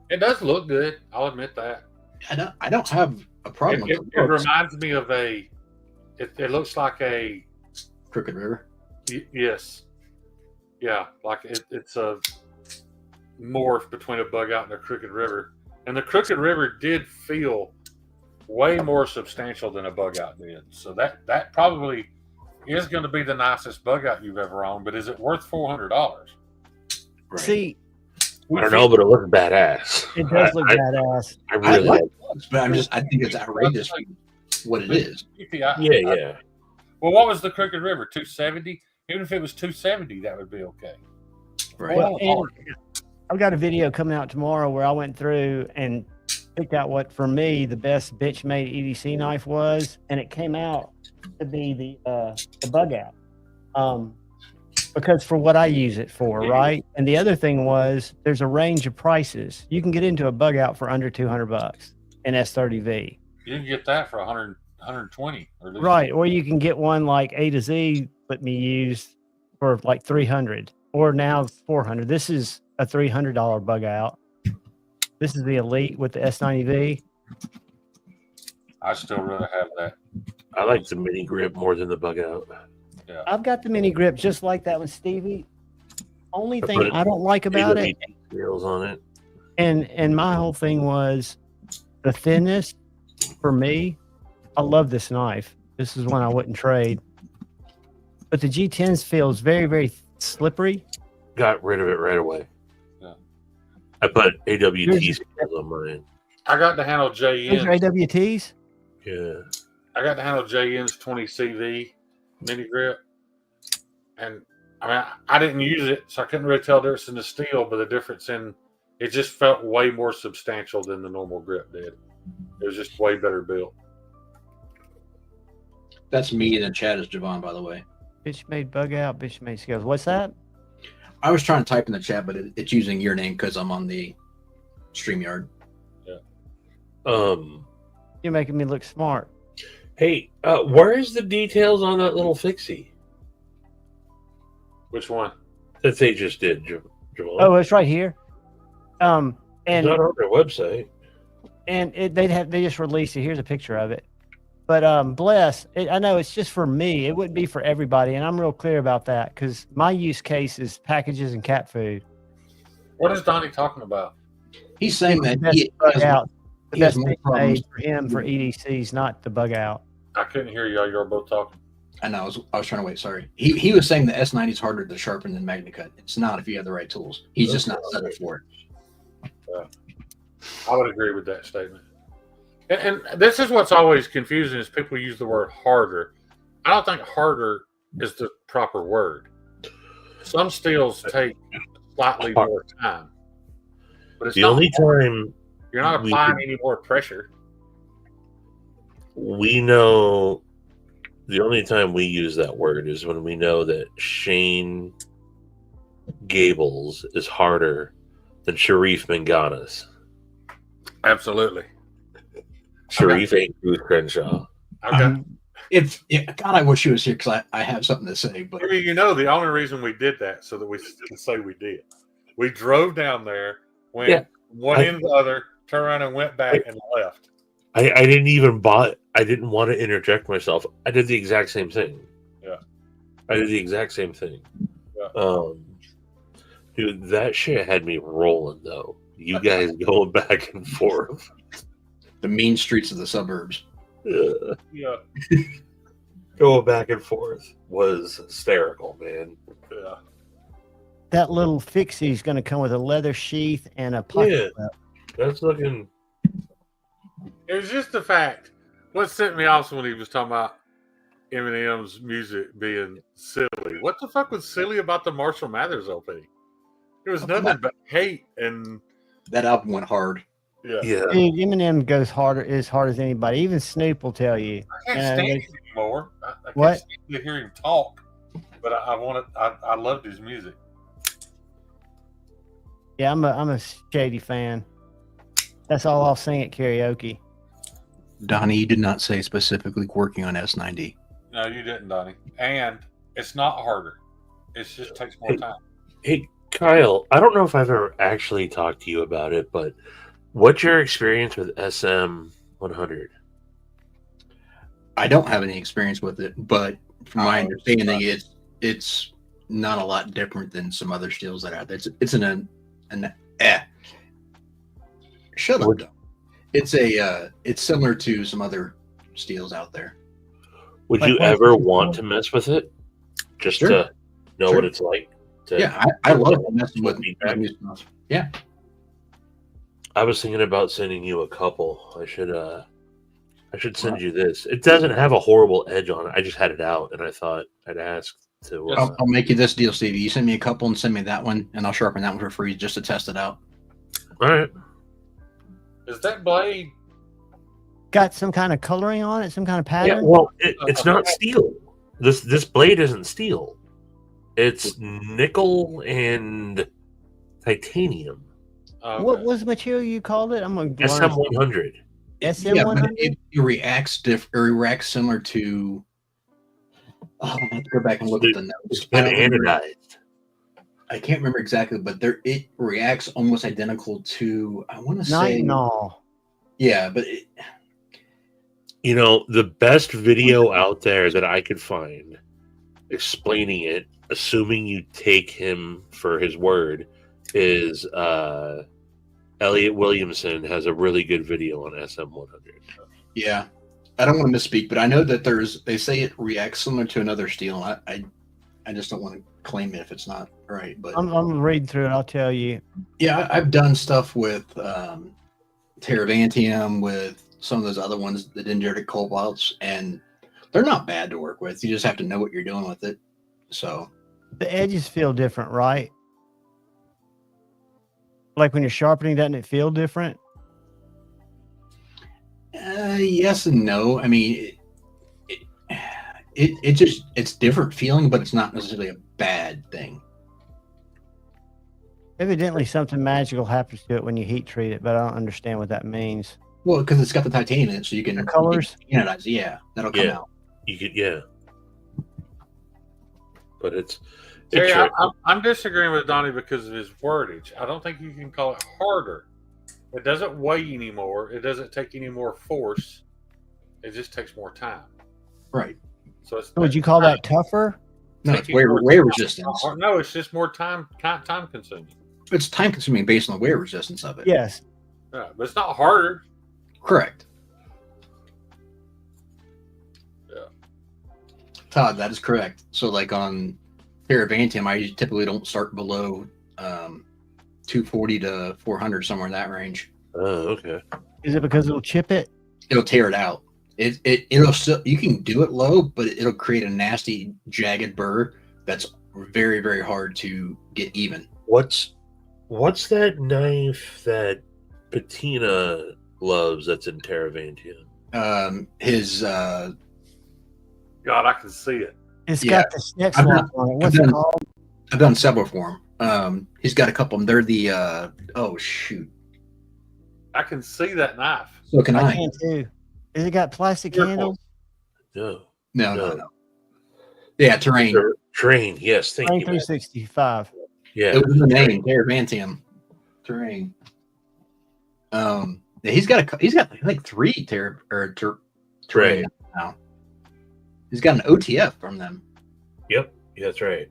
It does look good. I'll admit that. I don't have a problem. It reminds me of a. It looks like a Crooked River. Yes. Yeah, like it's a morph between a bug out and a Crooked River, and the Crooked River did feel way more substantial than a bug out did. So that probably is going to be the nicest bug out you've ever owned. But is it worth $400? Right. See, I don't know, but it looks badass. it does look badass. I really like. But I think it's outrageous what it is. Yeah. Well, what was the Crooked River? 270. Even if it was 270, that would be okay. Right. Well, and I've got a video coming out tomorrow where I went through and picked out what, for me, the best bitch-made EDC knife was, and it came out to be the bug out. Because for what I use it for, right? And the other thing was there's a range of prices. You can get into a bug out for under $200 in S30V. You can get that for 100, 120. Or at least Right. Or you can get one like A to Z, let me use for like 300 or now 400. This is a $300 bug out. This is the Elite with the S90V. I still rather have that. I like the mini grip more than the bug out. Yeah. I've got the mini grip just like that one, Stevie. Only thing I don't like about it, Wheels on it. and my whole thing was the thinness for me. I love this knife. This is one I wouldn't trade. But the G10s feels very, very slippery. Got rid of it right away. Yeah. I put AWT scales on mine. I got to handle Those are JN's. AWTs? Yeah. I got to handle JN's 20CV mini grip, and I mean I didn't use it, so I couldn't really tell the difference in the steel, but the difference in it just felt way more substantial than the normal grip did. It was just way better built. That's me in the chat is Javon, by the way. Bitch made bug out, bitch made scales. What's that? I was trying to type in the chat, but it's using your name because I'm on the StreamYard. You're making me look smart. Hey, where's the details on that little fixie Which one? that they just did, Jamal? Oh, it's right here. It's And not on their website. they just released it. Here's a picture of it. But bless, I know it's just for me. It wouldn't be for everybody, and I'm real clear about that because my use case is packages and cat food. What is Donnie talking about? He's saying that Best he bug has, out. The he has best more thing problems. made for him for EDCs, not the bug out. I couldn't hear y'all. You were both talking. I know. I was trying to wait. Sorry. He was saying the S90 is harder to sharpen than MagnaCut. It's not if you have the right tools. He's just not set up for it. I would agree with that statement. And this is what's always confusing is people use the word harder. I don't think harder is the proper word. Some steels take slightly more time. But it's The not only hard. time You're not applying any more pressure. we know, the only time we use that word is when we know that Shane Gables is harder than Sharif Mangana's. Absolutely. Sharif ain't Ruth Crenshaw. Okay. God, I wish he was here because I have something to say. But I mean, you know, the only reason we did that so that we can say we did. We drove down there, went one end to the other, turned around and went back and left. I didn't want to interject myself. I did the exact same thing. Yeah. I did the exact same thing. Yeah. Dude, that shit had me rolling though. You guys going back and forth. the mean streets of the suburbs. Yeah. Going back and forth was hysterical, man. Yeah. That little fixie's going to come with a leather sheath and a pocket clip. That's looking. It was just the fact. What sent me off when he was talking about Eminem's music being silly. What the fuck was silly about the Marshall Mathers LP? It was nothing but hate and that album went hard. Yeah. Dude, Eminem goes as hard as anybody. Even Snoop will tell you. I can't stand him anymore. I can't What? stand to hear him talk, but I loved his music. Yeah, I'm a Shady fan. That's all I'll sing at karaoke. Donnie, you did not say specifically working on S90. No, you didn't, Donnie. And it's not harder. It just takes more time. Hey, Kyle, I don't know if I've ever actually talked to you about it, but what's your experience with SM100? I don't have any experience with it, but from my understanding, it's not a lot different than some other steels that are out there. Shut up, though. It's similar to some other steels out there. Would Like you what? ever want to mess with it? Just Sure. to know Sure. what it's like? I love messing with new stuff. Yeah. I was thinking about sending you a couple. I should send you this. It doesn't have a horrible edge on it. I just had it out, and I thought I'd ask to. I'll make you this deal, Stevie. You send me a couple and send me that one, and I'll sharpen that one for free just to test it out. All right. Is that blade? Got some kind of coloring on it, some kind of Yeah. pattern. Well, it's not steel. This blade isn't steel. It's nickel and titanium. Okay. What was the material you called it? I'm gonna SM100. SM100. but it reacts similar to. Oh, I have to go back and look at the notes. It's been anodized. I can't remember exactly, but it reacts almost identical to. I want to say. Nitinol. Yeah, but You know, the best video out there that I could find explaining it, assuming you take him for his word, is Elliot Williamson has a really good video on SM100. yeah, I don't want to misspeak, but I know that they say it reacts similar to another steel. I just don't want to claim it if it's not right. But I'm reading through it. I'll tell you. yeah, I've done stuff with Terravantium, with some of those other ones, the dendritic cobalts, and they're not bad to work with. You just have to know what you're doing with it. So The edges feel different, right? Like when you're sharpening, doesn't it feel different? yes and no. I mean, it's different feeling, but it's not necessarily a bad thing. Evidently, something magical happens to it when you heat treat it, but I don't understand what that means. Well, because it's got the titanium in it, so you can The colors? anodize. Yeah, that'll come Yeah. out. You could, yeah. But it's Terry, tricky. I'm disagreeing with Donnie because of his wordage. I don't think you can call it harder. It doesn't weigh anymore. It doesn't take any more force. It just takes more time. Right. So it's Would you call that tougher? No, it's wear resistance. No, it's just more time consuming. It's time consuming based on the wear resistance of it. Yes. Yeah, but it's not harder. Correct. Yeah. Todd, that is correct. So like on Teravantium, I typically don't start below 240 to 400, somewhere in that range. Oh, okay. Is it because it'll chip it? It'll tear it out. It'll still, you can do it low, but it'll create a nasty jagged burr that's very, very hard to get even. What's that knife that Patina loves that's in Teravantium? God, I can see it. It's Yeah. got the snake mark on it. What's it called? I've done several for him. He's got a couple of them. They're the oh shoot. I can see that knife. So can I I. can too. Has it got plastic Careful. handles? No. No. Yeah, terrain. Terrain, yes. Thank Terrain you. Matt. 365. Yeah. It was in the name, Teravantium. Terrain. Yeah, he's got like 3 terrain Right. now. He's got an OTF from them. Yep. Yeah, that's right.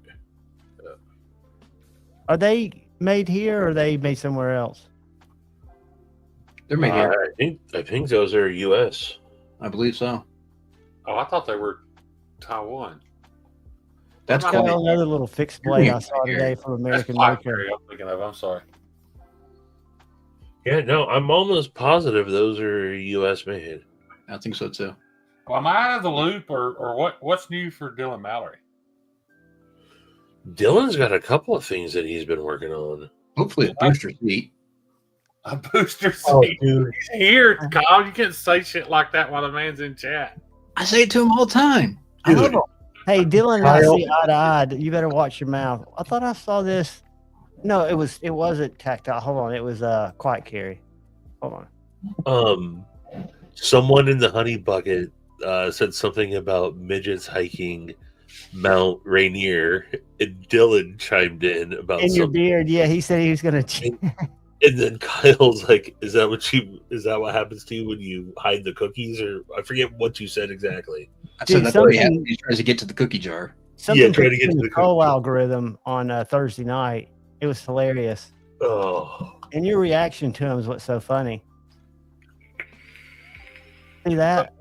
Are they made here or are they made somewhere else? They're made here. I think those are U.S. I believe so. Oh, I thought they were Taiwan. That's Got cool. another little fixed blade I saw Here. today from That's American Black Maker. Berry I'm thinking of. I'm sorry. Yeah, no, I'm almost positive those are U.S. made. I think so too. Well, am I out of the loop, or what's new for Dylan Mallory? Dylan's got a couple of things that he's been working on. Hopefully a booster seat. A booster seat. Oh, dude. He's here, Kyle. You can't say shit like that while the man's in chat. I say it to him all the time. I love Dude. him. Hey, Dylan and I Kyle. see eye to eye. You better watch your mouth. I thought I saw this. No, it wasn't tactile. Hold on. It was quiet carry. Hold on. Someone in the honey bucket said something about midgets hiking Mount Rainier, and Dylan chimed in about In your something. beard, yeah. He said he was gonna. And then Kyle's like, "Is that what happens to you when you hide the cookies?" Or I forget what you said exactly. I Dude, said that's what he something- tries to get to the cookie jar. Something try to get in to the the poll cookie. algorithm on Thursday night. It was hilarious, Oh, and your reaction to him is what's so funny. See that?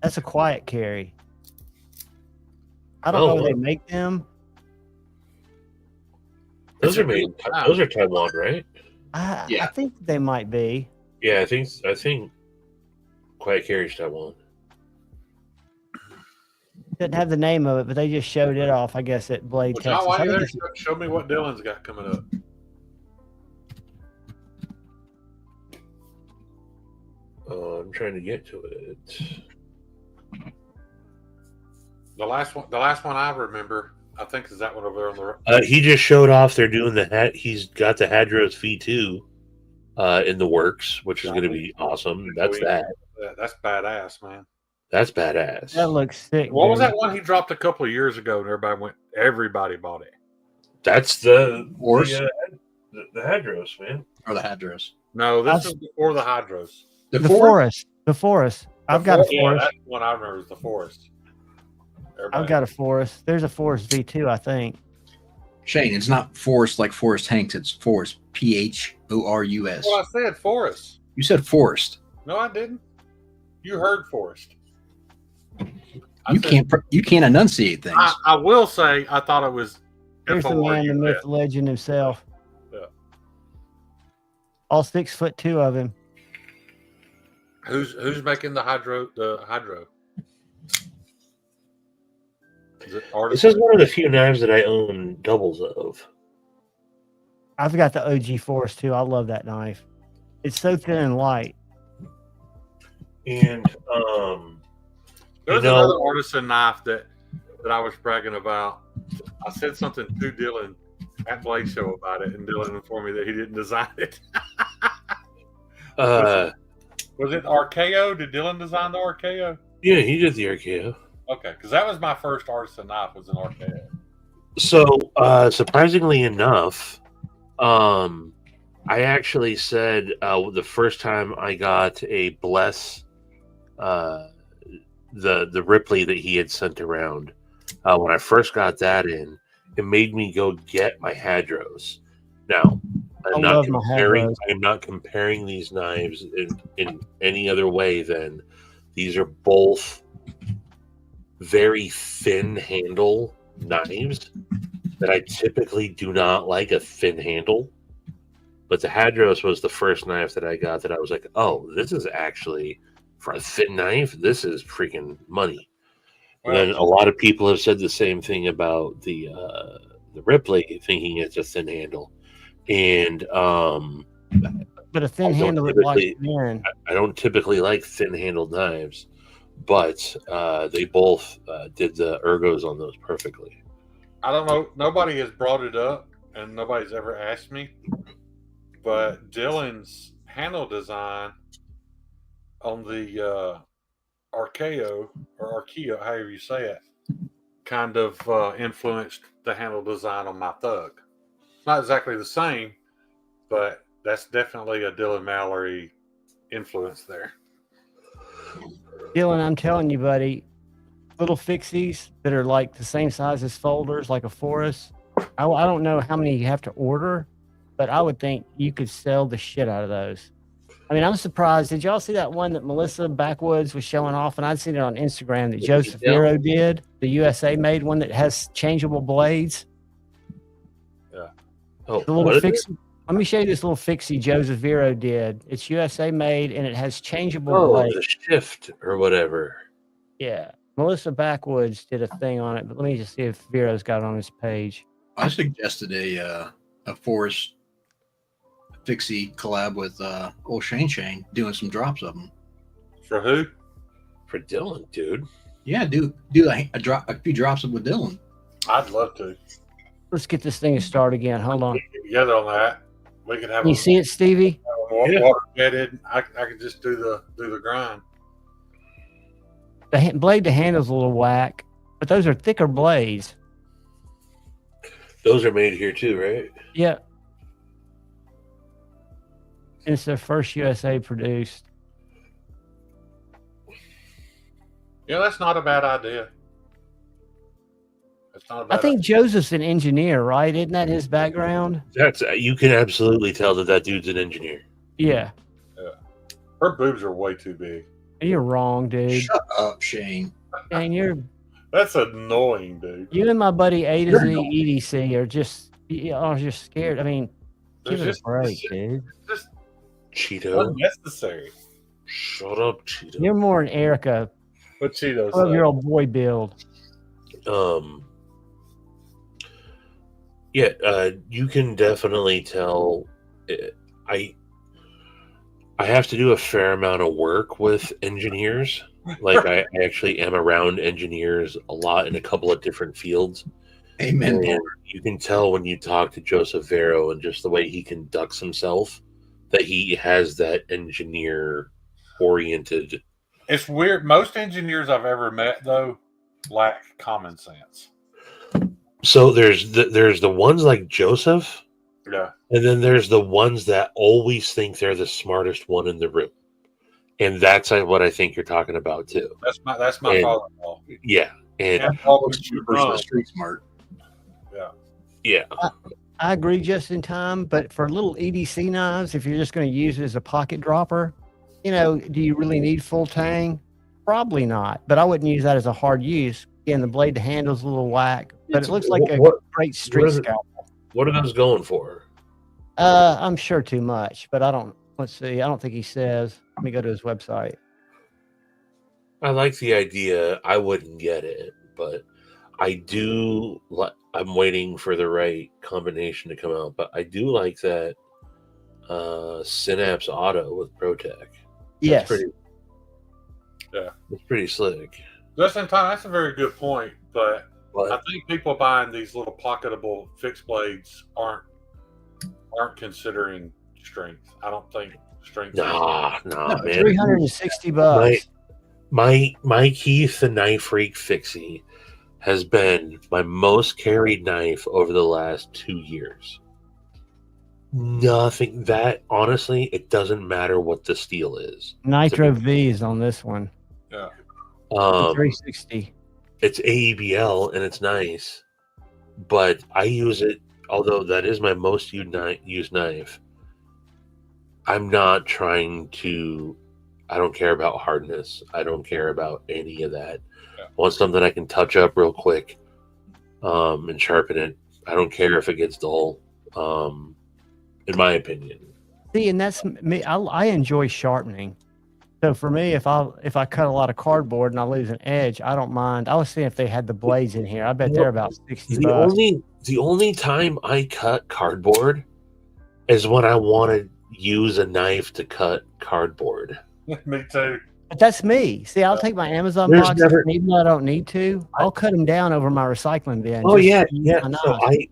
That's a quiet carry. I don't know where they make them. those are made. Those are Taiwan, right? I Yeah. think they might be. Yeah, I think Quiet Carry's Taiwan. Didn't have the name of it, but they just showed it off. I guess at Blade, Well, John, Texas. while I you're think there, it's- show me what Dylan's got coming up. I'm trying to get to it. The last one I remember, I think, is that one over there on the. He just showed off. They're doing the hat. He's got the Hadros V2 in the works, which is going to be awesome. That's that. That's badass, man. That's badass. that looks sick. What was dude. that one he dropped a couple of years ago, and everybody bought it? That's the Horse? the Hadros, man. Or the Hadros. No, this I've- was before the Hydros. The, The Ford? forest. The forest. I've got a Yeah, forest. that's the one I remember is the Forest. I've got a forest. There's a forest V2, I think. Shane, it's not Forrest like Forrest Hanks. It's Forrest. Phorus. Well, I said Forest. You said Forrest. No, I didn't. You heard Forest. I You said- can't enunciate things. I will say I thought it was. Here's the man, the F-O-R-U-S. myth, the legend himself. Yeah. All 6'2" of him. Who's making the hydro? Is it This artist? is one of the few knives that I own doubles of. I've got the OG forest too. I love that knife. It's so thin and light. And There's you know- another artisan knife that I was bragging about. I said something to Dylan at Blade Show about it, and Dylan informed me that he didn't design it. Was it RKO? Did Dylan design the RKO? yeah, he did the RKO. Okay, because that was my first artisan knife, was an RKO. So surprisingly enough, I actually said the first time I got a Bless the Ripley that he had sent around. When I first got that in, it made me go get my Hadros. Now, I love my Hadros. I'm not comparing these knives in any other way than these are both very thin handle knives that I typically do not like a thin handle. But the Hadros was the first knife that I got that I was like, oh, this is actually, for a thin knife, this is freaking money. And then a lot of people have said the same thing about the Ripley, thinking it's a thin handle. And but a thin handle is like thin. I don't typically like thin handled knives, but they both did the ergos on those perfectly. I don't know. Nobody has brought it up, and nobody's ever asked me. But Dylan's handle design on the Archeo, or Archeo, however you say it, kind of influenced the handle design on my Thug. Not exactly the same, but that's definitely a Dylan Mallory influence there. Dylan, I'm telling you, buddy, little fixies that are like the same size as folders, like a Forest. I don't know how many you have to order, but I would think you could sell the shit out of those. I mean, I'm surprised. Did y'all see that one that Melissa Backwoods was showing off? And I'd seen it on Instagram that Joseph Vero did. The USA made one that has changeable blades. Yeah. Oh, the little fixie. Let me show you this little fixie Joseph Vero did. It's USA made, and it has changeable blades. The shift or whatever. Yeah. Melissa Backwoods did a thing on it, but let me just see if Vero's got it on his page. I suggested a Forest fixie collab with old Shane doing some drops of them. For who? For Dylan, dude. Yeah, do a few drops with Dylan. I'd love to. Let's get this thing to start again. Hold on. Get together on that. We could have. Can you see it, Stevie? Water headed. I could just do the grind. The blade to handle's a little whack, but those are thicker blades. Those are made here too, right? Yeah. And it's their first USA produced. Yeah, that's not a bad idea. That's not a bad I think idea. Joseph's an engineer, right? Isn't that his background? That's you can absolutely tell that dude's an engineer. Yeah. Her boobs are way too big. You're wrong, dude. Shut up, Shane. Shane, That's annoying, dude. you and my buddy A to Z EDC are just scared. I mean, give it a break, dude. Just Cheeto. unnecessary. Shut up, Cheeto. You're more an Erica, What Cheetos? 12-year-old boy build. Yeah, you can definitely tell. I have to do a fair amount of work with engineers. Like I actually am around engineers a lot in a couple of different fields. Amen. And you can tell when you talk to Joseph Vero and just the way he conducts himself that he has that engineer oriented. It's weird. Most engineers I've ever met, though, lack common sense. So there's the ones like Joseph, Yeah. and then there's the ones that always think they're the smartest one in the room, and that's what I think you're talking about too. That's my father-in-law. Yeah, and Street smart. yeah. I agree just in time, but for little EDC knives, if you're just going to use it as a pocket dropper, do you really need full tang? Probably not, but I wouldn't use that as a hard use. Again, the blade to handle's a little whack, but it looks like a great street scalpel. What are those going for? I'm sure too much, but let's see. I don't think he says. Let me go to his website. I like the idea. I wouldn't get it, but I do. I'm waiting for the right combination to come out, but I do like that Synapse Auto with ProTech. Yes. It's pretty slick. Just in time, that's a very good point, but I think people buying these little pocketable fixed blades aren't considering strength. I don't think strength. Nah, man. $360. My Keith the Knife Freak Fixie has been my most carried knife over the last 2 years. Nothing that honestly, it doesn't matter what the steel is. Nitro V is on this one. Yeah. 360. It's AEBL and it's nice, but I use it. Although that is my most used knife, I'm not trying to. I don't care about hardness. I don't care about any of that. Yeah. I want something I can touch up real quick, and sharpen it. I don't care if it gets dull. In my opinion. See, and that's me. I enjoy sharpening. So for me, if I cut a lot of cardboard and I lose an edge, I don't mind. I was seeing if they had the blades in here. I bet they're about $60. The only time I cut cardboard is when I want to use a knife to cut cardboard. Me too. But that's me. See, I'll take my Amazon There's boxes, never- and even though I don't need to, I'll cut them down over my recycling bin. Oh just yeah, to use yeah. my knives.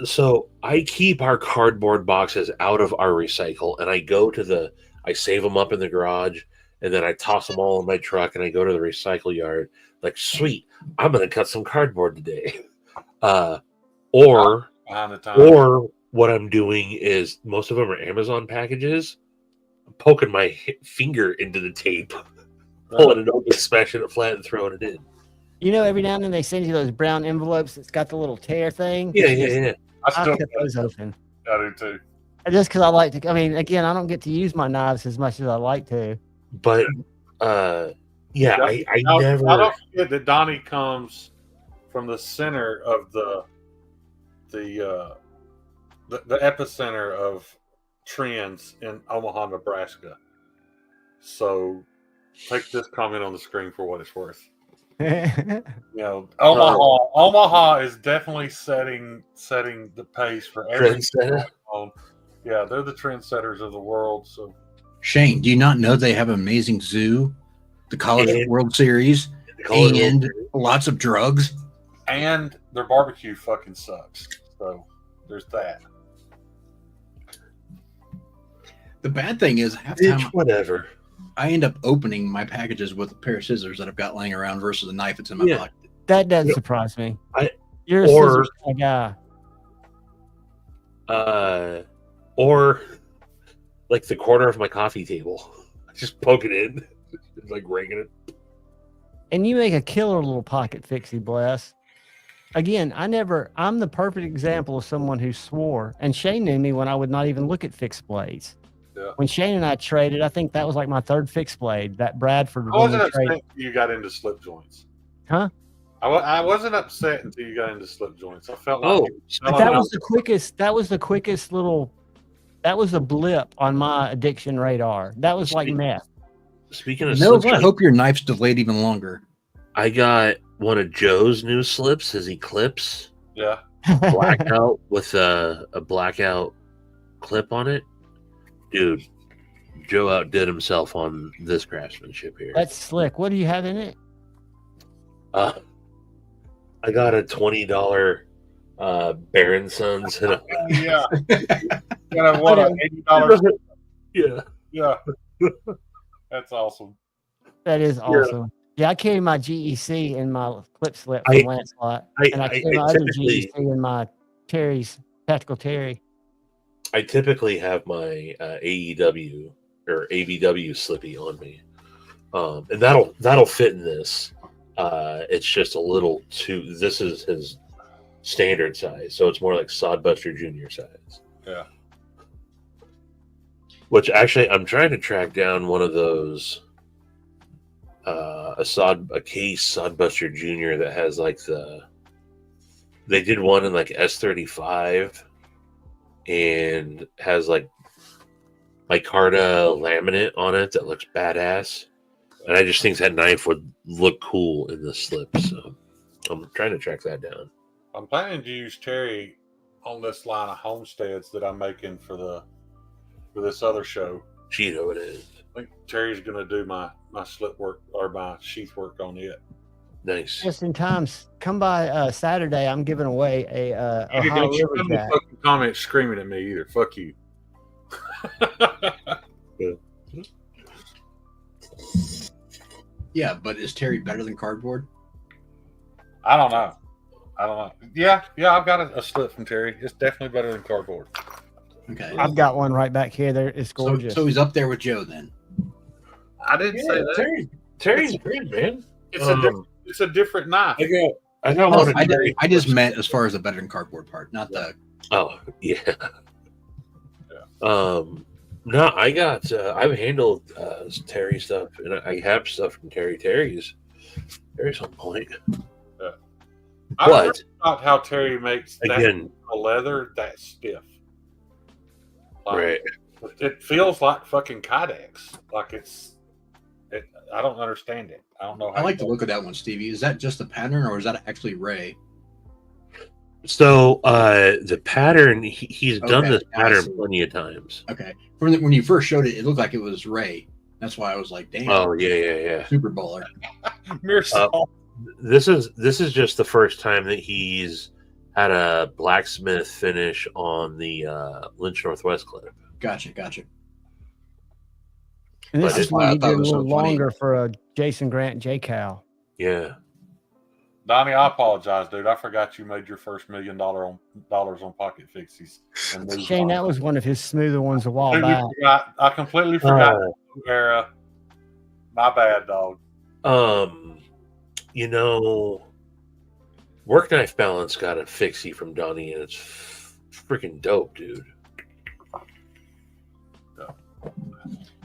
So I keep our cardboard boxes out of our recycle, and I save them up in the garage, and then I toss them all in my truck, and I go to the recycle yard. Like, sweet, I'm gonna cut some cardboard today. Or Behind the time. or what I'm doing is most of them are Amazon packages. I'm poking my finger into the tape, pulling it open, smashing it flat, and throwing it in. You know, every now and then they send you those brown envelopes that's got the little tear thing. Yeah. I I still cut those open. I do too. Just because I like to. I mean, again, I don't get to use my knives as much as I like to. But yeah, I never. I don't forget that Donnie comes from the center of the epicenter of trends in Omaha, Nebraska. So take this comment on the screen for what it's worth. You know, Omaha is definitely setting the pace for everything. Trendsetter? Yeah, they're the trendsetters of the world. So Shane, do you not know they have an amazing zoo, the College World Series, and lots of drugs? And their barbecue fucking sucks. So there's that. The bad thing is, half the time Whatever. I end up opening my packages with a pair of scissors that I've got laying around versus a knife that's in my pocket. That does surprise me. You're a Or- scissors kind of guy. Or like the corner of my coffee table. I just poke it in, like ringing it. And you make a killer little pocket fixie, bless. Again, I'm the perfect example of someone who swore. And Shane knew me when I would not even look at fixed blades. Yeah. When Shane and I traded, I think that was like my third fixed blade, that Bradford. I wasn't when we upset traded. until you got into slip joints. Huh? I wasn't upset until you got into slip joints. I felt like Oh, But that was the quickest little, that was a blip on my addiction radar. That was like meth. Speaking of No, slips, I hope your knife's delayed even longer. I got one of Joe's new slips, his Eclipse yeah. blackout with a blackout clip on it. Dude, Joe outdid himself on this craftsmanship here. That's slick. What do you have in it? I got a $20 Baron Sons. And Yeah. Got what, $80? yeah. Yeah. That's awesome. That is awesome. Yeah, I carry my GEC in my clip slip I- from Lancelot. And I carry my other typically- GEC in my Terry's, Tactical Terry. I typically have my AEW or ABW slippy on me, and that'll fit in this. It's just a little too. This is his standard size, so it's more like Sodbuster Junior size. Yeah. Which actually, I'm trying to track down one of those. A case Sodbuster Junior that has like they did one in like S35 and has like micarta laminate on it that looks badass, and I just think that knife would look cool in the slip, so I'm trying to track that down. I'm planning to use Terry on this line of homesteads that I'm making for this other show. Cheeto it is. I think Terry's going to do my slip work or my sheath work on it. Nice. Just in time, come by Saturday. I'm giving away a Hey, Ohio don't you River come in Jack. fucking comments screaming at me either. Fuck you. Yeah, but is Terry better than cardboard? I don't know. Yeah, I've got a slip from Terry. It's definitely better than cardboard. Okay. I've got one right back here. There, it's So, gorgeous. so he's up there with Joe then. I didn't say that. Terry's good, man. It's a different knife. I got No, one. I just meant as far as the veteran cardboard part, not the. Oh yeah. No, I got. I've handled Terry stuff, and I have stuff from Terry's on point. I But heard about how Terry makes again, that leather that stiff. Like, right? It feels like fucking Kydex. Like I don't understand it. I don't know. I like to look at that one, Stevie. Is that just a pattern, or is that actually Ray? So the pattern, he's done Okay, this I pattern see. plenty of times. Okay, when you first showed it, it looked like it was Ray. That's why I was like, "Damn, Oh yeah. super baller." This is just the first time that he's had a blacksmith finish on the Lynch Northwest clip. Gotcha. And this But is it's why he thought did it a was little so funny. longer for a Jason Grant J Cal. Yeah. Donnie, I apologize, dude. I forgot you made your first $1 million on Pocket Fixies. And moved Shane, on. that was one of his smoother ones a while Completely back. forgot. I completely forgot era. My bad, dog. You know, Work Knife Balance got a fixie from Donnie, and it's freaking dope, dude.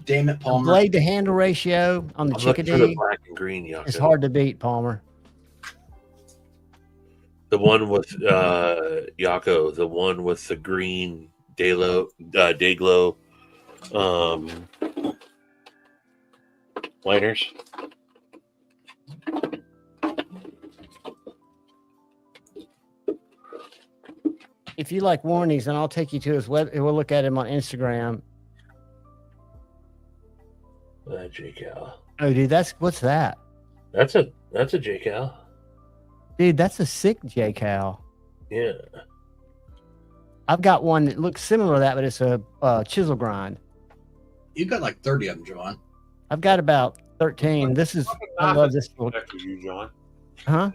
Damn it, Palmer. Blade to handle ratio on the I'm looking for the Chickadee black and green Yako. is hard to beat, Palmer. The one with Yako, the one with the green Dayglow liners. If you like warnings, then I'll take you to his web. We'll look at him on Instagram. JCal. Oh, dude, what's that? That's a JCal. Dude, that's a sick J Cal. Yeah. I've got one that looks similar to that, but it's a chisel grind. You got like 30 of them, John. I've got about 13. I love this one. After you, John. Huh?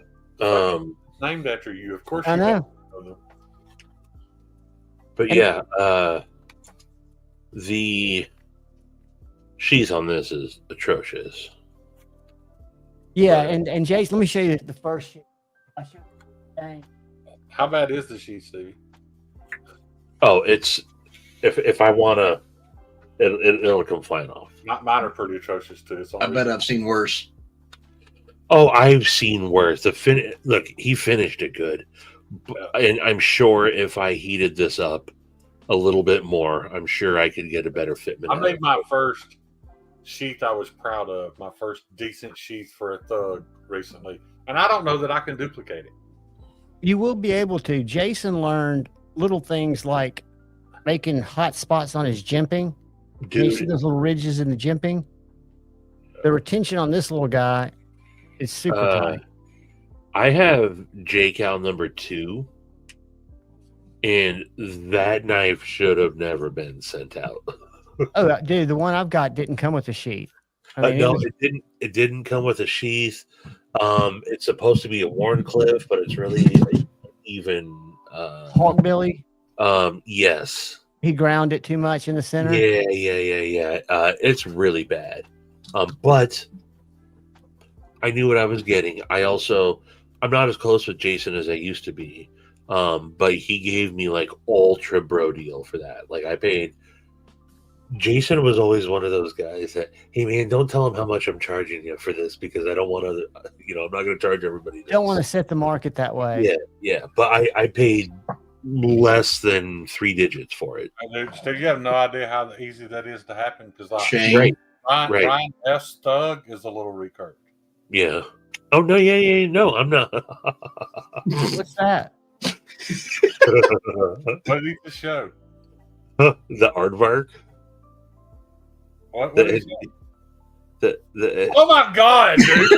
Named after you, of course. I you know. got- But yeah, the sheath on this is atrocious. Yeah, and Jason, let me show you the first sheet. I showed you. Dang. How bad is the sheet, Stevie? Oh, it's if I wanna, it'll come flying off. Mine are pretty atrocious too. It's I bet I've seen worse. Oh, I've seen worse. Look, he finished it good, and I'm sure if I heated this up a little bit more, I'm sure I could get a better fitment. I made my first sheath I was proud of, my first decent sheath for a thug recently, and I don't know that I can duplicate it. You will be able to. Jason learned little things like making hot spots on his jimping. You see Dude, those little ridges in the jimping? The retention on this little guy is super tight. I have JCal number 2, and that knife should have never been sent out. Oh, dude, the one I've got didn't come with a sheath. I mean, No, it didn't. It didn't come with a sheath. It's supposed to be a Warncliffe, but it's really even. Hawkbilly, Yes. he ground it too much in the center. Yeah. It's really bad. But I knew what I was getting. I'm not as close with Jason as I used to be. But he gave me like ultra bro deal for that. Like I paid. Jason was always one of those guys that, hey man, don't tell him how much I'm charging you for this because I don't want to, I'm not going to charge everybody this. Don't want to set the market that way. Yeah. But I paid less than 3 digits for it. Dude, Steve, you have no idea how easy that is to happen because like Shane. Right. Ryan, Right. S. Thug is a little recurved. Yeah. Oh no. Yeah. No, I'm not. What's that? What did he show? The aardvark. What The, is that? the Oh my god, dude!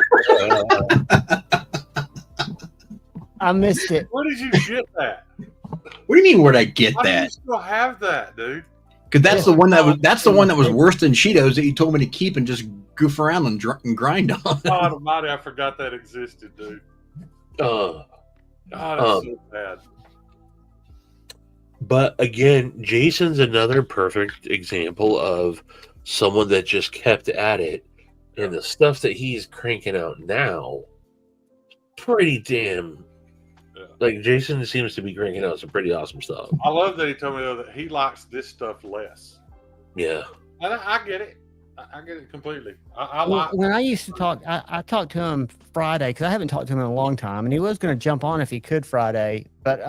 I missed it. Where did you get that? What do you mean? Where'd I get Why do you that? still have that, dude? Because that's the one that was worse than Cheetos that you told me to keep and just goof around and grind on. God almighty, I forgot that existed, dude. God, that's so bad. But again, Jason's another perfect example of someone that just kept at it And the stuff that he's cranking out now, pretty damn. Yeah. Like Jason seems to be cranking out some pretty awesome stuff. I love that he told me though that he likes this stuff less. Yeah. And I get it. I get it completely. I like. When I used to talk, I talked to him Friday because I haven't talked to him in a long time, and he was going to jump on if he could Friday. But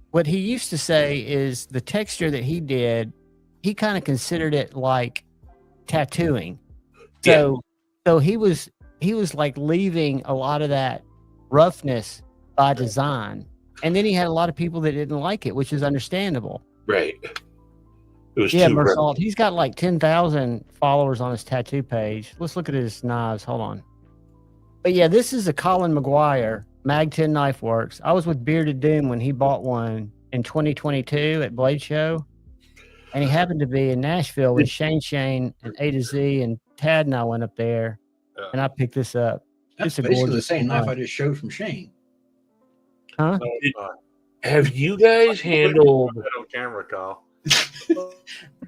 what he used to say is the texture that he did, he kind of considered it like tattooing. So he was like leaving a lot of that roughness by design, and then he had a lot of people that didn't like it, which is understandable. Right. It was Yeah, too Mersault. He's got like 10,000 followers on his tattoo page. Let's look at his knives. Hold on. But yeah, this is a Colin McGuire Mag 10 Knife Works. I was with Bearded Doom when he bought one in 2022 at Blade Show, and he happened to be in Nashville with Shane and A to Z, and Tad and I went up there, and I picked this up. That's It's a basically the gorgeous same knife knife. I just showed from Shane. Huh? Have you guys handled? On camera, Kyle.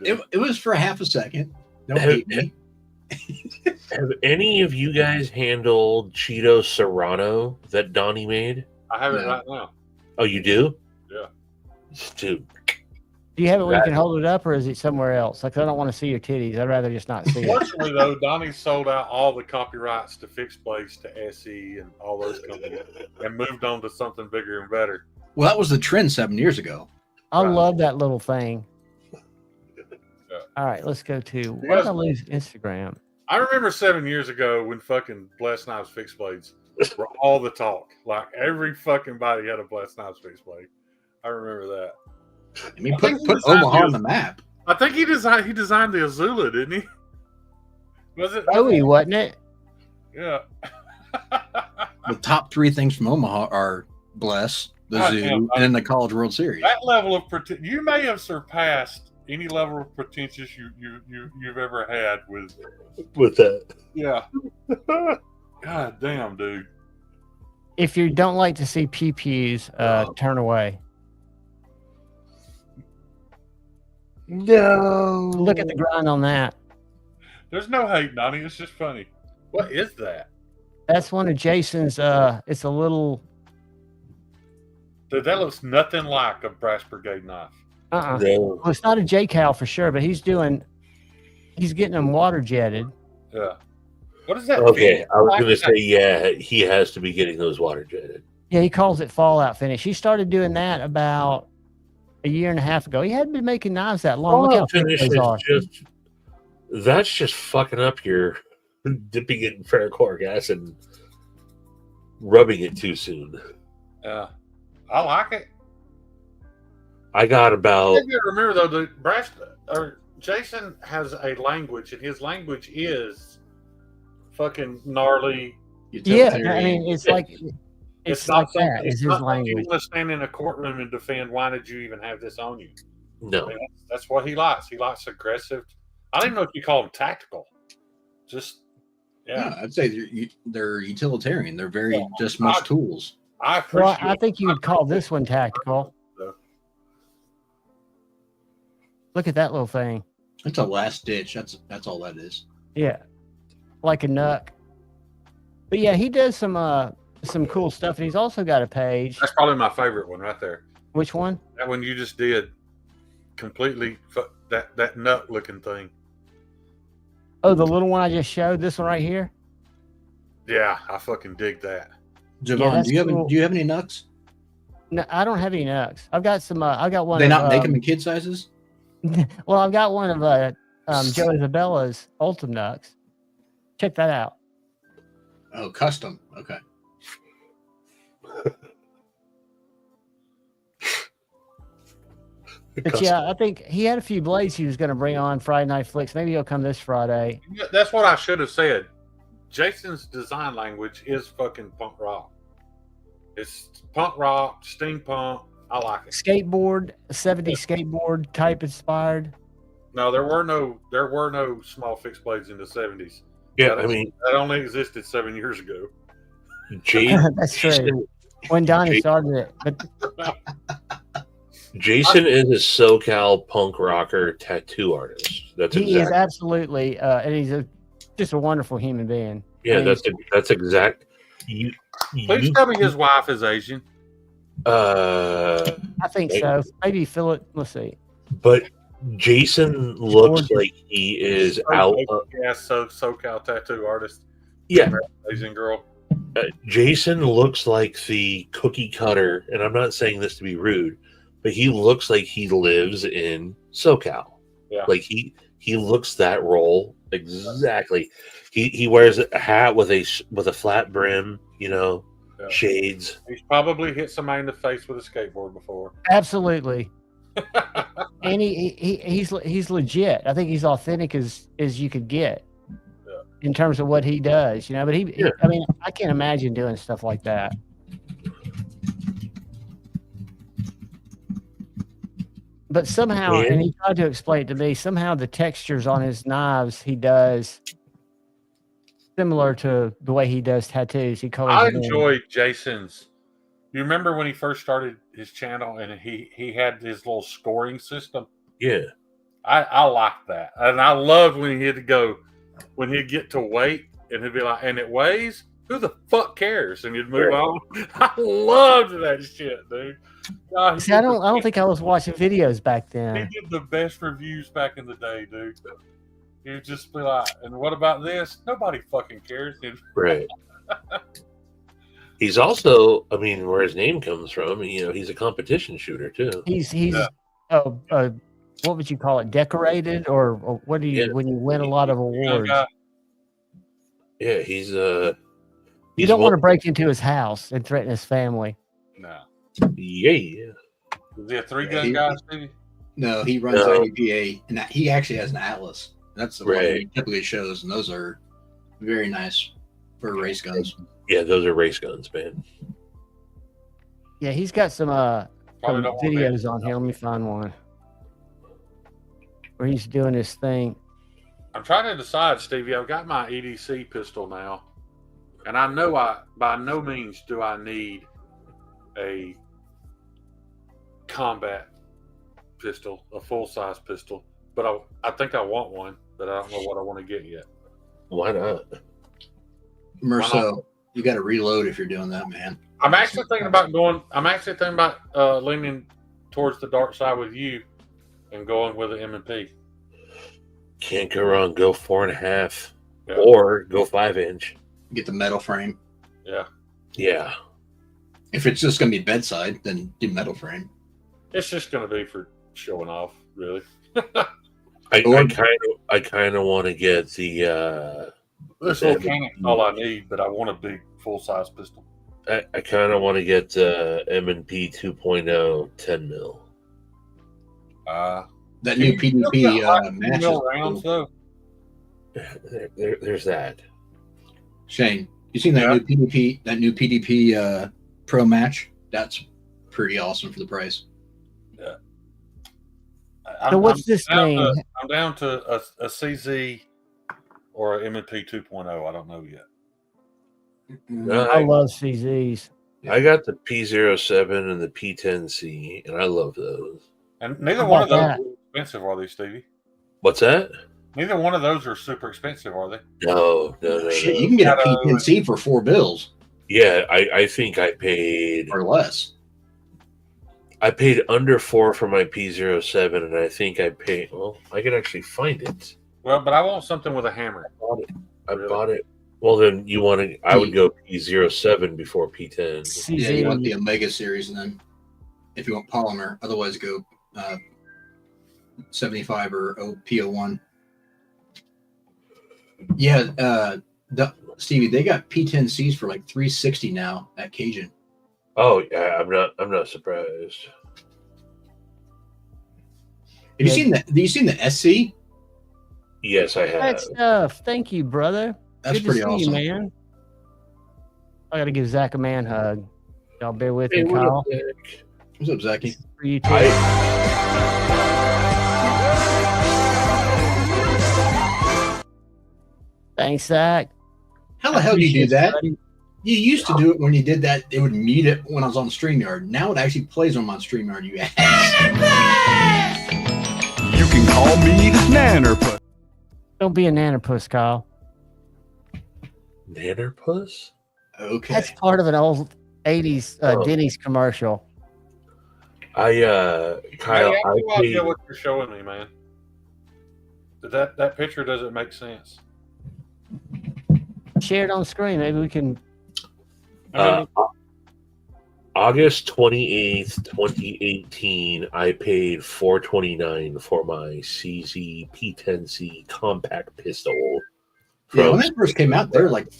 It was for half a second. Don't Have- hate me. Have any of you guys handled Cheeto Serrano that Donnie made? I have it No. right now. Oh, you do? Yeah. Dude, Do you have it where you That- can hold it up, or is it somewhere else? Like, I don't want to see your titties. I'd rather just not see it. Fortunately, though, Donnie sold out all the copyrights to Fixed Blades to SE and all those companies, and moved on to something bigger and better. Well, that was the trend 7 years ago. I Right. love that little thing. Yeah. All right, let's go to where did I lose Instagram? I remember 7 years ago when fucking Blessed Knives Fixed Blades were all the talk. Like every fucking body had a Blessed Knives Fixed Blade. I remember that. I mean, I put think he designed Omaha the- on the map. I think he designed the Azula, didn't he? Was it? Bowie, wasn't it? Yeah. The top three things from Omaha are Bless, the God Zoo, damn, and then the College World Series. That level of you may have surpassed any level of pretentious you've ever had with. with that. Yeah. God damn, dude. If you don't like to see pew-pews, turn away. No. Look at the grind on that. There's no hate, Donnie. It's just funny. What is that? That's one of Jason's. It's a little. Dude, that looks nothing like a Brass Brigade knife. No. No. Well, it's not a J-Cal for sure, but he's getting them water jetted. Yeah. What is that? Okay, I was Like going to that- say, yeah, he has to be getting those water jetted. Yeah, he calls it Fallout finish. He started doing that about a year and a half ago. He hadn't been making knives that long. Look how Fallout thick finish those is are. just that's just fucking up your dipping it in ferrochloric acid and rubbing it too soon. Yeah. I like it. I got about You gotta remember though, the Brass or Jason has a language, and his language is fucking gnarly. Yeah, Utilitarian. I mean, it's like it's like something- that. Is it's his not like you language? want to stand in a courtroom and defend. Why did you even have this on you? no. I mean, that's what he likes. He likes aggressive. I don't even know if you call them tactical. Just Yeah, I'd say they're utilitarian. They're very Yeah. just much tools. I Well, appreciate. I think you would call this one tactical. Look at that little thing. It's a last ditch. That's all that is. Yeah, like a nuck. But yeah, he does some cool stuff, and he's also got a page. That's probably my favorite one right there. Which one? That one you just did, completely that nut looking thing. Oh, the little one I just showed. This one right here. Yeah, I fucking dig that. Javon, that's do you cool. have any nucks? No, I don't have any nucks. I've got some. I got one. They of, not make them in kid sizes? Well, I've got one of Joe Isabella's Ultim Nucks. Check that out. Oh, custom. Okay. But yeah, I think he had a few blades he was going to bring on Friday Night Flicks. Maybe he'll come this Friday. Yeah, that's what I should have said. Jason's design language is fucking punk rock. It's punk rock, steampunk. I like it. Skateboard, 70s skateboard type inspired. No, there were no small fixed blades in the 70s. Yeah, I mean, That only existed 7 years ago. That's true. When Donnie started it. But Jason is a SoCal punk rocker tattoo artist. That's he is exactly. absolutely, and just a wonderful human being. Yeah, I mean, that's exact. Please tell me his wife is Asian. I think so. Maybe Philip. Let's see. But Jason looks like he is out. SoCal tattoo artist. Yeah, Asian girl. Jason looks like the cookie cutter, and I'm not saying this to be rude, but he looks like he lives in SoCal. Yeah, like he looks that role exactly. He wears a hat with a flat brim, shades. He's probably hit somebody in the face with a skateboard before. Absolutely. And he's legit. I think he's authentic as you could get in terms of what he does, But I mean, I can't imagine doing stuff like that. But somehow, and he tried to explain it to me, somehow the textures on his knives he does similar to the way he does tattoos. He colors. I enjoyed Jason's. You remember when he first started his channel and he had his little scoring system? Yeah. I liked that. And I loved when he'd get to weight and he'd be like, and it weighs? Who the fuck cares? And he'd move on. I loved that shit, dude. God, see, I don't think I was watching videos back then. He did the best reviews back in the day, dude. He'd just be like, and what about this? Nobody fucking cares. Right. He's also, I mean, where his name comes from, he's a competition shooter too. He's what would you call it? Decorated or what do you when you win a lot of awards? Yeah, he's you don't want to break into his house and threaten his family. No. Yeah. Is he a 3-gun guy, Stevie? No, he runs IDPA, and he actually has an Atlas. That's the one he typically shows, and those are very nice for race guns. Yeah, those are race guns, man. Yeah, he's got some videos on here. Let me find one where he's doing his thing. I'm trying to decide, Stevie. I've got my EDC pistol now, and I know by no means do I need a combat pistol, a full-size pistol, but I think I want one, but I don't know what I want to get yet. Why not? Merso, you got to reload if you're doing that, man. I'm actually thinking about leaning towards the dark side with you and going with an M&P. Can't go wrong. Go 4.5 or go 5-inch. Get the metal frame. Yeah. Yeah. If it's just going to be bedside, then do metal frame. It's just going to be for showing off, really. I kind of want to get the. This little cannon all I need, but I want a big full-size pistol. I kind of want to get M&P 2.0 10 mil. That new PDP matches. Rounds, though. There's that. Shane, you seen that new PDP Pro match? That's pretty awesome for the price. Yeah. So what's this thing? I'm down to a CZ or an M&P 2.0. I don't know yet. I love CZs. I got the P07 and the P10C, and I love those. And neither one of those are expensive, are they, Stevie? What's that? Neither one of those are super expensive, are they? No. Shit, you can get a P10C for $4. Yeah, I think I paid or less. I paid under $4 for my P07, and I think I paid. Well, I can actually find it. Well, but I want something with a hammer. I bought it. Well, then you want to? I would go P07 before P10. Yeah, you want the Omega series, and then if you want polymer, otherwise go 75 or P01. Yeah, Stevie, they got P10Cs for like $360 now at Cajun. Oh yeah, I'm not surprised. Have you seen that? Have you seen the SC? Yes, I have. That stuff. Thank you, brother. That's Good pretty to see awesome, you, man. I got to give Zach a man hug. Y'all bear with Hey, me, what Kyle. up, Nick? What's up, Zachy? For you too. Thanks, Zach. How the hell do you do that? Buddy. You used to do it when you did that. It would mute it when I was on StreamYard. Now it actually plays on my StreamYard. You ass. You can call me Nannerpuss. Don't be a nannerpuss, Kyle. Nannerpuss? Okay. That's part of an old 80s Denny's commercial. Kyle, Kyle, I have I no idea paid. what you're showing me, man. That picture doesn't make sense. Share it on screen. Maybe we can. August 28th, 2018, I paid $429 for my CZ P10C compact pistol. Yeah, when they first came out, they were like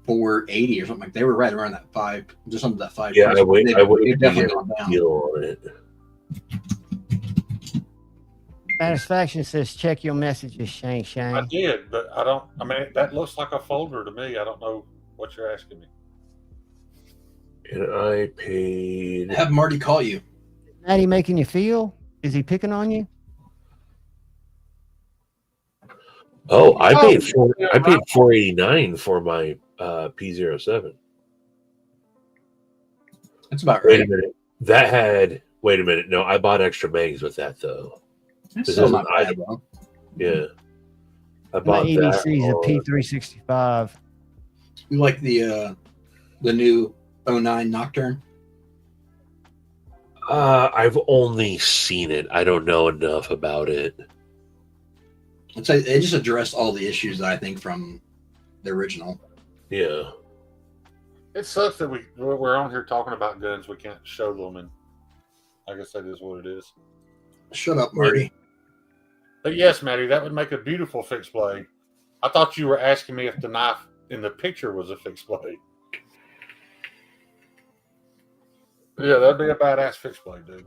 480 or something. Like they were right around that 5, just under that 5. Yeah, I would They've definitely gone down. deal on it. Satisfaction says check your messages, Shane. I did, but I don't. I mean, that looks like a folder to me. I don't know what you're asking me. And I paid. Have Marty call you. How he making you feel? Is he picking on you? Oh, I paid $489 for my P07. That's about Wait right. a minute. That had. Wait a minute. No, I bought extra mags with that though. That's This still is not an bad, bro. Yeah, I My bought that. EDC is a on- P365. You like the new 09 Nocturne? I've only seen it. I don't know enough about it. I'd say it just addressed all the issues that I think from the original. Yeah. It sucks that we're on here talking about guns. We can't show them, and I guess that is what it is. Shut up, Marty. But yes, Maddie, that would make a beautiful fixed blade. I thought you were asking me if the knife in the picture was a fixed blade. Yeah, that'd be a badass fixed blade, dude.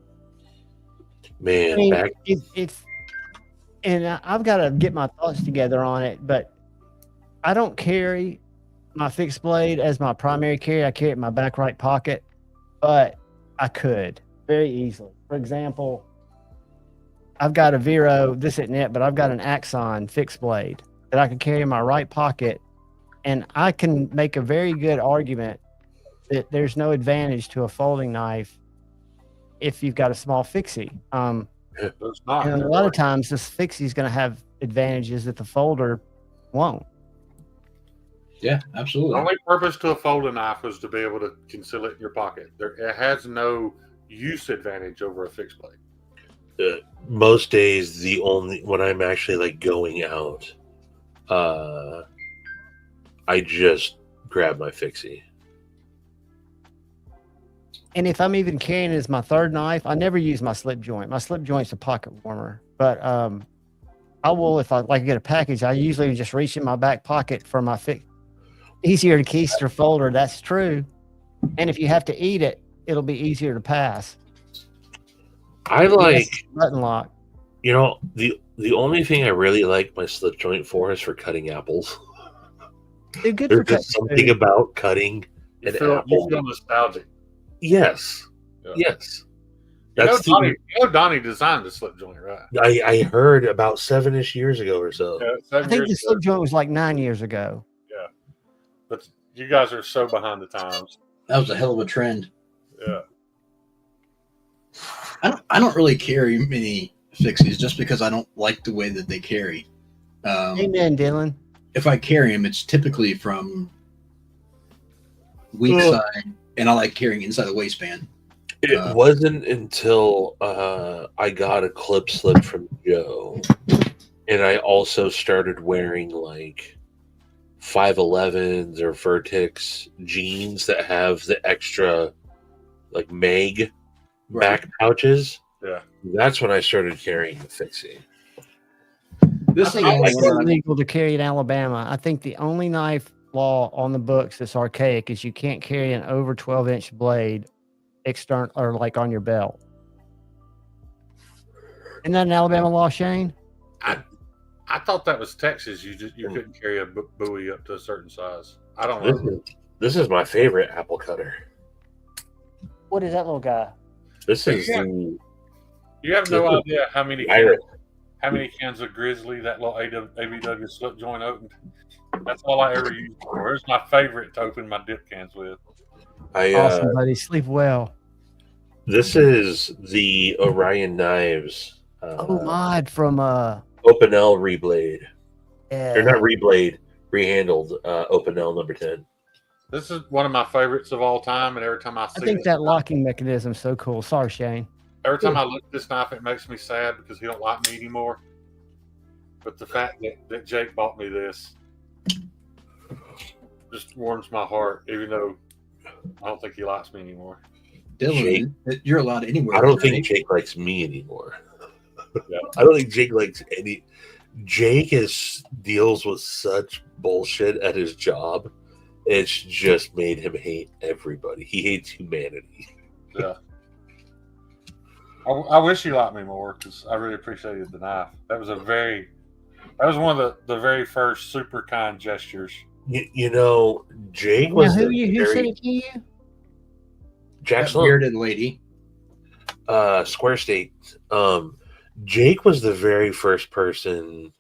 Man, I mean, back it's and I've got to get my thoughts together on it, but I don't carry my fixed blade as my primary carry. I carry it in my back right pocket, but I could very easily. For example, I've got a Vero, this isn't it, but I've got an Axon fixed blade that I can carry in my right pocket, and I can make a very good argument that there's no advantage to a folding knife if you've got a small fixie. There's not. And a lot of times, this fixie is going to have advantages that the folder won't. Yeah, The absolutely. only purpose to a folding knife was to be able to conceal it in your pocket. It has no use advantage over a fixed blade. most days, the only when I'm actually like going out, I just grab my fixie. And if I'm even carrying it as my third knife, I never use my slip joint. My slip joint's a pocket warmer, but I will, if I like to get a package, I usually just reach in my back pocket for my fix. Easier to keister folder, that's true. And if you have to eat it, it'll be easier to pass. I like, Button lock. you know, the only thing I really like my slip joint for is for cutting apples. They're good There's for cutting just something food. about cutting You an feel apple. nostalgic. Yes, Yeah. yes. You know, That's Donnie designed the slip joint, right? I heard about 7-ish years ago or so. Yeah, I 7 think years the slip ago. joint was like 9 years ago. But you guys are so behind the times. That was a hell of a trend. Yeah. I don't really carry many fixies just because I don't like the way that they carry. Amen, Dylan. If I carry them, it's typically from weak Ugh. side, and I like carrying inside the waistband. It wasn't until I got a clip slip from Joe, and I also started wearing like 511s or Vertex jeans that have the extra like mag back pouches. Yeah. That's when I started carrying the fixie. This I is think the it's only one. illegal to carry in Alabama. I think the only knife law on the books that's archaic is you can't carry an over 12-inch blade external or like on your belt. Isn't that an Alabama law, Shane? I thought that was Texas. You couldn't carry a buoy up to a certain size. I don't This know. this is my favorite apple cutter. What is that little guy? This is Yeah. the You have no idea how many Iris. cans of Grizzly that little ABW slip joint opened. That's all I ever used it for. It's my favorite to open my dip cans with. Awesome, buddy. Sleep well. This is the Orion Knives Oh, mod from Open L reblade. yeah. Or not reblade, rehandled Open L number 10. This is one of my favorites of all time, and every time I see I think this that knife- locking mechanism is so cool. Sorry, Shane. every time I look at this knife, it makes me sad because he don't like me anymore. But the fact that Jake bought me this just warms my heart, even though I don't think he likes me anymore. Dylan, you're allowed anywhere. I don't right? think Jake likes me anymore. Yeah. I don't think Jake likes any. Jake deals with such bullshit at his job. It's just made him hate everybody. He hates humanity. Yeah. I wish he liked me more because I really appreciated the knife. That was one of the very first super kind gestures. You know, Jake was who sent it to you? Jack That Sloan, bearded lady. Square State. Jake was the very first person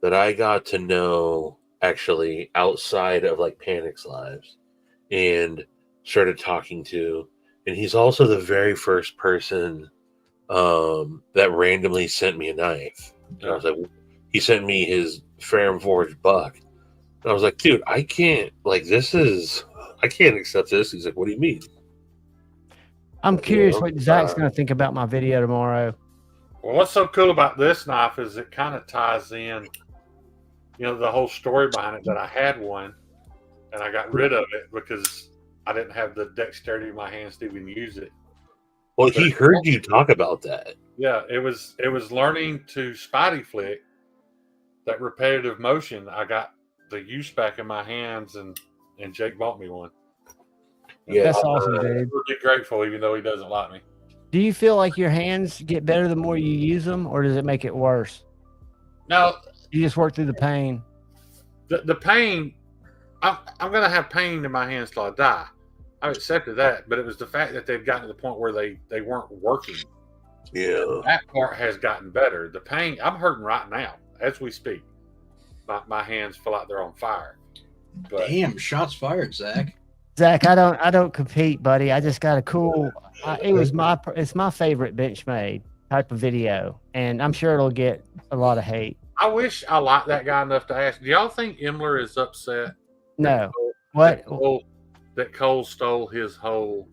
that I got to know actually outside of like Panic's lives and started talking to. And he's also the very first person that randomly sent me a knife. And I was like, he sent me his Ferrum Forge buck. And I was like, dude, I can't accept this. He's like, what do you mean? I'm curious what Zach's going to think about my video tomorrow. Well, what's so cool about this knife is it kind of ties in, the whole story behind it, that I had one and I got rid of it because I didn't have the dexterity in my hands to even use it. Well, he heard you talk about that. Yeah, it was learning to spidey flick, that repetitive motion. I got the use back in my hands, and Jake bought me one. Yeah, That's awesome, dude. I'm really grateful, even though he doesn't like me. Do you feel like your hands get better the more you use them, or does it make it worse? No, You just work through the pain. the pain, I'm going to have pain in my hands till I die. I accepted that, but it was the fact that they've gotten to the point where they weren't working. Yeah. That part has gotten better. The pain, I'm hurting right now as we speak. My hands feel like they're on fire. But Damn, shots fired, Zach. Zach, I don't compete, buddy. I just got a cool. It's my favorite Benchmade type of video, and I'm sure it'll get a lot of hate. I wish I liked that guy enough to ask. Do y'all think Imler is upset? No, what? That Cole stole his whole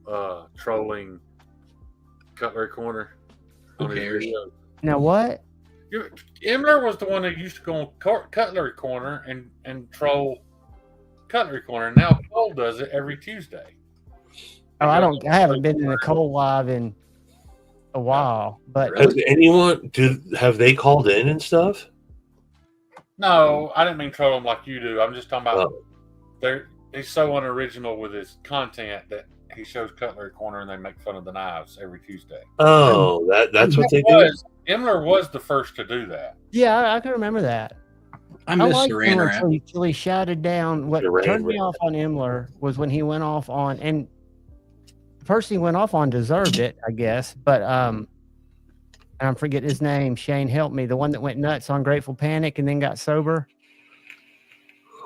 trolling Cutlery Corner on his cares? video. No, what? Imler was the one that used to go on Cutlery Corner and troll Cutlery Corner. Now Cole does it every Tuesday. Oh, I haven't been in a Cole live in a while, but Has anyone have they called in and stuff? No, I didn't mean troll him like you do. I'm just talking about Oh. he's so unoriginal with his content that he shows Cutlery Corner and they make fun of the knives every Tuesday. Oh, that's what they do. Imler was the first to do that. yeah, I can remember that. I miss liked Saran Imler Wrap. until he shouted down. What Saran turned me Wrap. off on Imler was when he went off on, and the person he went off on deserved it, I guess. But and I forget his name. Shane, help me. The one that went nuts on Grateful Panic and then got sober.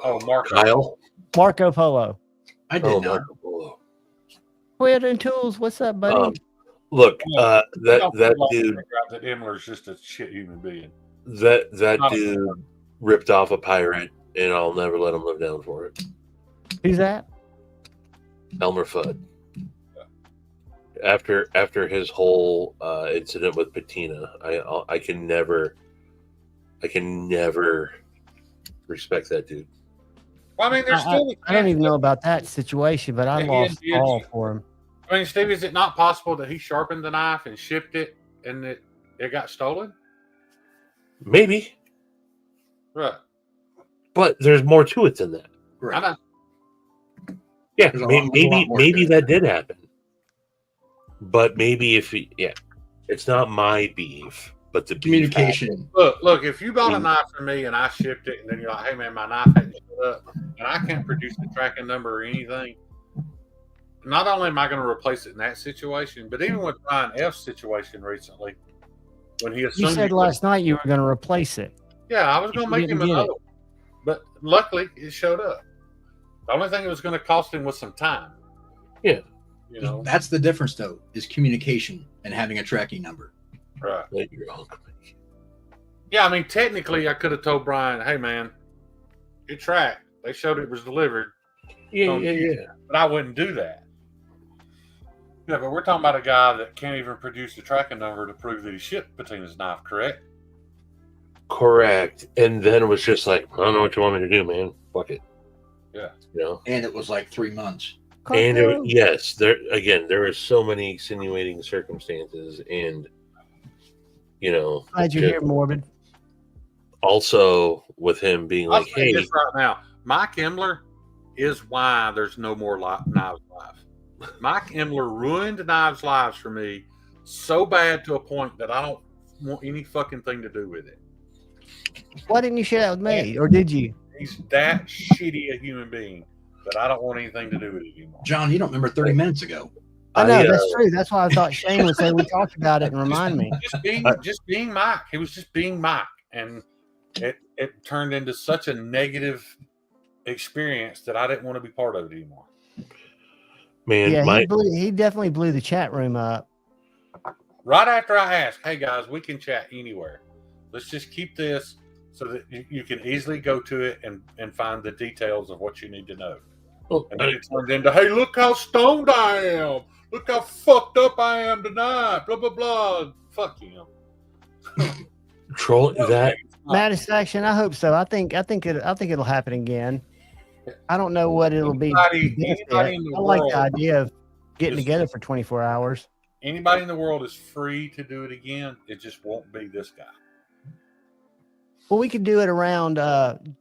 Oh, Mark Kyle. Marco Polo. I did Oh, not. Marco Polo. Quid and Tools. What's up, buddy? Look, I that don't dude, figure out that Imler's just a shit human being. that Not a dude ripped off a pirate, and I'll never let him live down for it. Who's that? Elmer Fudd. After his whole incident with Patina, I can never respect that dude. Well, I mean, there's still. I don't even know about that situation, but I Yeah, lost he is. all for him. I mean, Steve, is it not possible that he sharpened the knife and shipped it, and it got stolen? Maybe, Right. but there's more to it than that. I Right. know. Yeah, There's a lot more maybe to it. that did happen. But maybe it's not my beef, but the beef Communication. Look. If you bought a knife from me and I shipped it, and then you're like, "Hey, man, my knife hadn't showed up, and I can't produce the tracking number or anything," not only am I going to replace it in that situation, but even with Ryan F's situation recently, when he You assumed, said last night you were going to replace it. yeah, I was going to make him didn't get another one, but luckily it showed up. The only thing it was going to cost him was some time. Yeah. You know, That's the difference, though, is communication and having a tracking number. right? You're wrong. Yeah, I mean, technically, I could have told Brian, "Hey, man, It tracked. They showed it was delivered. Yeah. But I wouldn't do that. Yeah, but we're talking about a guy that can't even produce a tracking number to prove that he shipped Patina's knife, correct? Correct. And then it was just like, I don't know what you want me to do, man. Fuck it. Yeah. You know? And it was like 3 months. And yes, there were so many extenuating circumstances, and Glad you're here, Morbid. Also, with him being I'll like, say "Hey, this right now, Mike Emler is why there's no more Knives Live. Mike Emler ruined Knives Lives for me so bad to a point that I don't want any fucking thing to do with it. Why didn't you share that with me, or did you? He's that shitty a human being that I don't want anything to do with it anymore. John, you don't remember 30 minutes ago. I know, that's true. That's why I thought Shane would say we talked about it and remind me. Just being Mike. He was just being Mike. And it turned into such a negative experience that I didn't want to be part of it anymore. Man, yeah, he definitely blew the chat room up. Right after I asked, hey guys, we can chat anywhere. Let's just keep this so that you can easily go to it and find the details of what you need to know. And then it turned into, hey, look how stoned I am. Look how fucked up I am tonight. Blah, blah, blah. Fuck him. Troll that. Satisfaction, I hope so. I think it'll happen again. I don't know what it'll be. I like the idea of getting together for 24 hours. Anybody in the world is free to do it again. It just won't be this guy. Well, we could do it around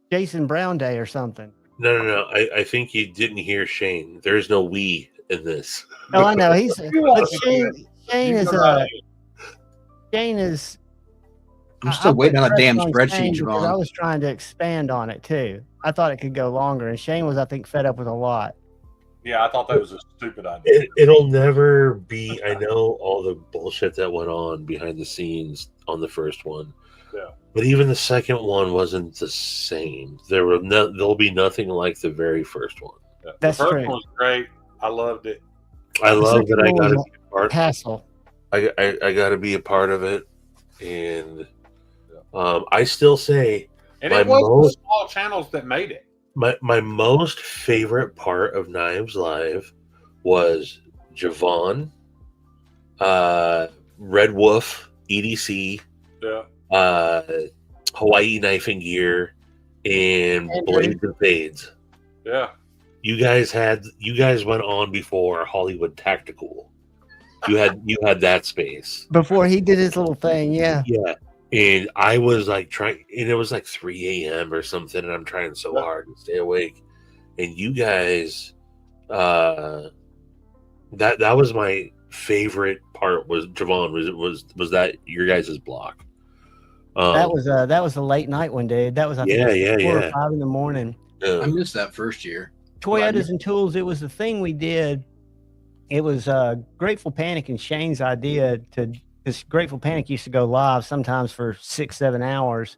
Jason Brown Day or something. No. I think you didn't hear Shane. There's no we in this. Oh, I know. Shane is. I'm still waiting on a damn spreadsheet, Javon. I was trying to expand on it too. I thought it could go longer, and Shane was, I think, fed up with a lot. Yeah, I thought that was a stupid idea. It'll never be. I know all the bullshit that went on behind the scenes on the first one. Yeah. But even the second one wasn't the same. There'll be nothing like the very first one. Yeah. That's the first true. one was great. I loved it. I love that I got to be a part. Hassle. I got to be a part of it, and I still say, and it was the small channels that made it. My most favorite part of Knives Live was Javon, Red Wolf, EDC, Hawaii Knife and Gear, and Blades and Fades. Yeah. You guys went on before Hollywood Tactical. You had that space. Before he did his little thing, yeah. Yeah. And I was like trying, and it was like 3 a.m. or something, and I'm trying so hard to stay awake. And you guys, that was my favorite part. Was Javon? Was that your guys' block? That was a late night one, dude. That was 4 or 5 in the morning. I missed that first year. Toyotas and Tools. It was the thing we did. It was Grateful Panic and Shane's idea to. Because Grateful Panic used to go live sometimes for 6-7 hours,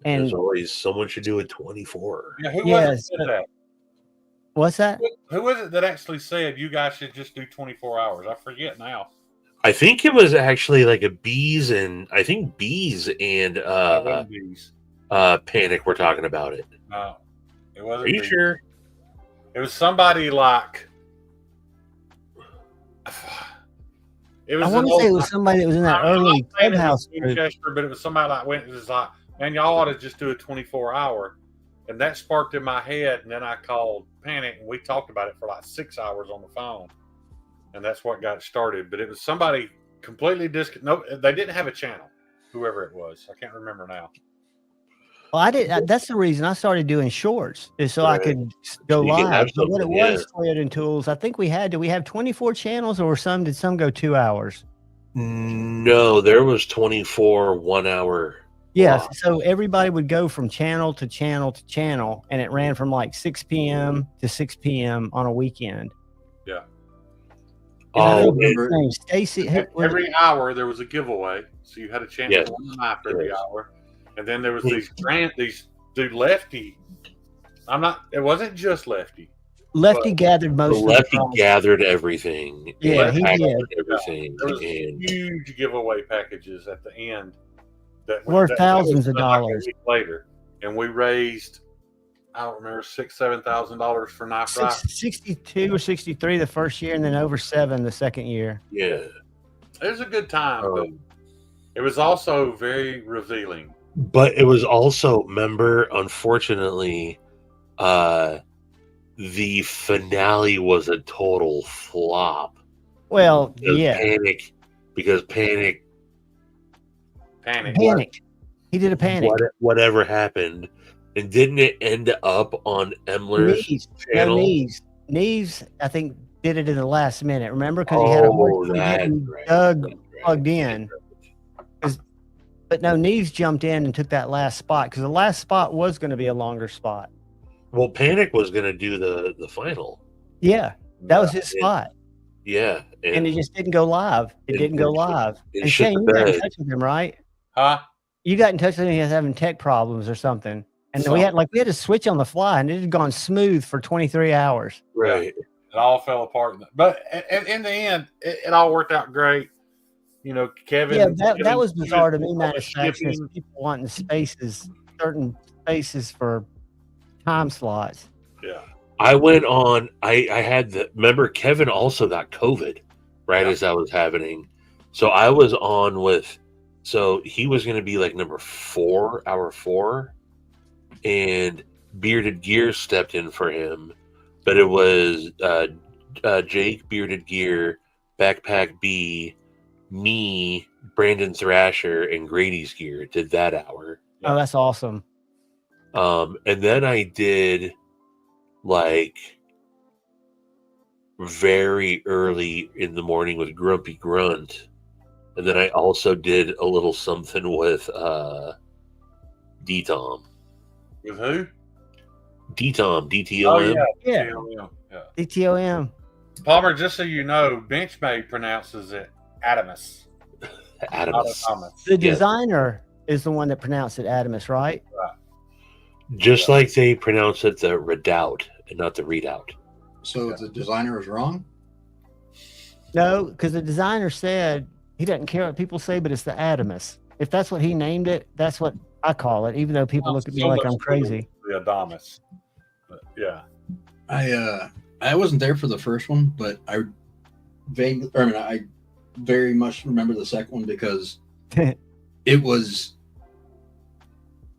and there's always someone should do it 24. Yeah, who was it that? What's that? Who was it that actually said you guys should just do 24 hours? I forget now. I think it was actually like Bees and Bees. Panic. We're talking about it. No, it wasn't. Are you sure? It was somebody like. I want to say it was somebody that was in that early clubhouse group. But it was somebody it was like, man, y'all ought to just do a 24-hour. And that sparked in my head. And then I called Panic, and we talked about it for like 6 hours on the phone. And that's what got it started. But it was somebody completely no, they didn't have a channel, whoever it was. I can't remember now. Well, I did. That's the reason I started doing shorts, is so I could go live. But what it was, Toyota and Tools, I think we have 24 channels, or did some go 2 hours? No, there was 24 1 hour. Yes. So everybody would go from channel to channel to channel, and it ran from like 6 p.m. to 6 p.m. on a weekend. Yeah. Stacy. Every hour there was a giveaway, so you had a chance to win a knife every hour. And then there was these dude Lefty. It wasn't just Lefty. Lefty gathered most. Lefty gathered everything. Yeah, he did everything. There was huge giveaway packages at the end worth thousands of dollars. Like a week later, and we raised I don't remember, $6,000-$7,000 for knife right. 62 or 63 the first year, and then over 7 the second year. Yeah. It was a good time, but it was also very revealing. But it was also, remember, unfortunately, the finale was a total flop. Well, Because yeah. Panic. Panic. He did a panic. Whatever happened. And didn't it end up on Emler's channel? No, Neves, I think, did it in the last minute. Remember? Because he had a hard time getting Doug plugged in. But no, Neves jumped in and took that last spot because the last spot was going to be a longer spot. Well, Panic was going to do the final. Yeah, that was his spot. Yeah. And it just didn't go live. It didn't go live. And Shane, you got in touch with him, right? Huh? You got in touch with him. He was having tech problems or something. And we had to switch on the fly, and it had gone smooth for 23 hours. Right. It all fell apart. But in the end, it all worked out great. You know, Kevin. Yeah, that was bizarre to me, manufacturers, people wanting certain spaces for time slots. Yeah. I went on, I had remember Kevin also got COVID right as that was happening. So I was on so he was going to be like number 4, hour 4. And Bearded Gear stepped in for him, but it was Jake, Bearded Gear, Backpack B, me, Brandon Thrasher, and Grady's Gear did that hour. Oh, that's awesome. And then I did like very early in the morning with Grumpy Grunt, and then I also did a little something with D-Tom. With who? D-Tom, DTOM. Oh, Yeah. DTOM. Yeah. DTOM. Palmer, just so you know, Benchmade pronounces it Adamus. Adamus. The designer is the one that pronounced it Adamus, right? Just like they pronounce it the Redoubt and not the Readout. So the designer is wrong? No, because the designer said he doesn't care what people say, but it's the Adamus. If that's what he named it, that's what I call it, even though people look at me like I'm crazy. The Adamus. But, yeah. I wasn't there for the first one, but I very much remember the second one because it was,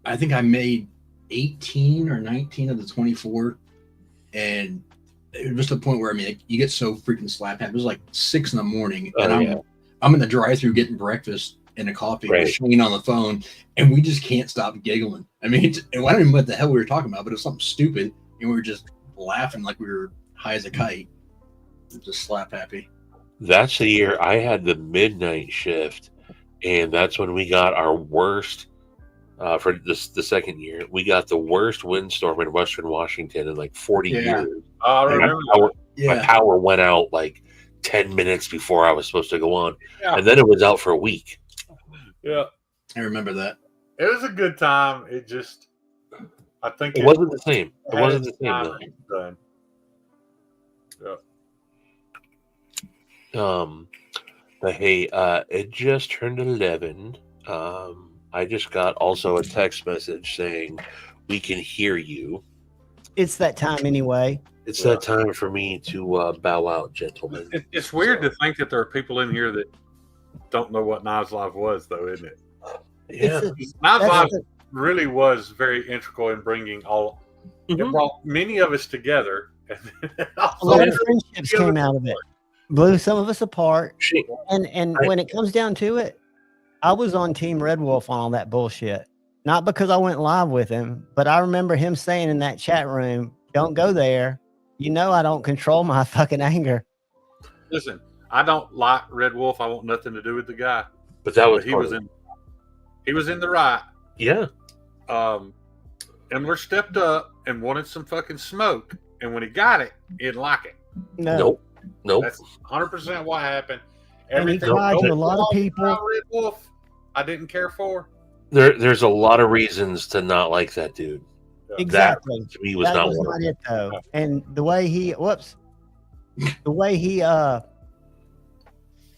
I think I made 18 or 19 of the 24, and it was just a point where you get so freaking slap happy. It was like 6 a.m, and I'm in the drive-thru getting breakfast and a coffee with Shane on the phone, and we just can't stop giggling. I mean, and I don't even know what the hell we were talking about, but it was something stupid, and we were just laughing like we were high as a kite, just slap happy. That's the year I had the midnight shift, and that's when we got our worst. For the second year, we got the worst windstorm in Western Washington in like 40 years. I remember. My power went out like 10 minutes before I was supposed to go on, and then it was out for a week. Yeah, I remember that. It was a good time. It just, I think it wasn't the same. It wasn't the same though. Yeah. But hey, it just turned 11. I just got also a text message saying we can hear you. It's that time anyway. It's that time for me to bow out, gentlemen. It's weird to think that there are people in here that don't know what Knives Live was, though, isn't it? Yeah. Knives Live really was very integral in bringing all. It brought many of us together. And a lot of friendships came out of it. Blew some of us apart. And when it comes down to it, I was on Team Red Wolf on all that bullshit. Not because I went live with him, but I remember him saying in that chat room, "Don't go there. You know I don't control my fucking anger." Listen, I don't like Red Wolf. I want nothing to do with the guy. But that was he was in the right. Yeah. Emler stepped up and wanted some fucking smoke, and when he got it, he didn't like it. Nope. That's 100% what happened. And he tried to a lot of people. Red Wolf, I didn't care for. There's a lot of reasons to not like that dude. Exactly. That to me was not it though. And the way he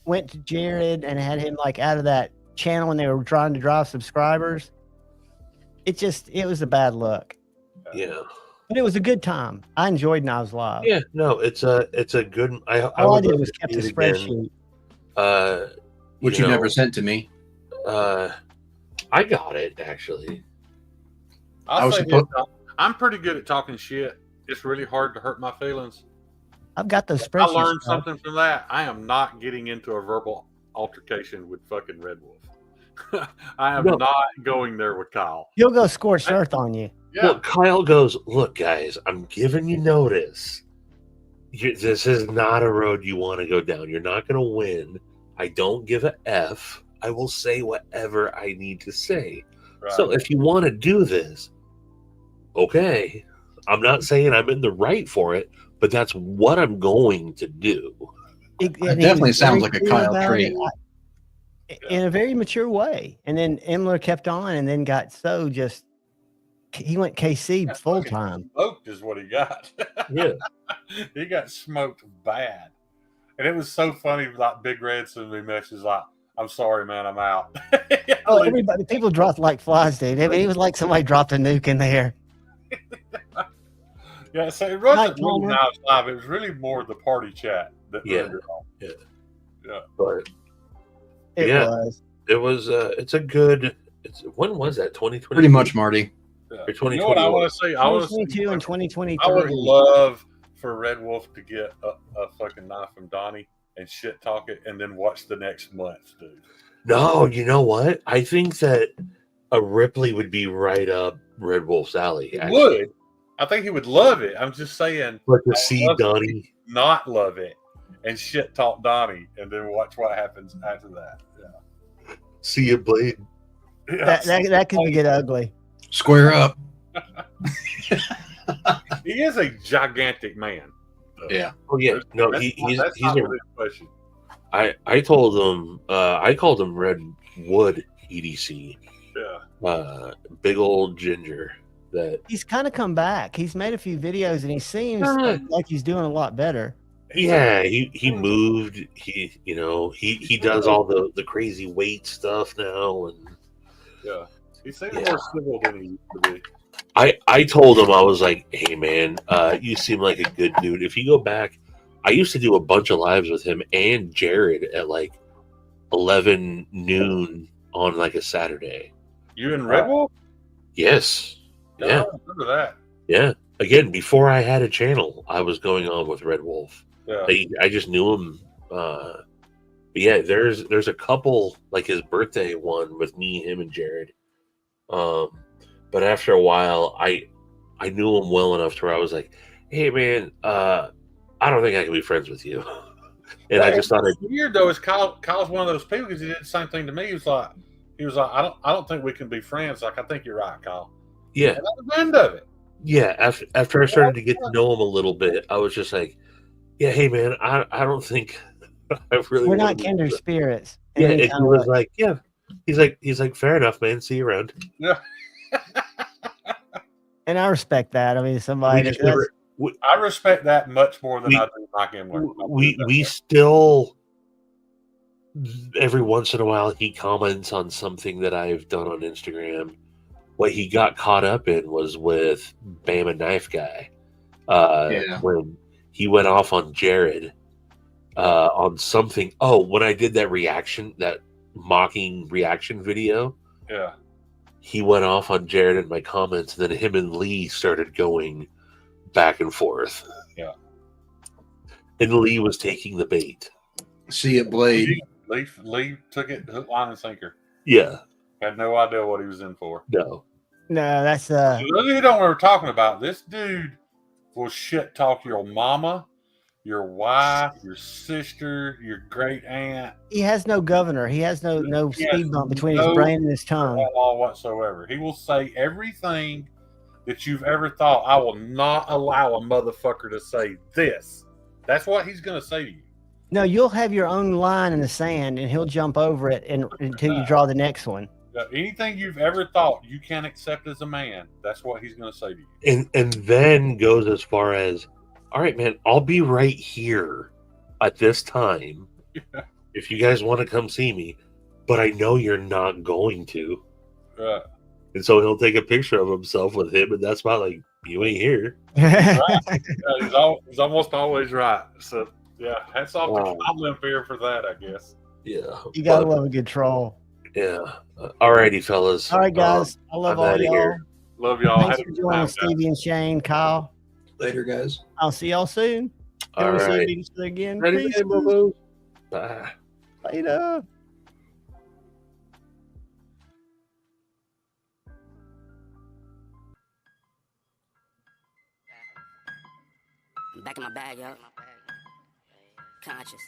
went to Jared and had him like out of that channel when they were trying to drive subscribers. It was a bad look. Yeah. But it was a good time. I enjoyed Knives Live. Yeah, no, it's a good. All I would did love was to kept see a it again. spreadsheet. Which you never sent to me. I got it actually. I'll say this, I'm pretty good at talking shit. It's really hard to hurt my feelings. I've got those I spreadsheets. learned stuff. something from that. I am not getting into a verbal altercation with fucking Red Wolf. I am not going there with Kyle. He'll go scorched earth on you. Yeah. Look, Kyle goes, look, guys, I'm giving you notice. This is not a road you want to go down. You're not going to win. I don't give a F. I will say whatever I need to say. Right. So if you want to do this, okay. I'm not saying I'm in the right for it, but that's what I'm going to do. It definitely sounds like a Kyle trait. In a very mature way. And then Imler kept on and then got so just, he went KC full time. Smoked is what he got. Yeah. He got smoked bad. And it was so funny, like Big Red sent me messages like, I'm sorry, man, I'm out. Oh, everybody, people dropped like flies, dude. I mean, it was like somebody dropped a nuke in there. Yeah, so it wasn't really Knives Live. It was really more the party chat that turned it on. Yeah. But It was. it's a good. When was that? 2020. Pretty much, Marty. Yeah. Or 2021. You know what I want to say? 2022 and 2023. I would love for Red Wolf to get a fucking knife from Donnie and shit talk it, and then watch the next month, dude. No, you know what? I think that a Ripley would be right up Red Wolf's alley. He would. I think he would love it. I'm just saying. But to see Donnie not love it and shit talk Donnie, and then watch what happens after that. Yeah. See you, Blade. Yeah. That could get ugly. Square up. He is a gigantic man. Yeah. Oh yeah. No, he's not a really a question. I told him I called him Redwood EDC. Yeah. Big old ginger that He's kind of come back. He's made a few videos and he seems like he's doing a lot better. yeah, he moved. He does all the crazy weight stuff now, and Yeah. He seems more civil than he used to be. I told him, I was like, hey man, you seem like a good dude. If you go back, I used to do a bunch of lives with him and Jared at like 11 noon on like a Saturday. You and Red Wolf? Yes. No, Yeah. I remember that. Yeah. Again, before I had a channel, I was going on with Red Wolf. Yeah. I just knew him. But yeah, there's a couple, like his birthday one with me, him, and Jared. But after a while, I knew him well enough to where I was like, hey man, I don't think I can be friends with you. And I just thought it's weird though. Is Kyle's one of those people because he did the same thing to me. He was like, I don't think we can be friends. Like, I think you're right, Kyle. yeah, And that was the end of it. yeah. After I started to get to know him a little bit, I was just like, yeah, hey man, I don't think I really. We're wanna not be kindred friends. spirits. Yeah, And he and he kinda was like, yeah. He's like, fair enough, man. See you around. Yeah. and I respect that. I mean, somebody We just that's- never- I respect that much more than We- I do Mike Emler. we still every once in a while he comments on something that I've done on Instagram. What he got caught up in was with Bama Knife Guy. When he went off on Jared on something. Oh, when I did that mocking reaction video, Yeah. he went off on Jared in my comments, and then him and Lee started going back and forth. Yeah. And Lee was taking the bait. See it, Blade. Lee took it hook, line, and sinker. Yeah. Had no idea what he was in for. No. no, that's For those of you who don't know what we're talking about, this dude will shit talk your mama, your wife, your sister, your great aunt, he has no governor. He has no He has speed bump between no his brain and his tongue. at all whatsoever. He will say everything that you've ever thought. I will not allow a motherfucker to say this. That's what he's going to say to you. No, you'll have your own line in the sand, and he'll jump over it until you draw the next one. Anything you've ever thought you can't accept as a man, that's what he's going to say to you. And then goes as far as, all right, man, I'll be right here at this time if you guys want to come see me, but I know you're not going to. Right. And so he'll take a picture of himself with him, and that's about like You ain't here. He's almost always right. So yeah, hats off to Wow. Goblin Fear for that, I guess. Yeah. You gotta but, love a good troll. Yeah. Alrighty, fellas. All right, guys. I love I'm all outta y'all. here. Love y'all. Thanks Had a for good joining time, Stevie and Shane, Kyle. Later, guys. I'll see y'all soon. All Till we see right. each other again. Ready, Peace. man, Bobo? Bye. Later. I'm back in my bag, yo. Conscious.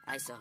ISO.